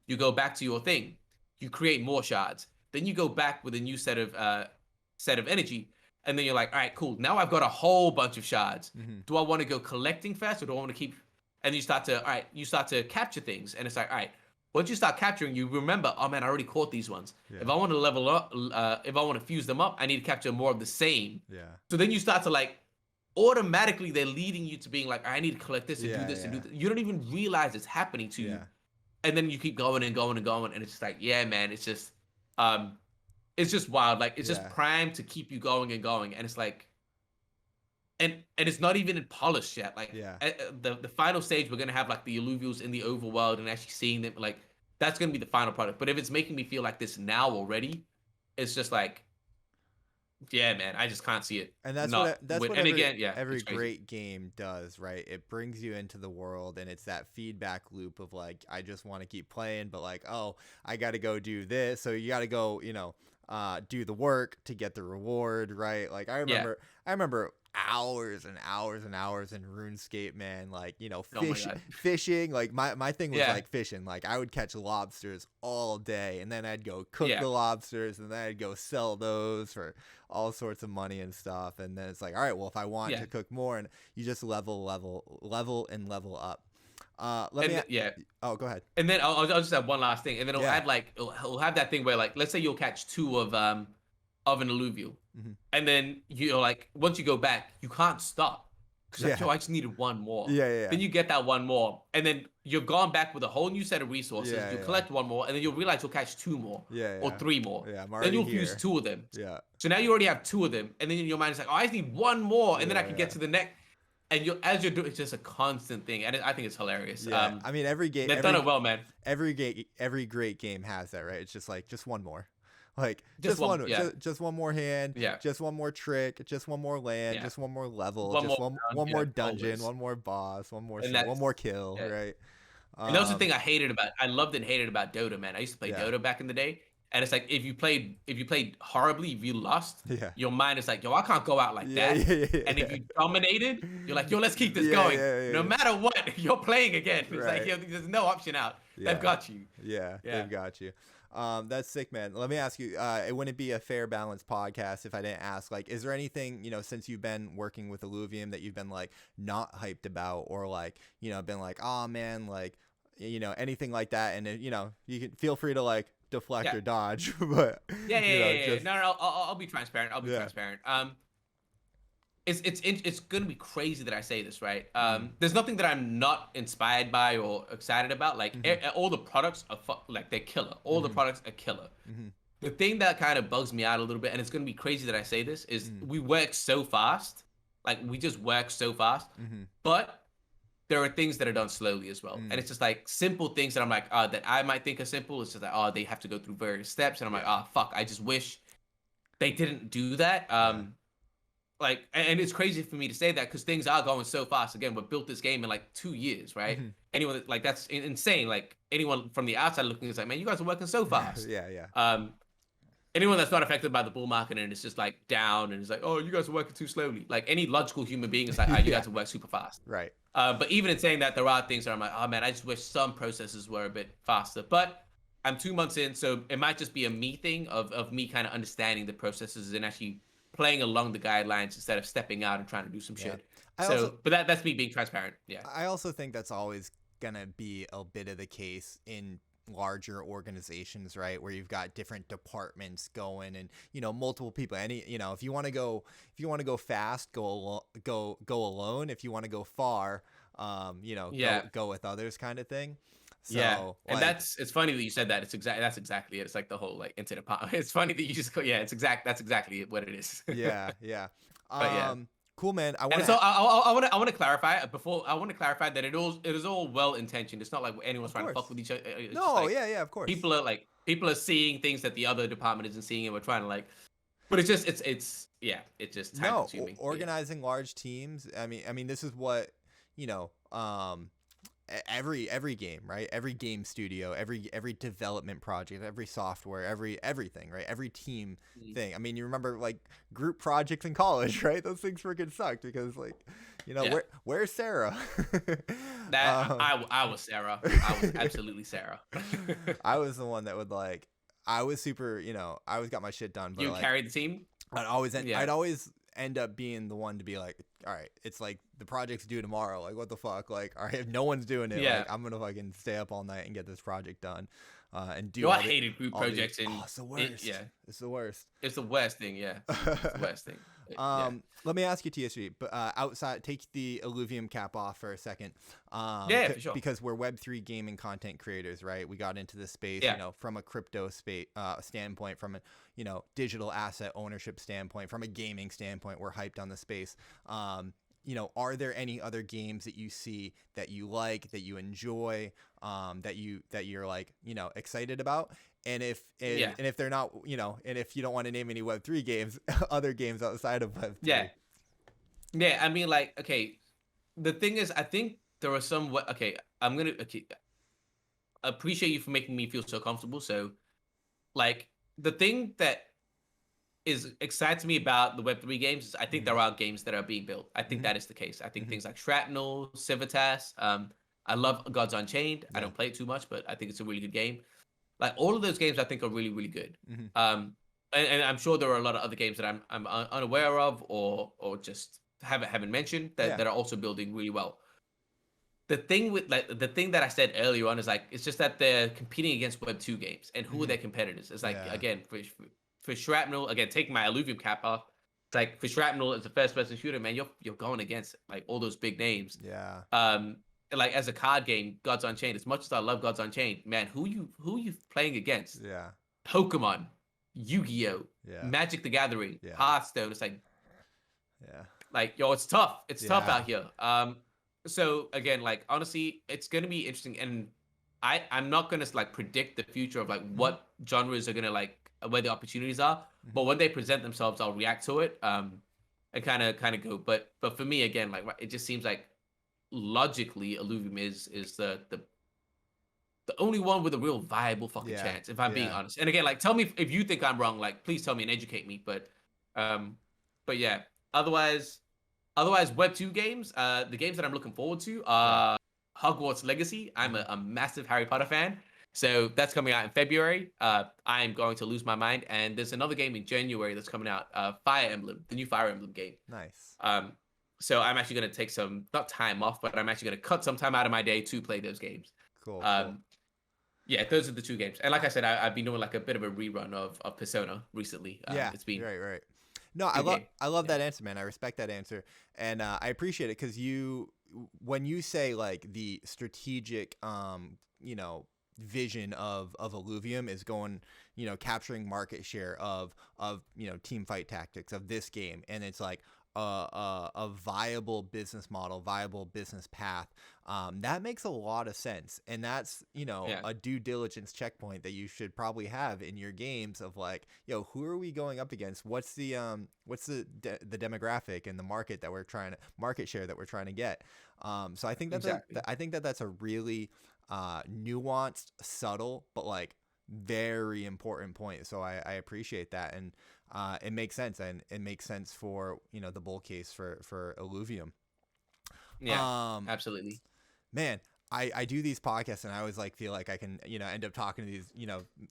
[SPEAKER 2] You go back to your thing. You create more shards. Then you go back with a new set of energy. And then you're like, all right, cool. Now I've got a whole bunch of shards.
[SPEAKER 1] Mm-hmm.
[SPEAKER 2] Do I want to go collecting first or do I want to keep? And you start to capture things. And it's like, all right, once you start capturing, you remember, oh man, I already caught these ones.
[SPEAKER 1] Yeah.
[SPEAKER 2] If I want to level up, if I want to fuse them up, I need to capture more of the same.
[SPEAKER 1] Yeah.
[SPEAKER 2] So then you start to like, automatically they're leading you to being like, I need to collect this and
[SPEAKER 1] Yeah,
[SPEAKER 2] do this and
[SPEAKER 1] yeah.
[SPEAKER 2] do this. You don't even realize it's happening to you.
[SPEAKER 1] Yeah.
[SPEAKER 2] And then you keep going and going and going. And it's just like, yeah, man, it's just wild. Like it's
[SPEAKER 1] Yeah.
[SPEAKER 2] just primed to keep you going and going. And it's like, and it's not even polished yet. Like
[SPEAKER 1] Yeah.
[SPEAKER 2] the final stage, we're gonna have like the alluvials in the overworld and actually seeing them. Like that's gonna be the final product. But if it's making me feel like this now already, it's just like, yeah, man, I just can't see it.
[SPEAKER 1] And that's
[SPEAKER 2] not
[SPEAKER 1] what that's
[SPEAKER 2] with-
[SPEAKER 1] what
[SPEAKER 2] and
[SPEAKER 1] every,
[SPEAKER 2] again, yeah,
[SPEAKER 1] every
[SPEAKER 2] it's crazy.
[SPEAKER 1] great game does, right? It brings you into the world, and it's that feedback loop of like, I just want to keep playing, but like, oh, I got to go do this, so you got to go, do the work to get the reward, right? Like I remember hours and hours and hours in RuneScape, man. Like
[SPEAKER 2] Oh my God.
[SPEAKER 1] fishing. Like my thing was
[SPEAKER 2] Yeah.
[SPEAKER 1] like fishing. Like I would catch lobsters all day, and then I'd go cook
[SPEAKER 2] Yeah.
[SPEAKER 1] the lobsters, and then I'd go sell those for all sorts of money and stuff. And then it's like, all right, well, if I want
[SPEAKER 2] Yeah.
[SPEAKER 1] to cook more, and you just level and level up.
[SPEAKER 2] Yeah.
[SPEAKER 1] Oh, go ahead.
[SPEAKER 2] And then I'll just have one last thing, and then it'll
[SPEAKER 1] Yeah.
[SPEAKER 2] add like it'll have that thing where like let's say you'll catch two of an alluvial,
[SPEAKER 1] Mhm.
[SPEAKER 2] and then you're like once you go back you can't stop because like,
[SPEAKER 1] Yeah.
[SPEAKER 2] yo, I just needed one more.
[SPEAKER 1] Yeah.
[SPEAKER 2] Then you get that one more, and then you've gone back with a whole new set of resources.
[SPEAKER 1] Yeah,
[SPEAKER 2] you
[SPEAKER 1] yeah.
[SPEAKER 2] collect one more, and then you'll realize you'll catch two more
[SPEAKER 1] Yeah.
[SPEAKER 2] or three more.
[SPEAKER 1] Yeah, I'm
[SPEAKER 2] Then
[SPEAKER 1] already
[SPEAKER 2] you'll
[SPEAKER 1] here.
[SPEAKER 2] fuse two of them.
[SPEAKER 1] Yeah.
[SPEAKER 2] So now you already have two of them, and then in your mind it's like, oh, I just need one more, and then I
[SPEAKER 1] Yeah,
[SPEAKER 2] can
[SPEAKER 1] yeah.
[SPEAKER 2] get to the next. And as you're doing, it's just a constant thing, and I think it's hilarious.
[SPEAKER 1] Yeah. I mean, every game.
[SPEAKER 2] They've done it well, man.
[SPEAKER 1] Every great game has that, right? It's just like just one more, like
[SPEAKER 2] Just one, yeah.
[SPEAKER 1] just one more hand,
[SPEAKER 2] Yeah.
[SPEAKER 1] just one more trick, just one more land,
[SPEAKER 2] Yeah.
[SPEAKER 1] just one more level,
[SPEAKER 2] One
[SPEAKER 1] just
[SPEAKER 2] more
[SPEAKER 1] one
[SPEAKER 2] dungeon,
[SPEAKER 1] more dungeon,
[SPEAKER 2] always.
[SPEAKER 1] one more boss, one more
[SPEAKER 2] And
[SPEAKER 1] one more kill,
[SPEAKER 2] yeah.
[SPEAKER 1] right?
[SPEAKER 2] And that was the thing I loved and hated about Dota, man. I used to play
[SPEAKER 1] Yeah.
[SPEAKER 2] Dota back in the day, and it's like if you played horribly, if you lost,
[SPEAKER 1] Yeah.
[SPEAKER 2] your mind is like, yo, I can't go out like
[SPEAKER 1] Yeah,
[SPEAKER 2] that.
[SPEAKER 1] yeah, yeah,
[SPEAKER 2] And if
[SPEAKER 1] yeah.
[SPEAKER 2] you dominated, you're like, yo, let's keep this
[SPEAKER 1] Yeah,
[SPEAKER 2] going.
[SPEAKER 1] yeah,
[SPEAKER 2] No
[SPEAKER 1] yeah.
[SPEAKER 2] matter what, you're playing again. It's
[SPEAKER 1] Right.
[SPEAKER 2] like, yo, there's no option out.
[SPEAKER 1] Yeah.
[SPEAKER 2] They've got you.
[SPEAKER 1] Yeah,
[SPEAKER 2] Yeah.
[SPEAKER 1] they've got you. That's sick, man. Let me ask you, it wouldn't be a fair balance podcast if I didn't ask, like, is there anything, since you've been working with Illuvium that you've been like not hyped about, or like, been like, oh man, like, anything like that? And you can feel free to like deflect
[SPEAKER 2] Yeah.
[SPEAKER 1] or dodge, but
[SPEAKER 2] Yeah.
[SPEAKER 1] just-
[SPEAKER 2] No, I'll be transparent. I'll be
[SPEAKER 1] Yeah.
[SPEAKER 2] transparent. It's gonna be crazy that I say this, right?
[SPEAKER 1] Mm-hmm.
[SPEAKER 2] There's nothing that I'm not inspired by or excited about. Like all the products are like they're killer. All the products are killer.
[SPEAKER 1] Mhm.
[SPEAKER 2] The thing that kind of bugs me out a little bit, and it's gonna be crazy that I say this, is we work so fast. Like we just work so fast,
[SPEAKER 1] Mhm.
[SPEAKER 2] but there are things that are done slowly as well.
[SPEAKER 1] Mm.
[SPEAKER 2] And it's just like simple things that I'm like, that I might think are simple. It's just like, oh, they have to go through various steps. And I'm like, oh, fuck, I just wish they didn't do that. Like, and it's crazy for me to say that because things are going so fast. Again, we built this game in like 2 years, right?
[SPEAKER 1] Mhm.
[SPEAKER 2] Anyone like that's insane. Like anyone from the outside looking is like, man, you guys are working so fast.
[SPEAKER 1] yeah.
[SPEAKER 2] Anyone that's not affected by the bull market and it's just like down and it's like, oh, you guys are working too slowly. Like any logical human being is like, oh, you
[SPEAKER 1] Yeah.
[SPEAKER 2] guys work super fast.
[SPEAKER 1] Right.
[SPEAKER 2] But even in saying that, there are things that I'm like, oh man, I just wish some processes were a bit faster. But I'm 2 months in, so it might just be a me thing of me kind of understanding the processes and actually playing along the guidelines instead of stepping out and trying to do some
[SPEAKER 1] Yeah.
[SPEAKER 2] shit.
[SPEAKER 1] I also
[SPEAKER 2] So, but that's me being transparent. Yeah.
[SPEAKER 1] I also think that's always gonna be a bit of the case in larger organizations, right, where you've got different departments going, and multiple people. Any if you want to go fast, go alone. If you want to go far,
[SPEAKER 2] Yeah.
[SPEAKER 1] go with others, kind of thing.
[SPEAKER 2] Yeah,
[SPEAKER 1] So
[SPEAKER 2] and
[SPEAKER 1] like,
[SPEAKER 2] it's funny that you said that. That's exactly it. It's like the whole like incident. It's funny that you just go. Yeah, that's exactly what it is.
[SPEAKER 1] yeah, yeah.
[SPEAKER 2] But yeah,
[SPEAKER 1] Cool, man. I
[SPEAKER 2] and
[SPEAKER 1] want
[SPEAKER 2] it's all.
[SPEAKER 1] to.
[SPEAKER 2] I want to clarify before. I want to clarify that it is all well intentioned. It's not like anyone's
[SPEAKER 1] Of
[SPEAKER 2] trying to fuck
[SPEAKER 1] course.
[SPEAKER 2] with each other. It's just
[SPEAKER 1] No,
[SPEAKER 2] like
[SPEAKER 1] yeah, yeah, of course.
[SPEAKER 2] people are seeing things that the other department isn't seeing, and we're trying to like. But it's yeah, it's just time
[SPEAKER 1] No,
[SPEAKER 2] consuming. But yeah,
[SPEAKER 1] organizing large teams. I mean, this is what you know. Every game, right? Every game studio, every development project, every software, everything, right? Every team thing. I mean, you remember like group projects in college, right? Those things freaking sucked because like,
[SPEAKER 2] yeah.
[SPEAKER 1] where's Sarah?
[SPEAKER 2] That
[SPEAKER 1] um,
[SPEAKER 2] I was Sarah. I was absolutely Sarah.
[SPEAKER 1] I was the one that would like. I was super, I always got my shit done, but
[SPEAKER 2] You
[SPEAKER 1] like
[SPEAKER 2] carried the team.
[SPEAKER 1] I'd
[SPEAKER 2] Yeah.
[SPEAKER 1] always end up being the one to be like, all right, it's like the project's due tomorrow. Like, what the fuck? Like, all right, if no one's doing it,
[SPEAKER 2] Yeah.
[SPEAKER 1] like, I'm gonna fucking stay up all night and get this project done, and
[SPEAKER 2] You
[SPEAKER 1] do
[SPEAKER 2] know, I
[SPEAKER 1] all the
[SPEAKER 2] hated group
[SPEAKER 1] all the.
[SPEAKER 2] projects
[SPEAKER 1] Oh,
[SPEAKER 2] and
[SPEAKER 1] it's the
[SPEAKER 2] it,
[SPEAKER 1] worst.
[SPEAKER 2] yeah,
[SPEAKER 1] It's the worst.
[SPEAKER 2] it's the worst thing. Yeah, it's the worst thing. Yeah,
[SPEAKER 1] Let me ask you, TSG, but outside, take the Illuvium cap off for a second,
[SPEAKER 2] yeah, for sure.
[SPEAKER 1] because we're Web3 gaming content creators, right? We got into this space,
[SPEAKER 2] Yeah,
[SPEAKER 1] from a crypto space standpoint, from a digital asset ownership standpoint, from a gaming standpoint. We're hyped on the space. Are there any other games that you see that you like, that you enjoy, that you're like, excited about? And
[SPEAKER 2] yeah,
[SPEAKER 1] if they're not, and if you don't want to name any Web3 games, other games outside of
[SPEAKER 2] yeah,
[SPEAKER 1] Web3.
[SPEAKER 2] yeah. I mean, like, okay. The thing is, I think there are some. Okay, I'm gonna. Okay, appreciate you for making me feel so comfortable. So, like, the thing that is excites me about the Web3 games is I think
[SPEAKER 1] Mm-hmm.
[SPEAKER 2] there are games that are being built. I think
[SPEAKER 1] Mm-hmm.
[SPEAKER 2] that is the case. I think
[SPEAKER 1] Mm-hmm.
[SPEAKER 2] things like Shrapnel, Civitas. I love Gods Unchained. I
[SPEAKER 1] Yeah.
[SPEAKER 2] don't play it too much, but I think it's a really good game. Like all of those games, I think are really, really good.
[SPEAKER 1] Mm-hmm.
[SPEAKER 2] And I'm sure there are a lot of other games that I'm unaware of or just haven't mentioned
[SPEAKER 1] Yeah.
[SPEAKER 2] that are also building really well. The thing with like the thing that I said earlier on is like it's just that they're competing against Web2 games and who are
[SPEAKER 1] Mm-hmm.
[SPEAKER 2] their competitors? It's like
[SPEAKER 1] Yeah.
[SPEAKER 2] again for Shrapnel, again taking my Illuvium cap off. It's like for Shrapnel as a first person shooter, man, you're going against like all those big names.
[SPEAKER 1] Yeah.
[SPEAKER 2] Um, like as a card game, Gods Unchained. As much as I love Gods Unchained, man, who you playing against?
[SPEAKER 1] Yeah.
[SPEAKER 2] Pokemon, Yu-Gi-Oh,
[SPEAKER 1] Yeah.
[SPEAKER 2] Magic the Gathering,
[SPEAKER 1] Yeah.
[SPEAKER 2] Hearthstone. It's
[SPEAKER 1] Yeah.
[SPEAKER 2] like yo, it's tough. It's tough
[SPEAKER 1] Yeah.
[SPEAKER 2] out here. So again, like honestly, it's gonna be interesting, and I'm not gonna like predict the future of like
[SPEAKER 1] Mm-hmm.
[SPEAKER 2] what genres are gonna like where the opportunities are,
[SPEAKER 1] Mm-hmm.
[SPEAKER 2] but when they present themselves, I'll react to it. And kind of go. But for me, again, like it just seems like logically, Illuvium is the only one with a real viable fucking
[SPEAKER 1] Yeah.
[SPEAKER 2] chance, if I'm being
[SPEAKER 1] Yeah.
[SPEAKER 2] honest. And again, like tell me if you think I'm wrong, like please tell me and educate me. Um, but yeah, otherwise. Otherwise, Web 2 games, the games that I'm looking forward to are Hogwarts Legacy. I'm a massive Harry Potter fan. So that's coming out in February. I'm going to lose my mind. And there's another game in January that's coming out, Fire Emblem, the new Fire Emblem game.
[SPEAKER 1] Nice.
[SPEAKER 2] So I'm actually going to take some, not time off, but I'm actually going to cut some time out of my day to play those games.
[SPEAKER 1] Cool.
[SPEAKER 2] Cool. Yeah, those are the two games. And like I said, I've been doing like a bit of a rerun of Persona recently.
[SPEAKER 1] Yeah.
[SPEAKER 2] It's been
[SPEAKER 1] Right. No, I love that answer, man. I respect that answer, and I appreciate it because when you say like the strategic, vision of Illuvium is going, capturing market share of team fight tactics of this game, and it's like a viable business model, viable business path. That makes a lot of sense, and that's
[SPEAKER 2] yeah.
[SPEAKER 1] a due diligence checkpoint that you should probably have in your games of like, who are we going up against? What's the the demographic and the market that we're trying to market share that we're trying to get? So I think that's
[SPEAKER 2] Exactly.
[SPEAKER 1] I think that's a really nuanced, subtle, but like very important point. So I appreciate that, and it makes sense, and it makes sense for the bull case for Illuvium.
[SPEAKER 2] Yeah, absolutely.
[SPEAKER 1] Man, I do these podcasts and I always like feel like I can, end up talking to these,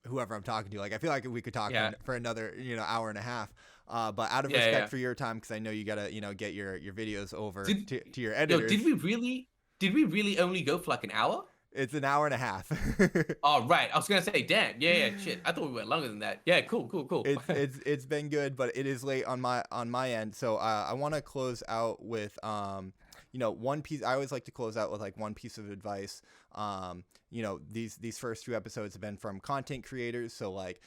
[SPEAKER 1] whoever I'm talking to. Like I feel like we could talk
[SPEAKER 2] Yeah.
[SPEAKER 1] for another, hour and a half. But out of
[SPEAKER 2] Yeah,
[SPEAKER 1] respect
[SPEAKER 2] yeah.
[SPEAKER 1] for your time, because I know you gotta, get your videos over
[SPEAKER 2] Did
[SPEAKER 1] to your
[SPEAKER 2] yo,
[SPEAKER 1] editors.
[SPEAKER 2] did we really only go for like an hour?
[SPEAKER 1] It's an hour and a half.
[SPEAKER 2] Oh, right. I was gonna say, damn. Yeah, yeah, shit. I thought we went longer than that. Yeah, cool, cool, cool.
[SPEAKER 1] It's been good, but it is late on my end. So I want to close out with one piece. I always like to close out with like one piece of advice. These first two episodes have been from content creators. So like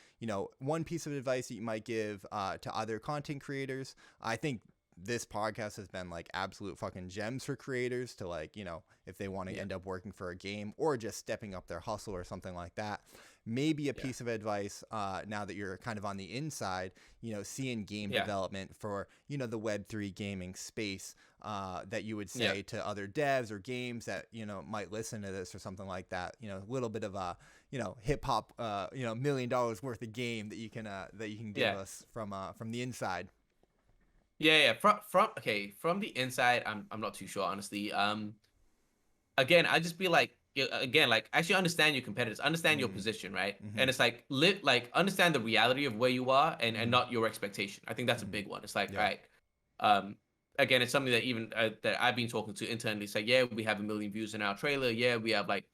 [SPEAKER 1] one piece of advice that you might give to other content creators. I think this podcast has been like absolute fucking gems for creators to like, if they want to end up working for a game or just stepping up their hustle or something like that. Maybe a piece of advice now that you're kind of on the inside, seeing game development for, the Web3 gaming space that you would say to other devs or games that, might listen to this or something like that. A little bit of a, hip hop, $1 million worth of game that you can give us from the inside.
[SPEAKER 2] Yeah. From the inside, I'm not too sure, honestly. Again, I just be like, again, like actually understand your competitors, understand your position, right? And it's like understand the reality of where you are and not your expectation. I think that's a big one. It's like, all right, again, it's something that even that I've been talking to internally. It's like, yeah, we have 1 million views in our trailer. Yeah, we have like,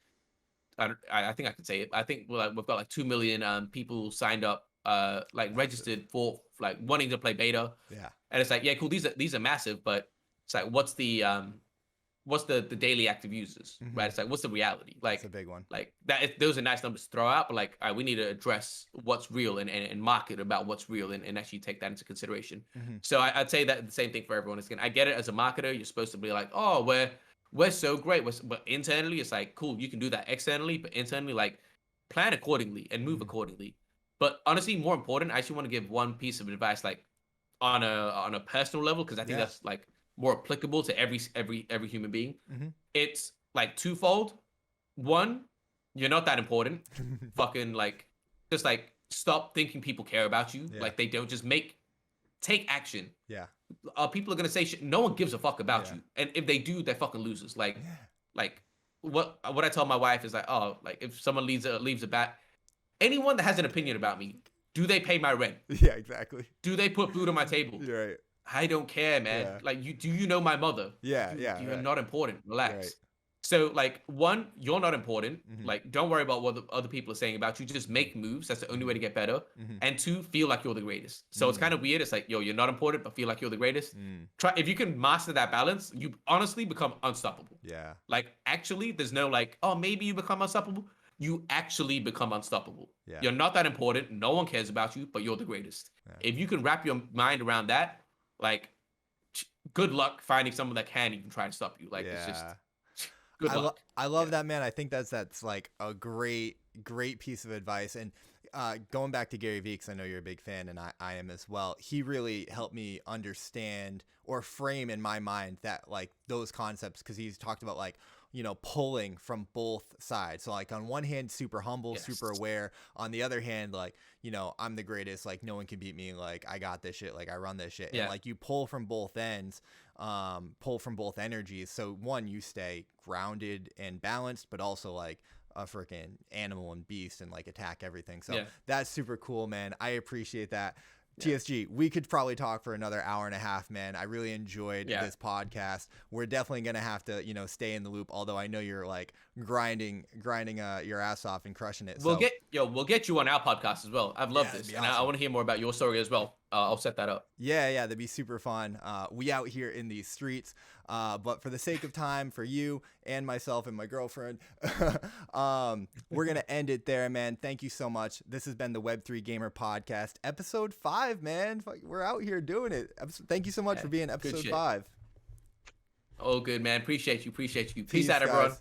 [SPEAKER 2] I think I could say it. I think we've got like 2 million people signed up, like registered for like wanting to play beta.
[SPEAKER 1] Yeah.
[SPEAKER 2] And it's like, yeah, cool. These are massive, but it's like, what's the daily active users, right? It's like, what's the reality? Like,
[SPEAKER 1] that's a big one.
[SPEAKER 2] Like that, those are nice numbers to throw out, but like, all right, we need to address what's real and market about what's real and actually take that into consideration. So I'd say that the same thing for everyone. I get it as a marketer, you're supposed to be like, oh, we're so great. But internally, it's like, cool, you can do that externally, but internally, like, plan accordingly and move accordingly. But honestly, more important, I actually want to give one piece of advice, like on a personal level, because I think that's like more applicable to every human being. It's like twofold. One, you're not that important. Fucking like, just like stop thinking people care about you. Like they don't. Just take action.
[SPEAKER 1] Yeah.
[SPEAKER 2] People are gonna say shit. No one gives a fuck about you, and if they do, they're fucking losers. Like what I tell my wife is like, oh, like if someone leaves a bat, anyone that has an opinion about me, do they pay my rent?
[SPEAKER 1] Yeah, exactly.
[SPEAKER 2] Do they put food on my table?
[SPEAKER 1] You're right.
[SPEAKER 2] I don't care, man.
[SPEAKER 1] Yeah.
[SPEAKER 2] Like, do you know my mother?
[SPEAKER 1] Yeah,
[SPEAKER 2] You're not important. Relax.
[SPEAKER 1] Right.
[SPEAKER 2] So, like, one, you're not important. Like, don't worry about what the other people are saying about you. Just make moves. That's the only way to get better. And two, feel like you're the greatest. So it's kind of weird. It's like, yo, you're not important, but feel like you're the greatest. Try if you can master that balance, you honestly become unstoppable.
[SPEAKER 1] Yeah.
[SPEAKER 2] Like, actually, there's no like, oh, maybe you become unstoppable. You actually become unstoppable.
[SPEAKER 1] Yeah.
[SPEAKER 2] You're not that important. No one cares about you, but you're the greatest. Yeah. If you can wrap your mind around that, like, good luck finding someone that can even try to stop you. Like, it's just good luck.
[SPEAKER 1] I love that, man. I think that's like a great piece of advice. And going back to Gary Vee, because I know you're a big fan and I am as well. He really helped me understand or frame in my mind that like those concepts, because he's talked about like, pulling from both sides. So like on one hand, super humble, super aware. On the other hand, like, I'm the greatest, like no one can beat me. Like I got this shit. Like I run this shit. And like you pull from both ends, pull from both energies. So one, you stay grounded and balanced, but also like a freaking animal and beast and like attack everything. So that's super cool, man. I appreciate that. TSG, we could probably talk for another hour and a half, man. I really enjoyed this podcast. We're definitely going to have to, stay in the loop. Although I know you're like grinding your ass off and crushing it.
[SPEAKER 2] We'll get you on our podcast as well. I've loved this. And I want to hear more about your story as well. I'll set that up.
[SPEAKER 1] Yeah, that'd be super fun. We out here in these streets. But for the sake of time, for you and myself and my girlfriend, we're going to end it there, man. Thank you so much. This has been the Web3 Gamer Podcast, episode 5, man. We're out here doing it. Thank you so much for being episode 5.
[SPEAKER 2] Oh, good, man. Appreciate you. Peace out,
[SPEAKER 1] guys.
[SPEAKER 2] everyone.